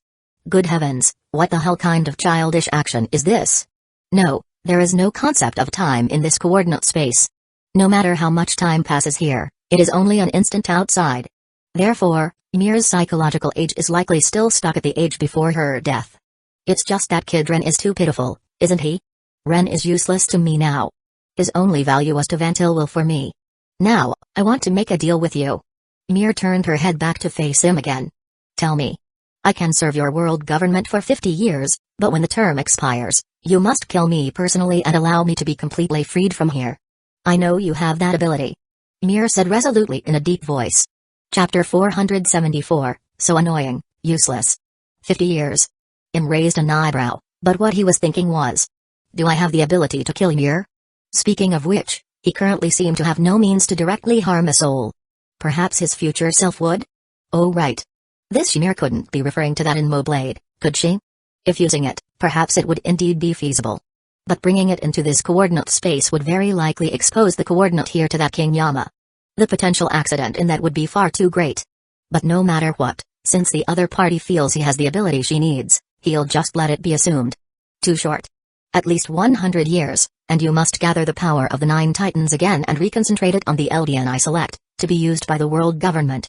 Good heavens, what the hell kind of childish action is this? No, there is no concept of time in this coordinate space. No matter how much time passes here, it is only an instant outside. Therefore, Ymir's psychological age is likely still stuck at the age before her death. It's just that kid Ren is too pitiful, isn't he? Ren is useless to me now. His only value was to vent ill will for me. Now, I want to make a deal with you." Ymir turned her head back to face him again. "Tell me. I can serve your world government for 50 years, but when the term expires, you must kill me personally and allow me to be completely freed from here. I know you have that ability," Ymir said resolutely in a deep voice. Chapter 474, So Annoying, Useless. 50 years. Raised an eyebrow, but what he was thinking was, do I have the ability to kill Ymir? Speaking of which, he currently seemed to have no means to directly harm a soul. Perhaps his future self would? Oh right. This Ymir couldn't be referring to that Inmo blade, could she? If using it, perhaps it would indeed be feasible. But bringing it into this coordinate space would very likely expose the coordinate here to that King Yama. The potential accident in that would be far too great. But no matter what, since the other party feels he has the ability she needs, he'll just let it be assumed. Too short. At least 100 years, and you must gather the power of the 9 Titans again and reconcentrate it on the Eldian I select, to be used by the world government.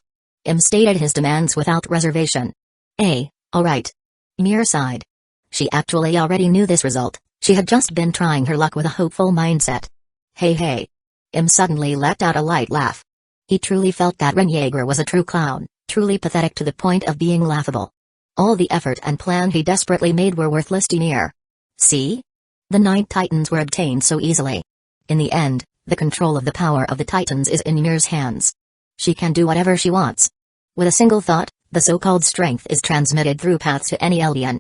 Stated his demands without reservation. Alright. Ymir sighed. She actually already knew this result, she had just been trying her luck with a hopeful mindset. Hey. Suddenly let out a light laugh. He truly felt that Ren Yeager was a true clown, truly pathetic to the point of being laughable. All the effort and plan he desperately made were worthless to Ymir. See? The 9 Titans were obtained so easily. In the end, the control of the power of the Titans is in Ymir's hands. She can do whatever she wants. With a single thought, the so-called strength is transmitted through paths to any Eldian.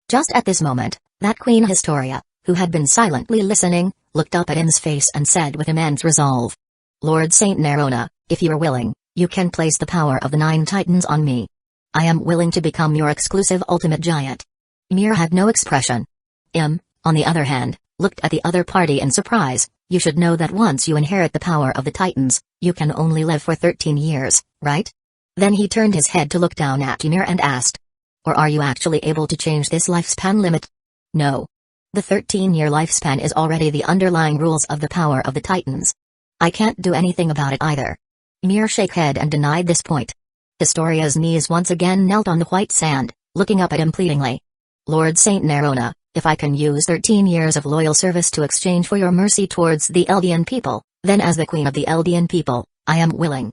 Just at this moment, that Queen Historia, who had been silently listening, looked up at him's face and said with immense resolve, "Lord Saint Nerona, if you are willing, you can place the power of the 9 Titans on me. I am willing to become your exclusive ultimate giant." Ymir had no expression. On the other hand, looked at the other party in surprise. "You should know that once you inherit the power of the Titans, you can only live for 13 years, right?" Then he turned his head to look down at Ymir and asked, "Or are you actually able to change this lifespan limit?" "No. The 13-year lifespan is already the underlying rules of the power of the Titans. I can't do anything about it either." Ymir shook head and denied this point. Historia's knees once again knelt on the white sand, looking up at him pleadingly. "Lord Saint Nerona, if I can use 13 years of loyal service to exchange for your mercy towards the Eldian people, then as the queen of the Eldian people, I am willing."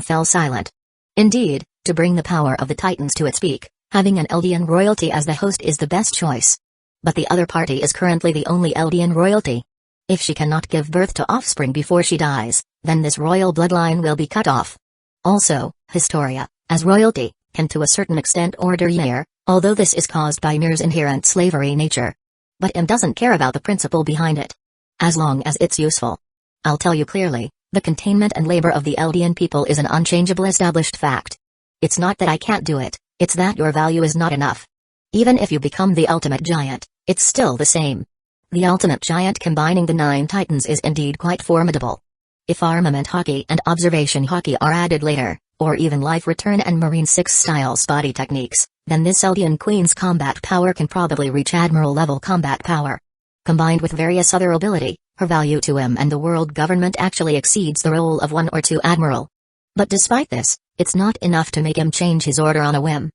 Fell silent. Indeed, to bring the power of the Titans to its peak, having an Eldian royalty as the host is the best choice. But the other party is currently the only Eldian royalty. If she cannot give birth to offspring before she dies, then this royal bloodline will be cut off. Also, Historia, as royalty, can to a certain extent order Ymir, although this is caused by Ymir's inherent slavery nature. But doesn't care about the principle behind it. As long as it's useful. I'll tell you clearly, the containment and labor of the Eldian people is an unchangeable established fact. It's not that I can't do it, it's that your value is not enough. Even if you become the ultimate giant, It's still the same. The ultimate giant combining the 9 titans is indeed quite formidable. If armament hockey and observation hockey are added later, or even life return and Marine 6 style spotty techniques, then this Eldian Queen's combat power can probably reach Admiral level combat power. Combined with various other ability, her value to him and the world government actually exceeds the role of 1 or 2 Admiral. But despite this, it's not enough to make him change his order on a whim.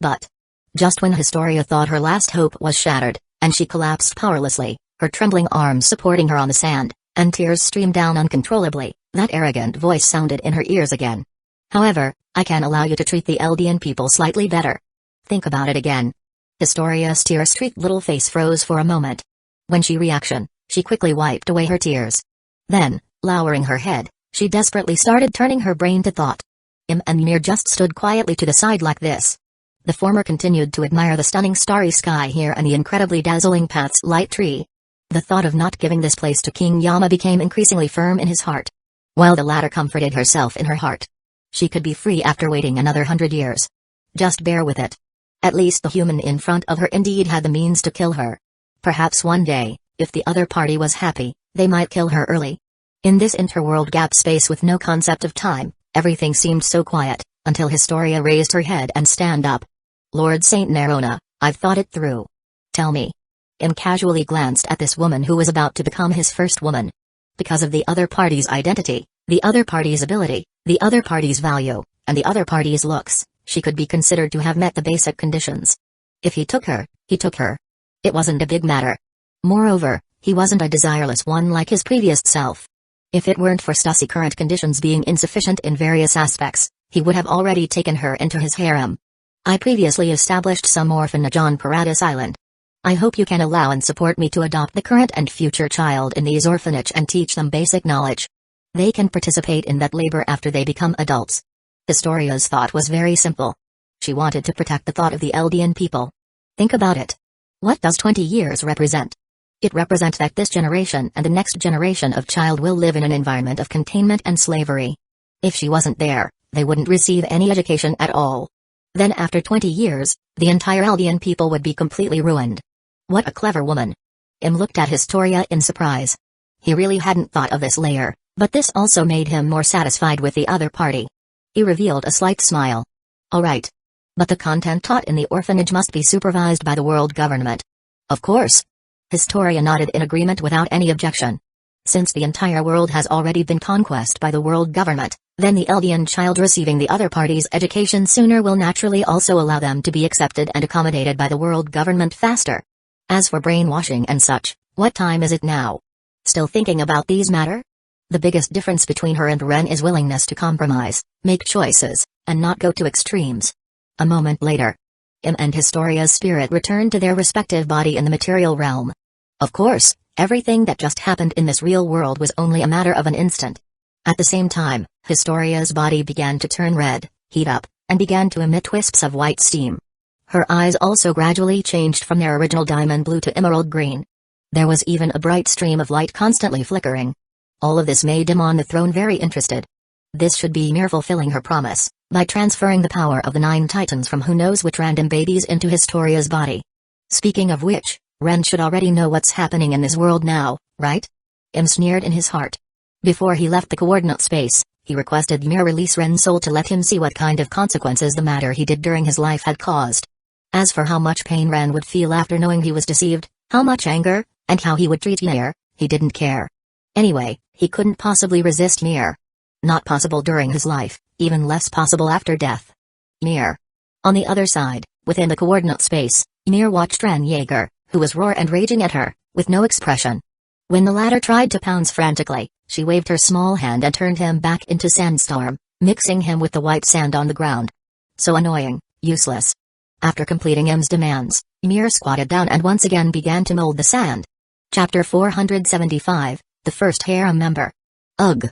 But just when Historia thought her last hope was shattered, and she collapsed powerlessly, her trembling arms supporting her on the sand, and tears streamed down uncontrollably, that arrogant voice sounded in her ears again. However, I can allow you to treat the Eldian people slightly better. Think about it again. Historia's tear-streaked little face froze for a moment. When she reaction, she quickly wiped away her tears. Then, lowering her head, she desperately started turning her brain to thought. Im and Mir just stood quietly to the side like this. The former continued to admire the stunning starry sky here and the incredibly dazzling path's light tree. The thought of not giving this place to King Yama became increasingly firm in his heart. While the latter comforted herself in her heart. She could be free after waiting another 100 years. Just bear with it. At least the human in front of her indeed had the means to kill her. Perhaps one day, if the other party was happy, they might kill her early. In this interworld gap space with no concept of time, everything seemed so quiet, until Historia raised her head and stand up. Lord Saint Nerona, I've thought it through. Tell me. Im casually glanced at this woman who was about to become his first woman. Because of the other party's identity, the other party's ability, the other party's value, and the other party's looks, she could be considered to have met the basic conditions. If he took her, he took her. It wasn't a big matter. Moreover, he wasn't a desireless one like his previous self. If it weren't for Stussy current conditions being insufficient in various aspects, he would have already taken her into his harem. I previously established some orphanage on Paradise Island. I hope you can allow and support me to adopt the current and future child in these orphanage and teach them basic knowledge. They can participate in that labor after they become adults. Historia's thought was very simple. She wanted to protect the thought of the Eldian people. Think about it. What does 20 years represent? It represents that this generation and the next generation of child will live in an environment of containment and slavery. If she wasn't there, they wouldn't receive any education at all. Then after 20 years, the entire Eldian people would be completely ruined. What a clever woman. Im looked at Historia in surprise. He really hadn't thought of this layer, but this also made him more satisfied with the other party. He revealed a slight smile. All right. But the content taught in the orphanage must be supervised by the world government. Of course. Historia nodded in agreement without any objection. Since the entire world has already been conquered by the world government, then the Eldian child receiving the other party's education sooner will naturally also allow them to be accepted and accommodated by the world government faster. As for brainwashing and such, what time is it now? Still thinking about these matter? The biggest difference between her and Ren is willingness to compromise, make choices, and not go to extremes. A moment later, Im and Historia's spirit returned to their respective body in the material realm. Of course, everything that just happened in this real world was only a matter of an instant. At the same time, Historia's body began to turn red, heat up, and began to emit wisps of white steam. Her eyes also gradually changed from their original diamond blue to emerald green. There was even a bright stream of light constantly flickering. All of this made Im on the throne very interested. This should be Mir fulfilling her promise, by transferring the power of the 9 titans from who knows which random babies into Historia's body. Speaking of which, Ren should already know what's happening in this world now, right? Im sneered in his heart. Before he left the coordinate space, he requested Mir release Ren's soul to let him see what kind of consequences the matter he did during his life had caused. As for how much pain Ren would feel after knowing he was deceived, how much anger, and how he would treat Mir, he didn't care. Anyway, he couldn't possibly resist Mir. Not possible during his life, even less possible after death. Mir. On the other side, within the coordinate space, Mir watched Ren Yeager, who was roar and raging at her, with no expression. When the latter tried to pounce frantically, she waved her small hand and turned him back into sandstorm, mixing him with the white sand on the ground. So annoying, useless. After completing Im's demands, Mir squatted down and once again began to mold the sand. Chapter 475, The First Harem Member. Ugh.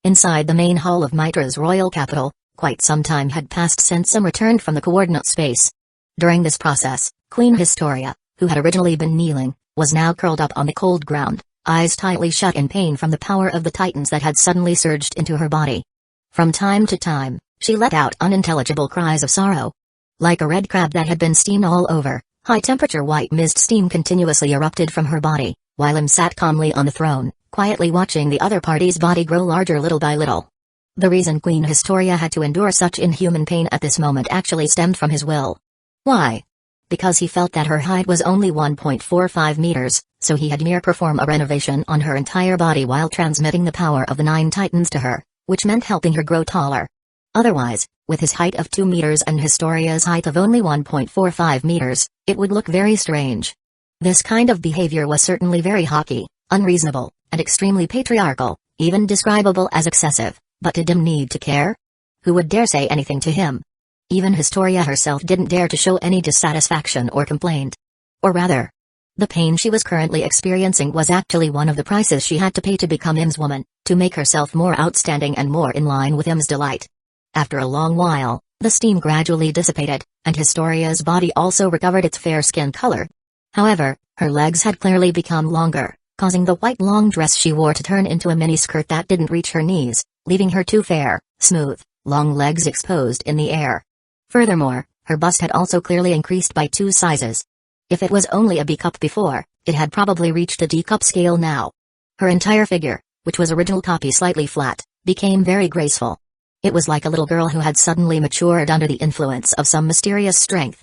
Inside the main hall of Mitra's royal capital, quite some time had passed since Im returned from the coordinate space. During this process, Queen Historia, who had originally been kneeling, was now curled up on the cold ground, eyes tightly shut in pain from the power of the titans that had suddenly surged into her body. From time to time, she let out unintelligible cries of sorrow. Like a red crab that had been steamed all over, High-temperature white mist steam continuously erupted from her body, while Im sat calmly on the throne, quietly watching the other party's body grow larger little by little. The reason Queen Historia had to endure such inhuman pain at this moment actually stemmed from his will. Why? Because he felt that her height was only 1.45 meters, so he had perform a renovation on her entire body while transmitting the power of the 9 titans to her, which meant helping her grow taller. Otherwise, with his height of 2 meters and Historia's height of only 1.45 meters, it would look very strange. This kind of behavior was certainly very haughty, unreasonable, and extremely patriarchal, even describable as excessive, but did Im need to care? Who would dare say anything to him? Even Historia herself didn't dare to show any dissatisfaction or complaint. Or rather, the pain she was currently experiencing was actually one of the prices she had to pay to become Im's woman, to make herself more outstanding and more in line with Im's delight. After a long while, the steam gradually dissipated, and Historia's body also recovered its fair skin color. However, her legs had clearly become longer, causing the white long dress she wore to turn into a mini-skirt that didn't reach her knees, leaving her two fair, smooth, long legs exposed in the air. Furthermore, her bust had also clearly increased by 2 sizes. If it was only a B cup before, it had probably reached a D cup scale now. Her entire figure, which was original copy slightly flat, became very graceful. It was like a little girl who had suddenly matured under the influence of some mysterious strength.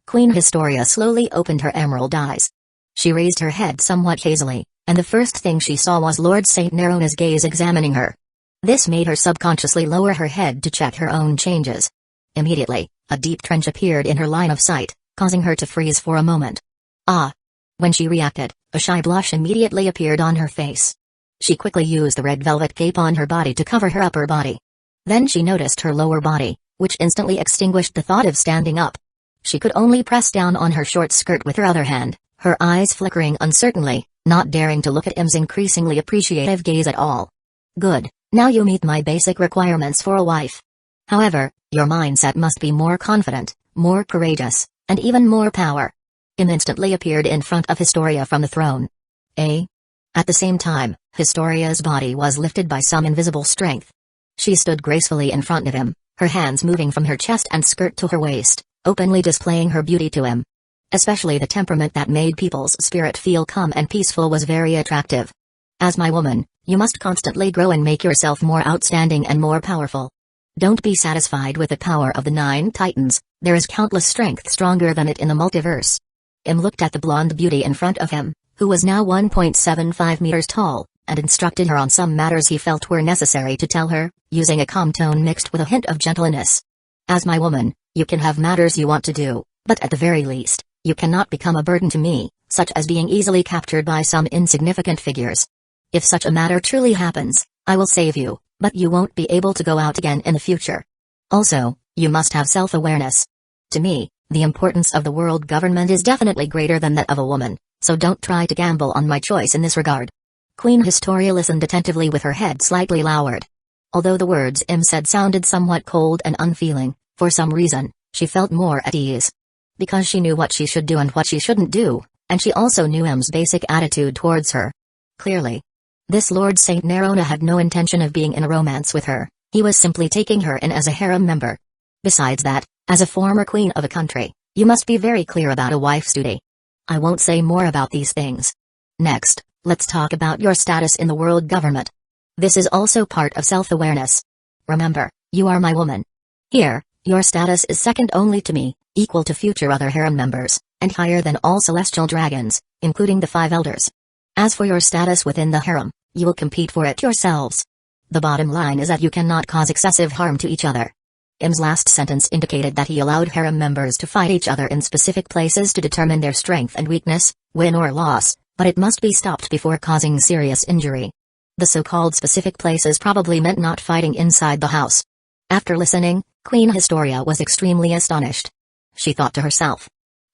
Queen Historia slowly opened her emerald eyes. She raised her head somewhat hazily, and the first thing she saw was Lord St. Nerona's gaze examining her. This made her subconsciously lower her head to check her own changes. Immediately, a deep trench appeared in her line of sight, causing her to freeze for a moment. Ah! When she reacted, a shy blush immediately appeared on her face. She quickly used the red velvet cape on her body to cover her upper body. Then she noticed her lower body, which instantly extinguished the thought of standing up. She could only press down on her short skirt with her other hand, her eyes flickering uncertainly, not daring to look at Im's increasingly appreciative gaze at all. Good, now you meet my basic requirements for a wife. However, your mindset must be more confident, more courageous, and even more power. Im instantly appeared in front of Historia from the throne. At the same time, Historia's body was lifted by some invisible strength. She stood gracefully in front of him, her hands moving from her chest and skirt to her waist, openly displaying her beauty to him. Especially the temperament that made people's spirit feel calm and peaceful was very attractive. As my woman, you must constantly grow and make yourself more outstanding and more powerful. Don't be satisfied with the power of the 9 titans, there is countless strength stronger than it in the multiverse. Im looked at the blonde beauty in front of him, who was now 1.75 meters tall, and instructed her on some matters he felt were necessary to tell her, using a calm tone mixed with a hint of gentleness. As my woman, you can have matters you want to do, but at the very least, you cannot become a burden to me, such as being easily captured by some insignificant figures. If such a matter truly happens, I will save you, but you won't be able to go out again in the future. Also, you must have self-awareness. To me, the importance of the world government is definitely greater than that of a woman, so don't try to gamble on my choice in this regard. Queen Historia listened attentively with her head slightly lowered. Although the words Im said sounded somewhat cold and unfeeling, for some reason, she felt more at ease. Because she knew what she should do and what she shouldn't do, and she also knew Im's basic attitude towards her. Clearly, this Lord St. Nerona had no intention of being in a romance with her, he was simply taking her in as a harem member. Besides that, as a former queen of a country, you must be very clear about a wife's duty. I won't say more about these things. Next, let's talk about your status in the world government. This is also part of self-awareness. Remember, you are my woman. Here, your status is second only to me, equal to future other harem members, and higher than all celestial dragons, including the 5 elders. As for your status within the harem, you will compete for it yourselves. The bottom line is that you cannot cause excessive harm to each other. Im's last sentence indicated that he allowed harem members to fight each other in specific places to determine their strength and weakness, win or loss, but it must be stopped before causing serious injury. The so-called specific places probably meant not fighting inside the house. After listening, Queen Historia was extremely astonished. She thought to herself,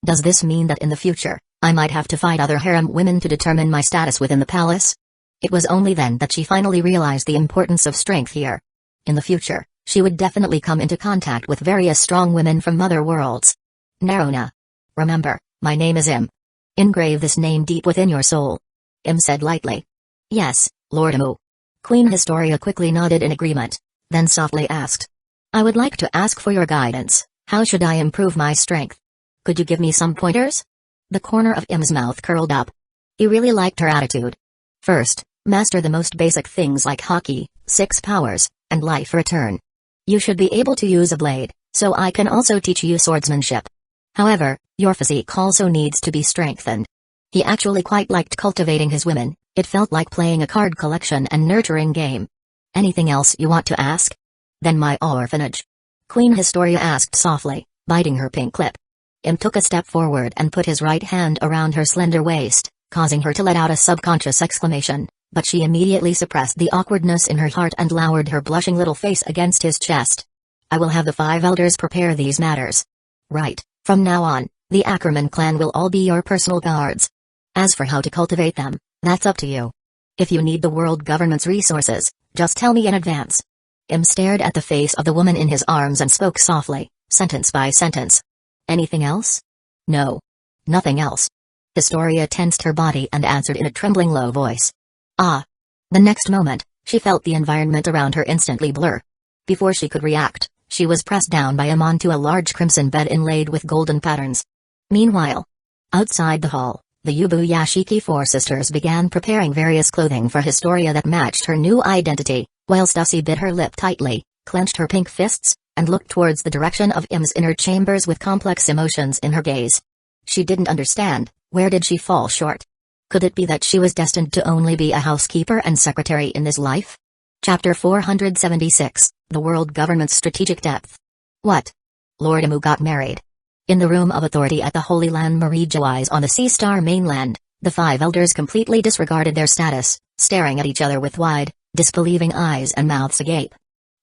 does this mean that in the future, I might have to fight other harem women to determine my status within the palace? It was only then that she finally realized the importance of strength here. In the future, she would definitely come into contact with various strong women from other worlds. Nerona. Remember, my name is Im. Engrave this name deep within your soul. Im said lightly. Yes, Lord Imu. Queen Historia quickly nodded in agreement, then softly asked. I would like to ask for your guidance, how should I improve my strength? Could you give me some pointers? The corner of Im's mouth curled up. He really liked her attitude. First, master the most basic things like hockey, 6 powers, and life return. You should be able to use a blade, so I can also teach you swordsmanship. However, your physique also needs to be strengthened. He actually quite liked cultivating his women. It felt like playing a card collection and nurturing game. Anything else you want to ask? Then my orphanage. Queen Historia asked softly, biting her pink lip. Im took a step forward and put his right hand around her slender waist, causing her to let out a subconscious exclamation, but she immediately suppressed the awkwardness in her heart and lowered her blushing little face against his chest. I will have the 5 elders prepare these matters. Right, from now on, the Ackerman clan will all be your personal guards. As for how to cultivate them, that's up to you. If you need the world government's resources, just tell me in advance. Im stared at the face of the woman in his arms and spoke softly, sentence by sentence. Anything else? No. Nothing else. Historia tensed her body and answered in a trembling low voice. Ah. The next moment, she felt the environment around her instantly blur. Before she could react, she was pressed down by Im onto a large crimson bed inlaid with golden patterns. Meanwhile, outside the hall, the Yubuyashiki 4 sisters began preparing various clothing for Historia that matched her new identity, while Stussy bit her lip tightly, clenched her pink fists, and looked towards the direction of Im's inner chambers with complex emotions in her gaze. She didn't understand, where did she fall short? Could it be that she was destined to only be a housekeeper and secretary in this life? Chapter 476, The World Government's Strategic Depth. What? Lord Imu got married. In the room of authority at the Holy Land Marijois on the Sea Star mainland, the 5 elders completely disregarded their status, staring at each other with wide, disbelieving eyes and mouths agape.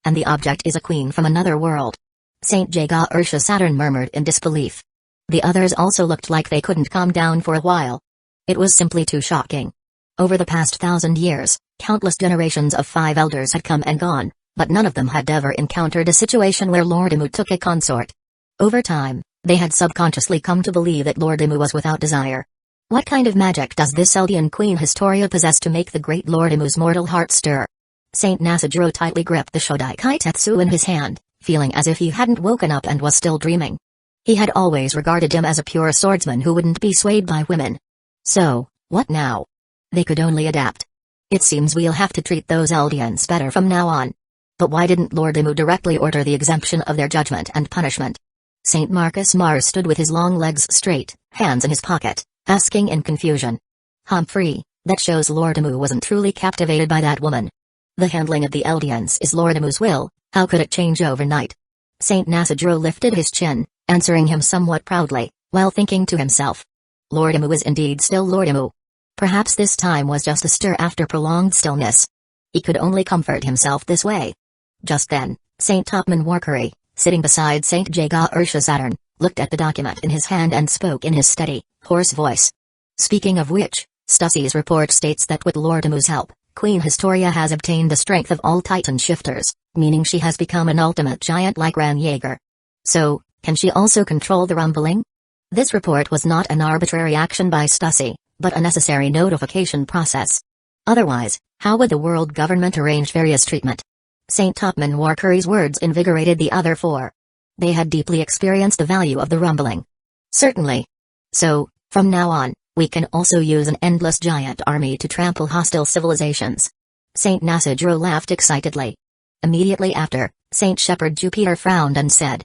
And the object is a queen from another world. Saint Jaga Ursha Saturn murmured in disbelief. The others also looked like they couldn't calm down for a while. It was simply too shocking. Over the past 1,000 years, countless generations of 5 elders had come and gone, but none of them had ever encountered a situation where Lord Imu took a consort. Over time, they had subconsciously come to believe that Lord Imu was without desire. What kind of magic does this Eldian Queen Historia possess to make the great Lord Imu's mortal heart stir? Saint Nasajiro tightly gripped the Shodai Kaitetsu in his hand, feeling as if he hadn't woken up and was still dreaming. He had always regarded him as a pure swordsman who wouldn't be swayed by women. So, what now? They could only adapt. It seems we'll have to treat those Eldians better from now on. But why didn't Lord Imu directly order the exemption of their judgment and punishment? Saint Marcus Mars stood with his long legs straight, hands in his pocket, asking in confusion. Humphrey, that shows Lord Imu wasn't truly captivated by that woman. The handling of the Eldians is Lord Imu's will, how could it change overnight? Saint Nasajiro lifted his chin, answering him somewhat proudly, while thinking to himself. Lord Imu is indeed still Lord Imu. Perhaps this time was just a stir after prolonged stillness. He could only comfort himself this way. Just then, Saint Topman Warkuri, sitting beside Saint Jaga Ursha Saturn, looked at the document in his hand and spoke in his steady, hoarse voice. Speaking of which, Stussy's report states that with Lord Imu's help, Queen Historia has obtained the strength of all Titan shifters, meaning she has become an ultimate giant like Ran Yeager. So, can she also control the rumbling? This report was not an arbitrary action by Stussy, but a necessary notification process. Otherwise, how would the world government arrange various treatment? Saint Topman Warkuri's words invigorated the other 4. They had deeply experienced the value of the rumbling. Certainly. So, from now on, we can also use an endless giant army to trample hostile civilizations. Saint Nasajiro laughed excitedly. Immediately after, Saint Shepherd Jupiter frowned and said.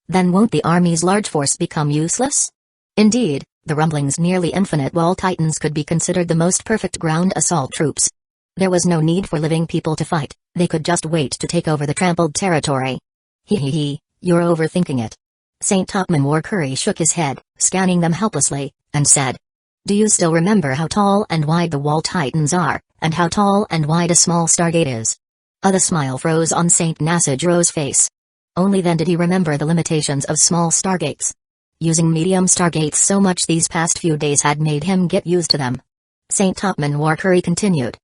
Then won't the army's large force become useless? Indeed, the rumbling's nearly infinite wall titans could be considered the most perfect ground assault troops. There was no need for living people to fight, they could just wait to take over the trampled territory. He, you're overthinking it. Saint Topman Warkuri shook his head, scanning them helplessly, and said. Do you still remember how tall and wide the wall titans are, and how tall and wide a small stargate is? The smile froze on Saint Nasajiro's face. Only then did he remember the limitations of small stargates. Using medium stargates so much these past few days had made him get used to them. Saint Topman Warkuri continued.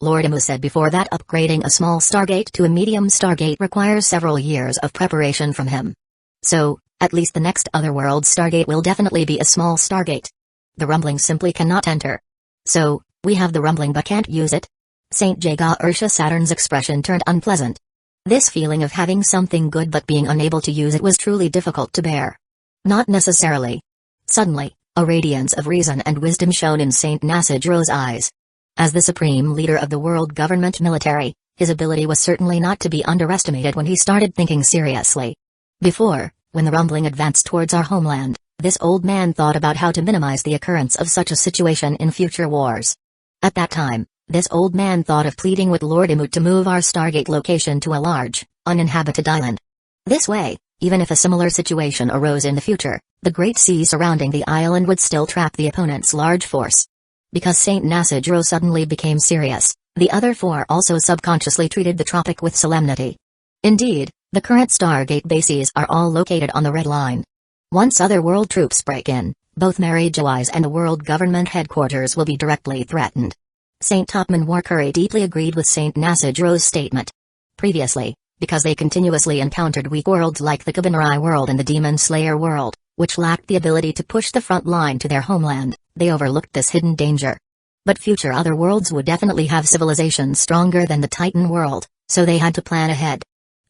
Lord Imu said before that upgrading a small stargate to a medium stargate requires several years of preparation from him. So, at least the next otherworld stargate will definitely be a small stargate. The rumbling simply cannot enter. So, we have the rumbling but can't use it? Saint Jaga Ursha Saturn's expression turned unpleasant. This feeling of having something good but being unable to use it was truly difficult to bear. Not necessarily. Suddenly, a radiance of reason and wisdom shone in Saint Nasajuro's eyes. As the supreme leader of the world government military, his ability was certainly not to be underestimated when he started thinking seriously. Before, when the rumbling advanced towards our homeland, this old man thought about how to minimize the occurrence of such a situation in future wars. At that time, this old man thought of pleading with Lord Imut to move our Stargate location to a large, uninhabited island. This way, even if a similar situation arose in the future, the great sea surrounding the island would still trap the opponent's large force. Because Saint Nasajuro suddenly became serious, the other four also subconsciously treated the tropic with solemnity. Indeed, the current Stargate bases are all located on the Red Line. Once other world troops break in, both Marijawai's and the world government headquarters will be directly threatened. Saint Topman Warkuri deeply agreed with Saint Nasajuro's statement. Previously, because they continuously encountered weak worlds like the Kabinarai world and the Demon Slayer world, which lacked the ability to push the front line to their homeland, they overlooked this hidden danger. But future other worlds would definitely have civilizations stronger than the Titan world, so they had to plan ahead.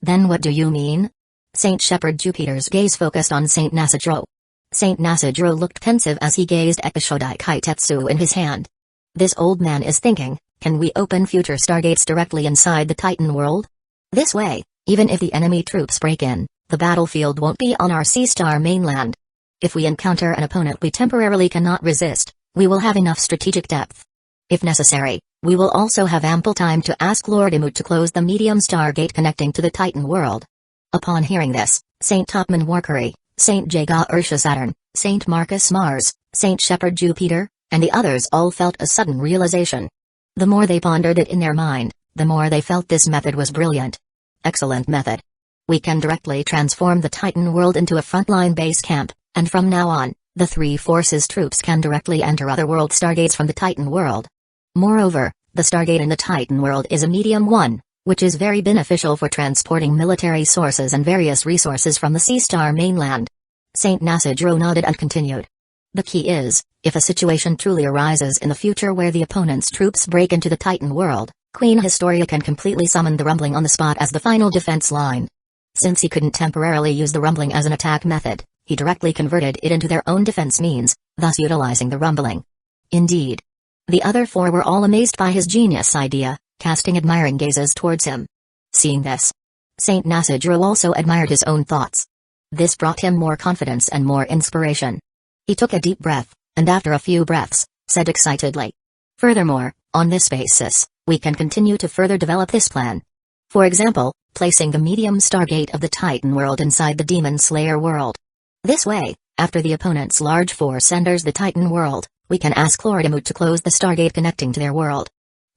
Then what do you mean? Saint Shepherd Jupiter's gaze focused on Saint Nasajuro. Saint Nasajuro looked pensive as he gazed at the Shodai Kaitetsu in his hand. This old man is thinking, can we open future stargates directly inside the Titan world? This way, even if the enemy troops break in, the battlefield won't be on our sea star mainland. If we encounter an opponent we temporarily cannot resist, we will have enough strategic depth. If necessary, we will also have ample time to ask Lord Imut to close the medium stargate connecting to the Titan world. Upon hearing this, Saint Topman Warkuri, Saint Jaga Ursha Saturn, Saint Marcus Mars, Saint Shepherd Jupiter, and the others all felt a sudden realization. The more they pondered it in their mind, the more they felt this method was brilliant. Excellent method. We can directly transform the Titan world into a frontline base camp, and from now on, the three forces troops can directly enter other world stargates from the Titan world. Moreover, the stargate in the Titan world is a medium one, which is very beneficial for transporting military sources and various resources from the sea star mainland. Saint Nasajuro nodded and continued. The key is, if a situation truly arises in the future where the opponent's troops break into the Titan world, Queen Historia can completely summon the rumbling on the spot as the final defense line. Since he couldn't temporarily use the rumbling as an attack method, he directly converted it into their own defense means, thus utilizing the rumbling. Indeed. The other four were all amazed by his genius idea, casting admiring gazes towards him. Seeing this, Saint Nasajuro also admired his own thoughts. This brought him more confidence and more inspiration. He took a deep breath, and after a few breaths, said excitedly. Furthermore, on this basis, we can continue to further develop this plan. For example, placing the medium stargate of the Titan world inside the Demon Slayer world. This way, after the opponent's large force enters the Titan world, we can ask Lord Imut to close the stargate connecting to their world.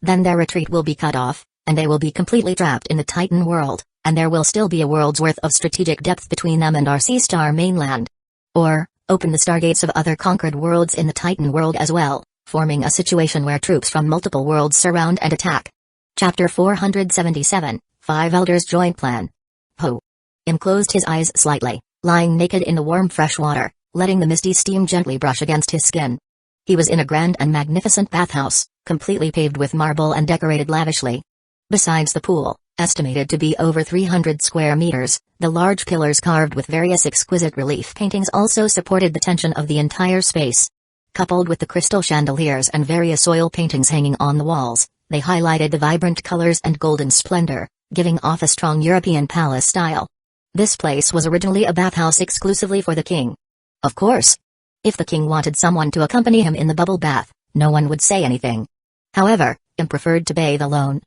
Then their retreat will be cut off, and they will be completely trapped in the Titan world, and there will still be a world's worth of strategic depth between them and our sea star mainland. Or, open the stargates of other conquered worlds in the Titan world as well, forming a situation where troops from multiple worlds surround and attack. Chapter 477, Five Elders Joint Plan. Poe. Im closed his eyes slightly, lying naked in the warm fresh water, letting the misty steam gently brush against his skin. He was in a grand and magnificent bathhouse, completely paved with marble and decorated lavishly. Besides the pool, estimated to be over 300 square meters, the large pillars carved with various exquisite relief paintings also supported the tension of the entire space. Coupled with the crystal chandeliers and various oil paintings hanging on the walls, they highlighted the vibrant colors and golden splendor, giving off a strong European palace style. This place was originally a bathhouse exclusively for the king. Of course, if the king wanted someone to accompany him in the bubble bath, no one would say anything. However, Im preferred to bathe alone.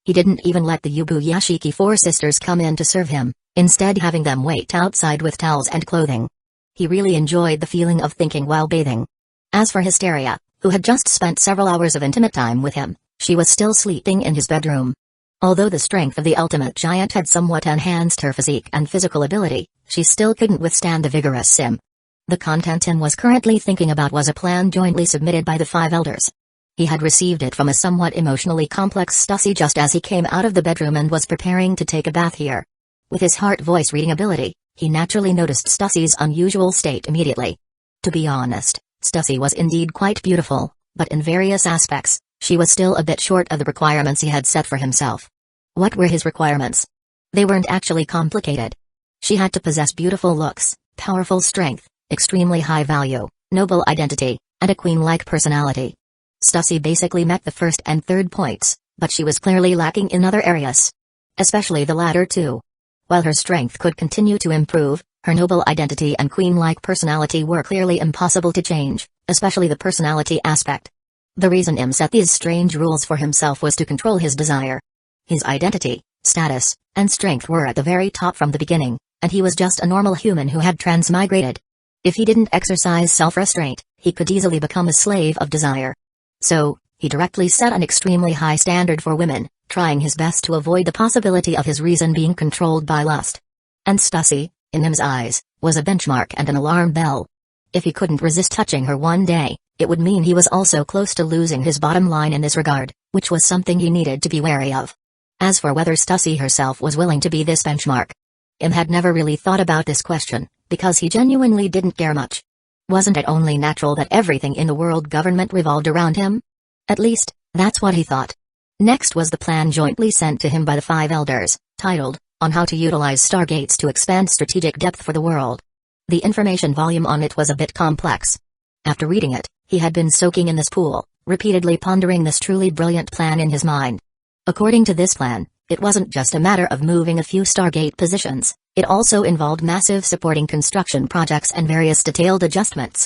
He didn't even let the Yubu Yashiki four sisters come in to serve him, instead having them wait outside with towels and clothing. He really enjoyed the feeling of thinking while bathing. As for Hysteria, who had just spent several hours of intimate time with him, she was still sleeping in his bedroom. Although the strength of the ultimate giant had somewhat enhanced her physique and physical ability, she still couldn't withstand the vigorous Sim. The content Tim was currently thinking about was a plan jointly submitted by the five elders. He had received it from a somewhat emotionally complex Stussy just as he came out of the bedroom and was preparing to take a bath here. With his heart voice reading ability, he naturally noticed Stussy's unusual state immediately. To be honest, Stussy was indeed quite beautiful, but in various aspects, she was still a bit short of the requirements he had set for himself. What were his requirements? They weren't actually complicated. She had to possess beautiful looks, powerful strength, extremely high value, noble identity, and a queen-like personality. Stussy basically met the first and third points, but she was clearly lacking in other areas. Especially the latter two. While her strength could continue to improve, her noble identity and queen-like personality were clearly impossible to change, especially the personality aspect. The reason Im set these strange rules for himself was to control his desire. His identity, status, and strength were at the very top from the beginning, and he was just a normal human who had transmigrated. If he didn't exercise self-restraint, he could easily become a slave of desire. So, he directly set an extremely high standard for women, trying his best to avoid the possibility of his reason being controlled by lust. And Stussy, in Im's eyes, was a benchmark and an alarm bell. If he couldn't resist touching her one day, it would mean he was also close to losing his bottom line in this regard, which was something he needed to be wary of. As for whether Stussy herself was willing to be this benchmark, Im had never really thought about this question, because he genuinely didn't care much. Wasn't it only natural that everything in the world government revolved around him? At least, that's what he thought. Next was the plan jointly sent to him by the 5 elders, titled, On How to Utilize Stargates to Expand Strategic Depth for the World. The information volume on it was a bit complex. After reading it, he had been soaking in this pool, repeatedly pondering this truly brilliant plan in his mind. According to this plan, it wasn't just a matter of moving a few Stargate positions, it also involved massive supporting construction projects and various detailed adjustments.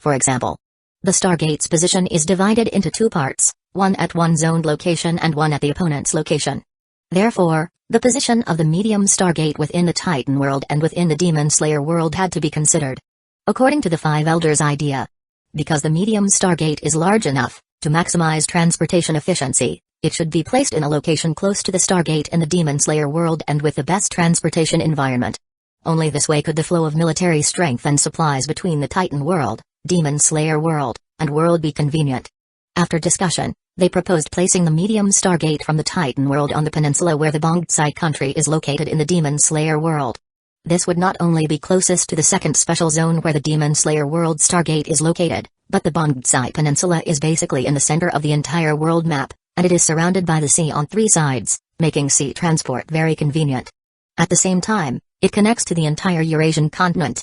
For example, the Stargate's position is divided into 2 parts, one at one zoned location and one at the opponent's location. Therefore, the position of the medium Stargate within the Titan world and within the Demon Slayer world had to be considered. According to the 5 elders' idea, because the medium Stargate is large enough to maximize transportation efficiency, it should be placed in a location close to the Stargate in the Demon Slayer world and with the best transportation environment. Only this way could the flow of military strength and supplies between the Titan world, Demon Slayer world, and world be convenient. After discussion, they proposed placing the medium Stargate from the Titan world on the peninsula where the Bongtsai country is located in the Demon Slayer world. This would not only be closest to the second special zone where the Demon Slayer world Stargate is located, but the Bongtsai Peninsula is basically in the center of the entire world map, and it is surrounded by the sea on 3 sides, making sea transport very convenient. At the same time, it connects to the entire Eurasian continent.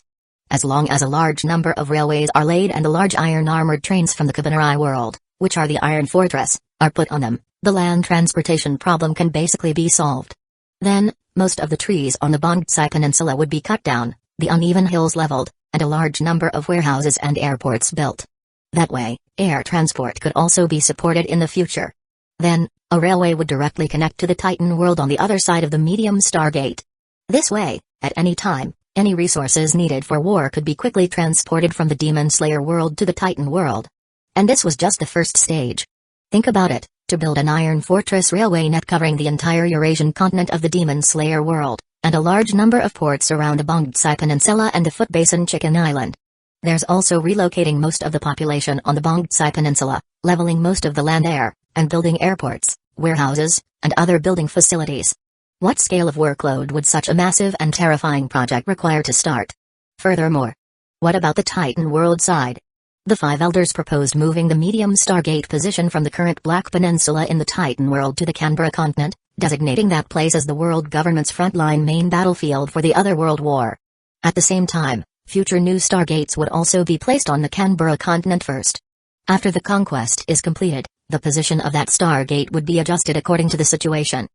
As long as a large number of railways are laid and the large iron armored trains from the Kabanarai world, which are the Iron Fortress, are put on them, the land transportation problem can basically be solved. Then, most of the trees on the Bongtsai Peninsula would be cut down, the uneven hills leveled, and a large number of warehouses and airports built. That way, air transport could also be supported in the future. Then, a railway would directly connect to the Titan world on the other side of the medium Stargate. This way, at any time, any resources needed for war could be quickly transported from the Demon Slayer world to the Titan world. And this was just the first stage. Think about it, to build an Iron Fortress railway net covering the entire Eurasian continent of the Demon Slayer world, and a large number of ports around the Bongtsai Peninsula and the Footbasin Chicken Island. There's also relocating most of the population on the Bongtsai Peninsula, leveling most of the land air, and building airports, warehouses, and other building facilities. What scale of workload would such a massive and terrifying project require to start? Furthermore, what about the Titan world side? The 5 elders proposed moving the medium Stargate position from the current Black Peninsula in the Titan world to the Canberra continent, designating that place as the world government's frontline main battlefield for the other world war. At the same time, future new Stargates would also be placed on the Canberra continent first. After the conquest is completed, the position of that Stargate would be adjusted according to the situation.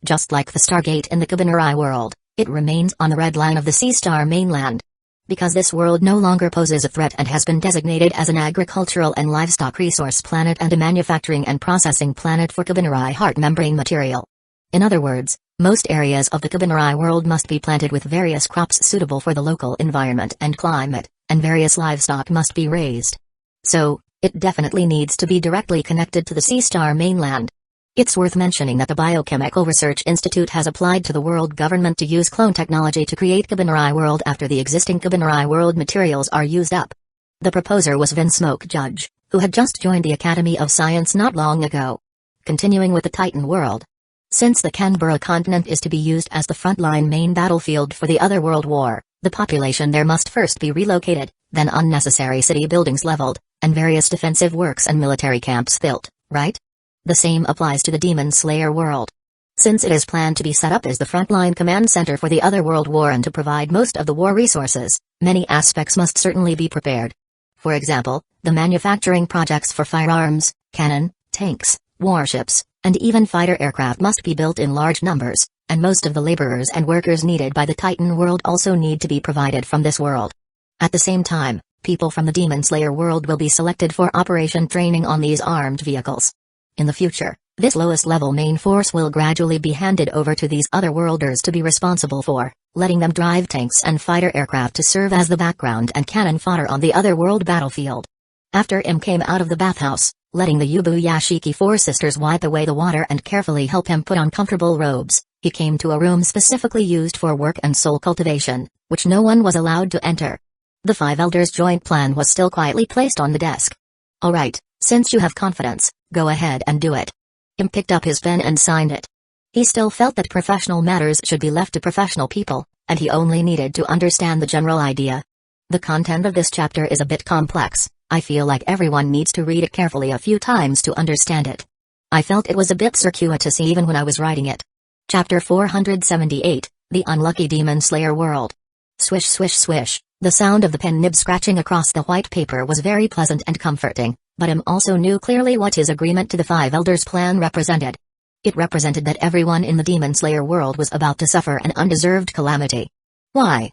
Just like the Stargate in the Kabanarai world, it remains on the red line of the Sea Star mainland. Because this world no longer poses a threat and has been designated as an agricultural and livestock resource planet and a manufacturing and processing planet for Kabanarai heart membrane material. In other words, most areas of the Kabanarai world must be planted with various crops suitable for the local environment and climate, and various livestock must be raised. So, it definitely needs to be directly connected to the Sea Star mainland. It's worth mentioning that the Biochemical Research Institute has applied to the world government to use clone technology to create Kabanarai world after the existing Kabanarai world materials are used up. The proposer was Vin Smoke Judge, who had just joined the Academy of Science not long ago. Continuing with the Titan world. Since the Canberra continent is to be used as the frontline main battlefield for the other world war, the population there must first be relocated, then unnecessary city buildings leveled, and various defensive works and military camps built, right? The same applies to the Demon Slayer world. Since it is planned to be set up as the frontline command center for the other world war and to provide most of the war resources, many aspects must certainly be prepared. For example, the manufacturing projects for firearms, cannon, tanks, warships, and even fighter aircraft must be built in large numbers, and most of the laborers and workers needed by the Titan world also need to be provided from this world. At the same time, people from the Demon Slayer world will be selected for operation training on these armed vehicles. In the future, this lowest level main force will gradually be handed over to these other worlders to be responsible for, letting them drive tanks and fighter aircraft to serve as the background and cannon fodder on the other world battlefield. After Im came out of the bathhouse, letting the Yubuyashiki four sisters wipe away the water and carefully help him put on comfortable robes, he came to a room specifically used for work and soul cultivation, which no one was allowed to enter. The five elders' joint plan was still quietly placed on the desk. Alright, since you have confidence, go ahead and do it. Im picked up his pen and signed it. He still felt that professional matters should be left to professional people, and he only needed to understand the general idea. The content of this chapter is a bit complex. I feel like everyone needs to read it carefully a few times to understand it. I felt it was a bit circuitous even when I was writing it. Chapter 478, The Unlucky Demon Slayer World. Swish swish swish, the sound of the pen nib scratching across the white paper was very pleasant and comforting, but Im also knew clearly what his agreement to the five elders' plan represented. It represented that everyone in the Demon Slayer world was about to suffer an undeserved calamity. Why?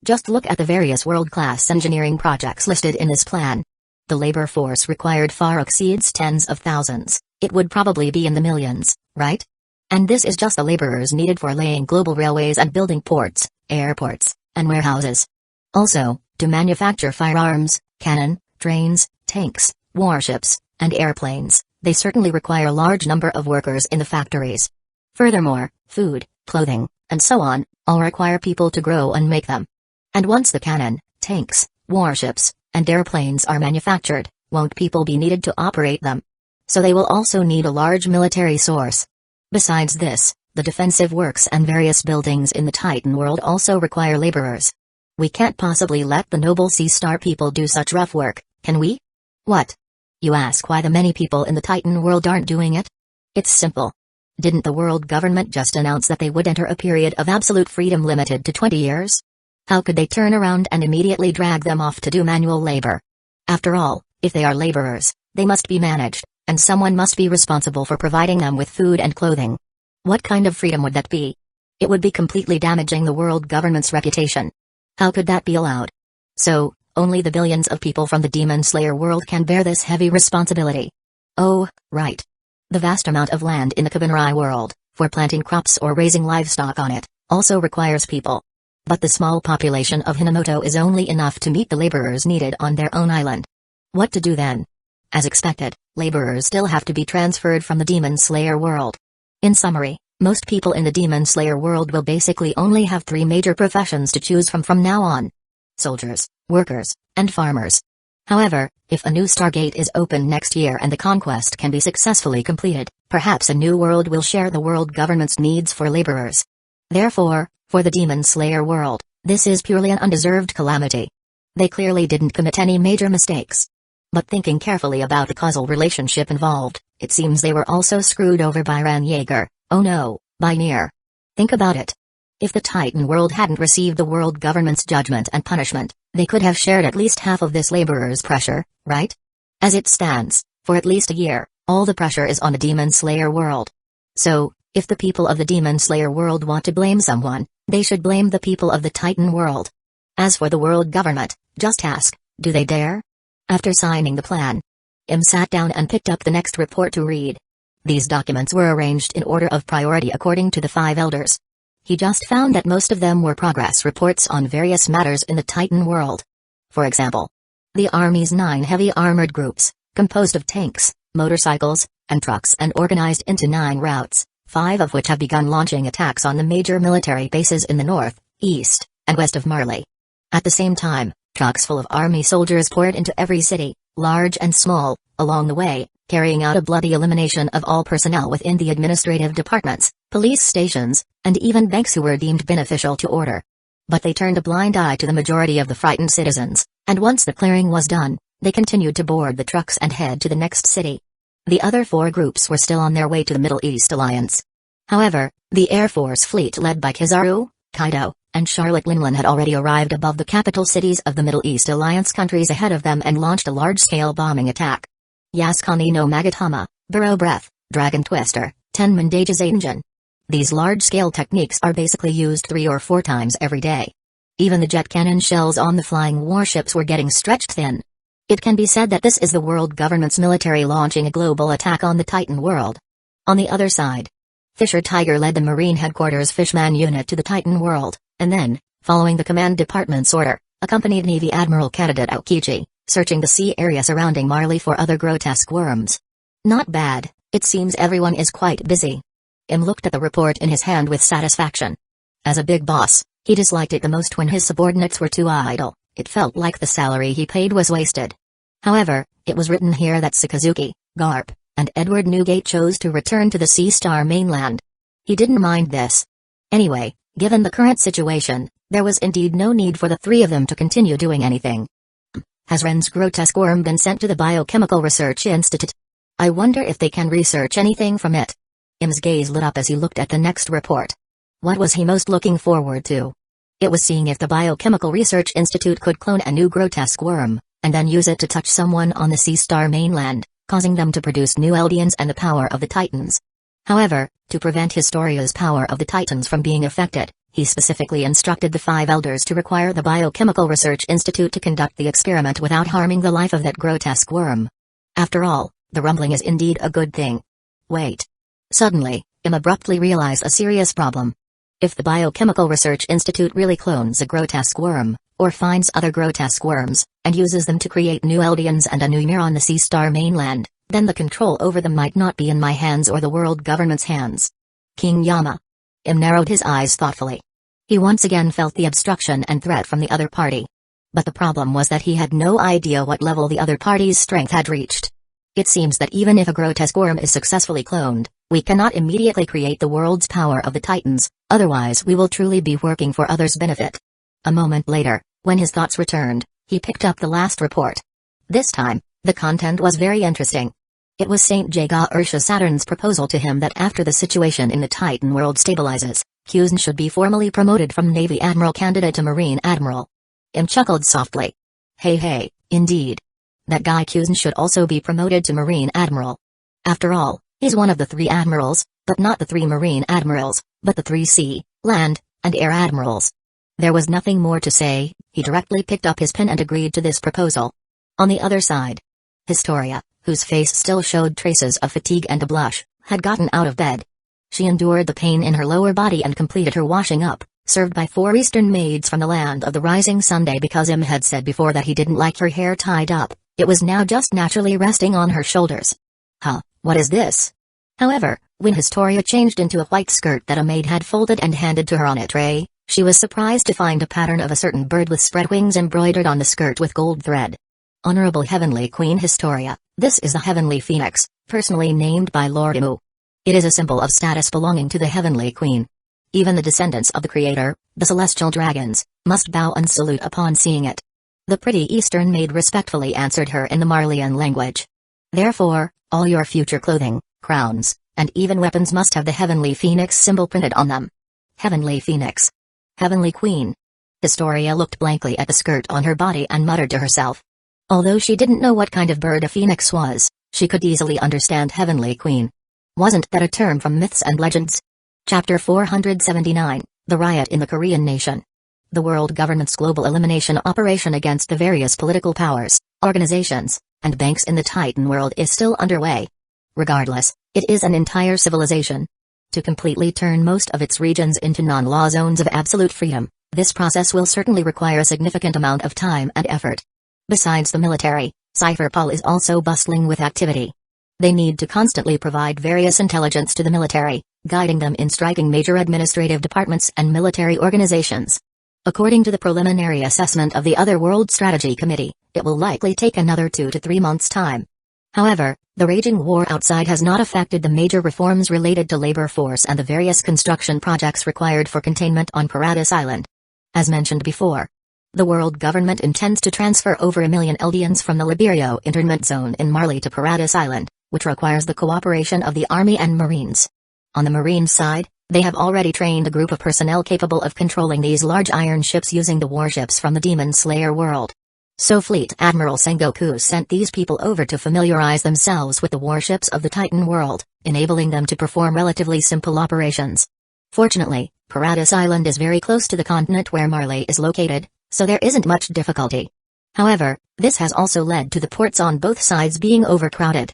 Just look at the various world-class engineering projects listed in this plan. The labor force required far exceeds tens of thousands, it would probably be in the millions, right? And this is just the laborers needed for laying global railways and building ports, airports, and warehouses. Also, to manufacture firearms, cannon, trains, tanks, warships, and airplanes, they certainly require a large number of workers in the factories. Furthermore, food, clothing, and so on, all require people to grow and make them. And once the cannon, tanks, warships, and airplanes are manufactured, won't people be needed to operate them? So they will also need a large military source. Besides this, the defensive works and various buildings in the Titan world also require laborers. We can't possibly let the noble sea-star people do such rough work, can we? What? You ask why the many people in the Titan world aren't doing it? It's simple. Didn't the world government just announce that they would enter a period of absolute freedom limited to 20 years? How could they turn around and immediately drag them off to do manual labor? After all, if they are laborers, they must be managed, and someone must be responsible for providing them with food and clothing. What kind of freedom would that be? It would be completely damaging the world government's reputation. How could that be allowed? So, only the billions of people from the Demon Slayer world can bear this heavy responsibility. Oh, right. The vast amount of land in the Kabanrai world, for planting crops or raising livestock on it, also requires people. But the small population of Hinamoto is only enough to meet the laborers needed on their own island. What to do then? As expected, laborers still have to be transferred from the Demon Slayer world. In summary, most people in the Demon Slayer world will basically only have three major professions to choose from now on: soldiers, workers, and farmers. However, if a new Stargate is opened next year and the conquest can be successfully completed, perhaps a new world will share the world government's needs for laborers. Therefore, for the Demon Slayer world, this is purely an undeserved calamity. They clearly didn't commit any major mistakes. But thinking carefully about the causal relationship involved, it seems they were also screwed over by Ran Yeager, oh no, by Nier. Think about it. If the Titan world hadn't received the world government's judgment and punishment, they could have shared at least half of this laborer's pressure, right? As it stands, for at least a year, all the pressure is on the Demon Slayer world. So, if the people of the Demon Slayer world want to blame someone, they should blame the people of the Titan world. As for the world government, just ask, do they dare? After signing the plan, Im sat down and picked up the next report to read. These documents were arranged in order of priority according to the five elders. He just found that most of them were progress reports on various matters in the Titan world. For example, the Army's 9 heavy armored groups, composed of tanks, motorcycles, and trucks and organized into 9 routes, 5 of which have begun launching attacks on the major military bases in the north, east, and west of Marley. At the same time, trucks full of army soldiers poured into every city, large and small, along the way, carrying out a bloody elimination of all personnel within the administrative departments, police stations, and even banks who were deemed beneficial to order. But they turned a blind eye to the majority of the frightened citizens, and once the clearing was done, they continued to board the trucks and head to the next city. The other 4 groups were still on their way to the Middle East Alliance. However, the Air Force fleet led by Kizaru, Kaido, and Charlotte Linlin had already arrived above the capital cities of the Middle East alliance countries ahead of them and launched a large-scale bombing attack. Yaskani no Magatama, Burrow Breath, Dragon Twister, Tenman Engine. These large-scale techniques are basically used 3 or 4 times every day. Even the jet cannon shells on the flying warships were getting stretched thin. It can be said that this is the world government's military launching a global attack on the Titan world. On the other side, Fisher Tiger led the Marine Headquarters Fishman unit to the Titan world, and then, following the command department's order, accompanied Navy Admiral candidate Aokiji, searching the sea area surrounding Marley for other grotesque worms. Not bad, it seems everyone is quite busy. Im looked at the report in his hand with satisfaction. As a big boss, he disliked it the most when his subordinates were too idle. It felt like the salary he paid was wasted. However, it was written here that Sakazuki, Garp, and Edward Newgate chose to return to the Sea Star mainland. He didn't mind this. Anyway, given the current situation, there was indeed no need for the 3 of them to continue doing anything. Has Ren's grotesque worm been sent to the Biochemical Research Institute? I wonder if they can research anything from it. Im's gaze lit up as he looked at the next report. What was he most looking forward to? It was seeing if the Biochemical Research Institute could clone a new grotesque worm, and then use it to touch someone on the Sea Star mainland, causing them to produce new Eldians and the power of the Titans. However, to prevent Historia's power of the Titans from being affected, he specifically instructed the 5 elders to require the Biochemical Research Institute to conduct the experiment without harming the life of that grotesque worm. After all, the rumbling is indeed a good thing. Wait. Suddenly, Im abruptly realized a serious problem. If the Biochemical Research Institute really clones a grotesque worm, or finds other grotesque worms, and uses them to create new Eldians and a new Ymir on the Sea Star mainland, then the control over them might not be in my hands or the world government's hands. King Yama. Im narrowed his eyes thoughtfully. He once again felt the obstruction and threat from the other party. But the problem was that he had no idea what level the other party's strength had reached. It seems that even if a grotesque worm is successfully cloned, we cannot immediately create the world's power of the Titans, otherwise we will truly be working for others' benefit. A moment later, when his thoughts returned, he picked up the last report. This time, the content was very interesting. It was Saint Jaga Ursha Saturn's proposal to him that after the situation in the Titan world stabilizes, Kuzen should be formally promoted from Navy Admiral candidate to Marine Admiral. Im chuckled softly. Hey, indeed. That guy Kuzen should also be promoted to Marine Admiral. After all, he's one of the 3 admirals, but not the 3 Marine Admirals, but the 3 sea, land, and air admirals. There was nothing more to say, he directly picked up his pen and agreed to this proposal. On the other side, Historia, whose face still showed traces of fatigue and a blush, had gotten out of bed. She endured the pain in her lower body and completed her washing up, served by 4 Eastern maids from the land of the rising sun because Im had said before that he didn't like her hair tied up. It was now just naturally resting on her shoulders. What is this? However, when Historia changed into a white skirt that a maid had folded and handed to her on a tray, she was surprised to find a pattern of a certain bird with spread wings embroidered on the skirt with gold thread. Honorable Heavenly Queen Historia, this is the Heavenly Phoenix, personally named by Lord Imu. It is a symbol of status belonging to the Heavenly Queen. Even the descendants of the Creator, the celestial dragons, must bow and salute upon seeing it. The pretty Eastern maid respectfully answered her in the Marleyan language. Therefore, all your future clothing, crowns, and even weapons must have the Heavenly Phoenix symbol printed on them. Heavenly Phoenix. Heavenly Queen. Historia looked blankly at the skirt on her body and muttered to herself. Although she didn't know what kind of bird a phoenix was, she could easily understand Heavenly Queen. Wasn't that a term from myths and legends? Chapter 479, The Riot in the Korean Nation. The world government's global elimination operation against the various political powers, organizations, and banks in the Titan world is still underway. Regardless, it is an entire civilization. To completely turn most of its regions into non-law zones of absolute freedom, this process will certainly require a significant amount of time and effort. Besides the military, Cypherpol is also bustling with activity. They need to constantly provide various intelligence to the military, guiding them in striking major administrative departments and military organizations. According to the preliminary assessment of the Other World Strategy Committee, it will likely take another 2 to 3 months' time. However, the raging war outside has not affected the major reforms related to labor force and the various construction projects required for containment on Paradis Island. As mentioned before, the world government intends to transfer over 1 million Eldians from the Liberio internment zone in Marley to Paradis Island, which requires the cooperation of the Army and Marines. On the Marine side, They have already trained a group of personnel capable of controlling these large iron ships using the warships from the Demon Slayer world. So Fleet Admiral Sengoku sent these people over to familiarize themselves with the warships of the Titan world, enabling them to perform relatively simple operations. Fortunately, Paradise Island is very close to the continent where Marley is located, so there isn't much difficulty. However, this has also led to the ports on both sides being overcrowded.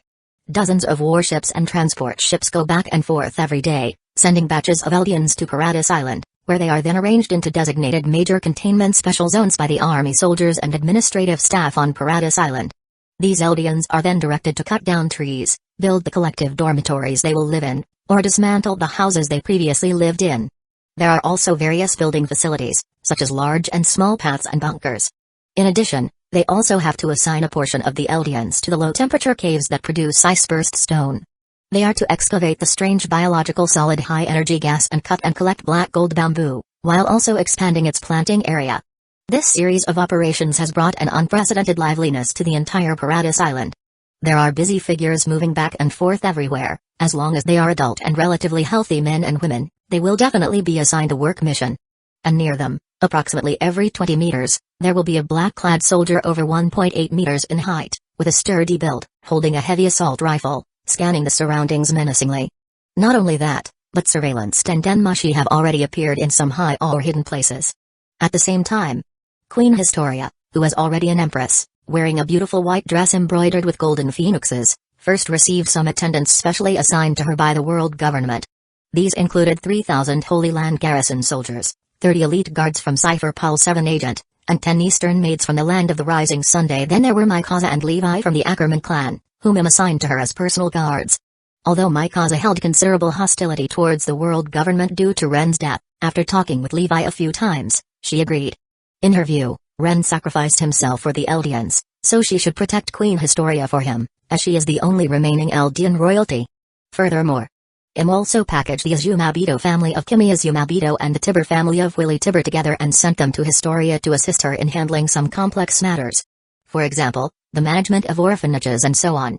Dozens of warships and transport ships go back and forth every day, sending batches of Eldians to Paradise Island, where they are then arranged into designated major containment special zones by the army soldiers and administrative staff on Paradise Island. These Eldians are then directed to cut down trees, build the collective dormitories they will live in, or dismantle the houses they previously lived in. There are also various building facilities, such as large and small paths and bunkers. In addition, they also have to assign a portion of the Eldians to the low-temperature caves that produce ice-burst stone. They are to excavate the strange biological solid high-energy gas and cut and collect black gold bamboo, while also expanding its planting area. This series of operations has brought an unprecedented liveliness to the entire Paradise Island. There are busy figures moving back and forth everywhere. As long as they are adult and relatively healthy men and women, they will definitely be assigned a work mission. And near them, approximately every 20 meters, there will be a black-clad soldier over 1.8 meters in height, with a sturdy build, holding a heavy assault rifle, scanning the surroundings menacingly. Not only that, but surveillance Tendenmachi have already appeared in some high or hidden places. At the same time, Queen Historia, who is already an empress, wearing a beautiful white dress embroidered with golden phoenixes, first received some attendants specially assigned to her by the world government. These included 3,000 Holy Land garrison soldiers, 30 elite guards from Cypher Pul 7 agent, and 10 Eastern maids from the Land of the Rising Sun. Then there were Mikasa and Levi from the Ackerman clan, whom am assigned to her as personal guards. Although Mikasa held considerable hostility towards the world government due to Ren's death, after talking with Levi a few times, she agreed. In her view, Ren sacrificed himself for the Eldians, so she should protect Queen Historia for him, as she is the only remaining Eldian royalty. Furthermore, Im also packaged the Azumabito family of Kimi Azumabito and the Tibber family of Willie Tibber together and sent them to Historia to assist her in handling some complex matters. For example, the management of orphanages and so on.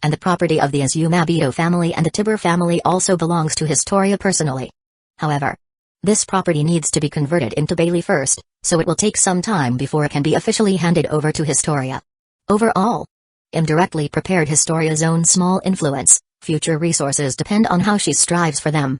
And the property of the Azumabito family and the Tibber family also belongs to Historia personally. However, this property needs to be converted into Bailey first, so it will take some time before it can be officially handed over to Historia. Overall, Im directly prepared Historia's own small influence. Future resources depend on how she strives for them.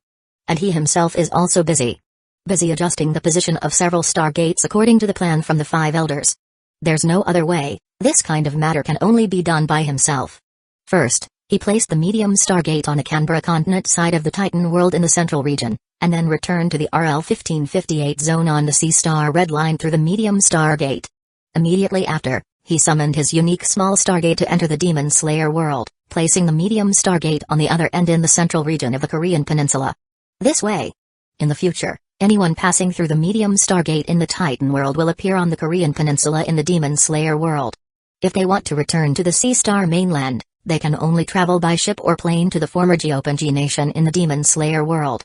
And he himself is also busy adjusting the position of several stargates according to the plan from the 5 elders. There's no other way, this kind of matter can only be done by himself. First, he placed the medium stargate on the Canberra continent side of the Titan world in the central region, and then returned to the RL 1558 zone on the Sea Star Red Line through the medium stargate. Immediately after, he summoned his unique small stargate to enter the Demon Slayer world, placing the medium stargate on the other end in the central region of the Korean peninsula. This way, in the future, anyone passing through the medium stargate in the Titan world will appear on the Korean peninsula in the Demon Slayer world. If they want to return to the Sea Star mainland, they can only travel by ship or plane to the former Geopangi nation in the Demon Slayer world.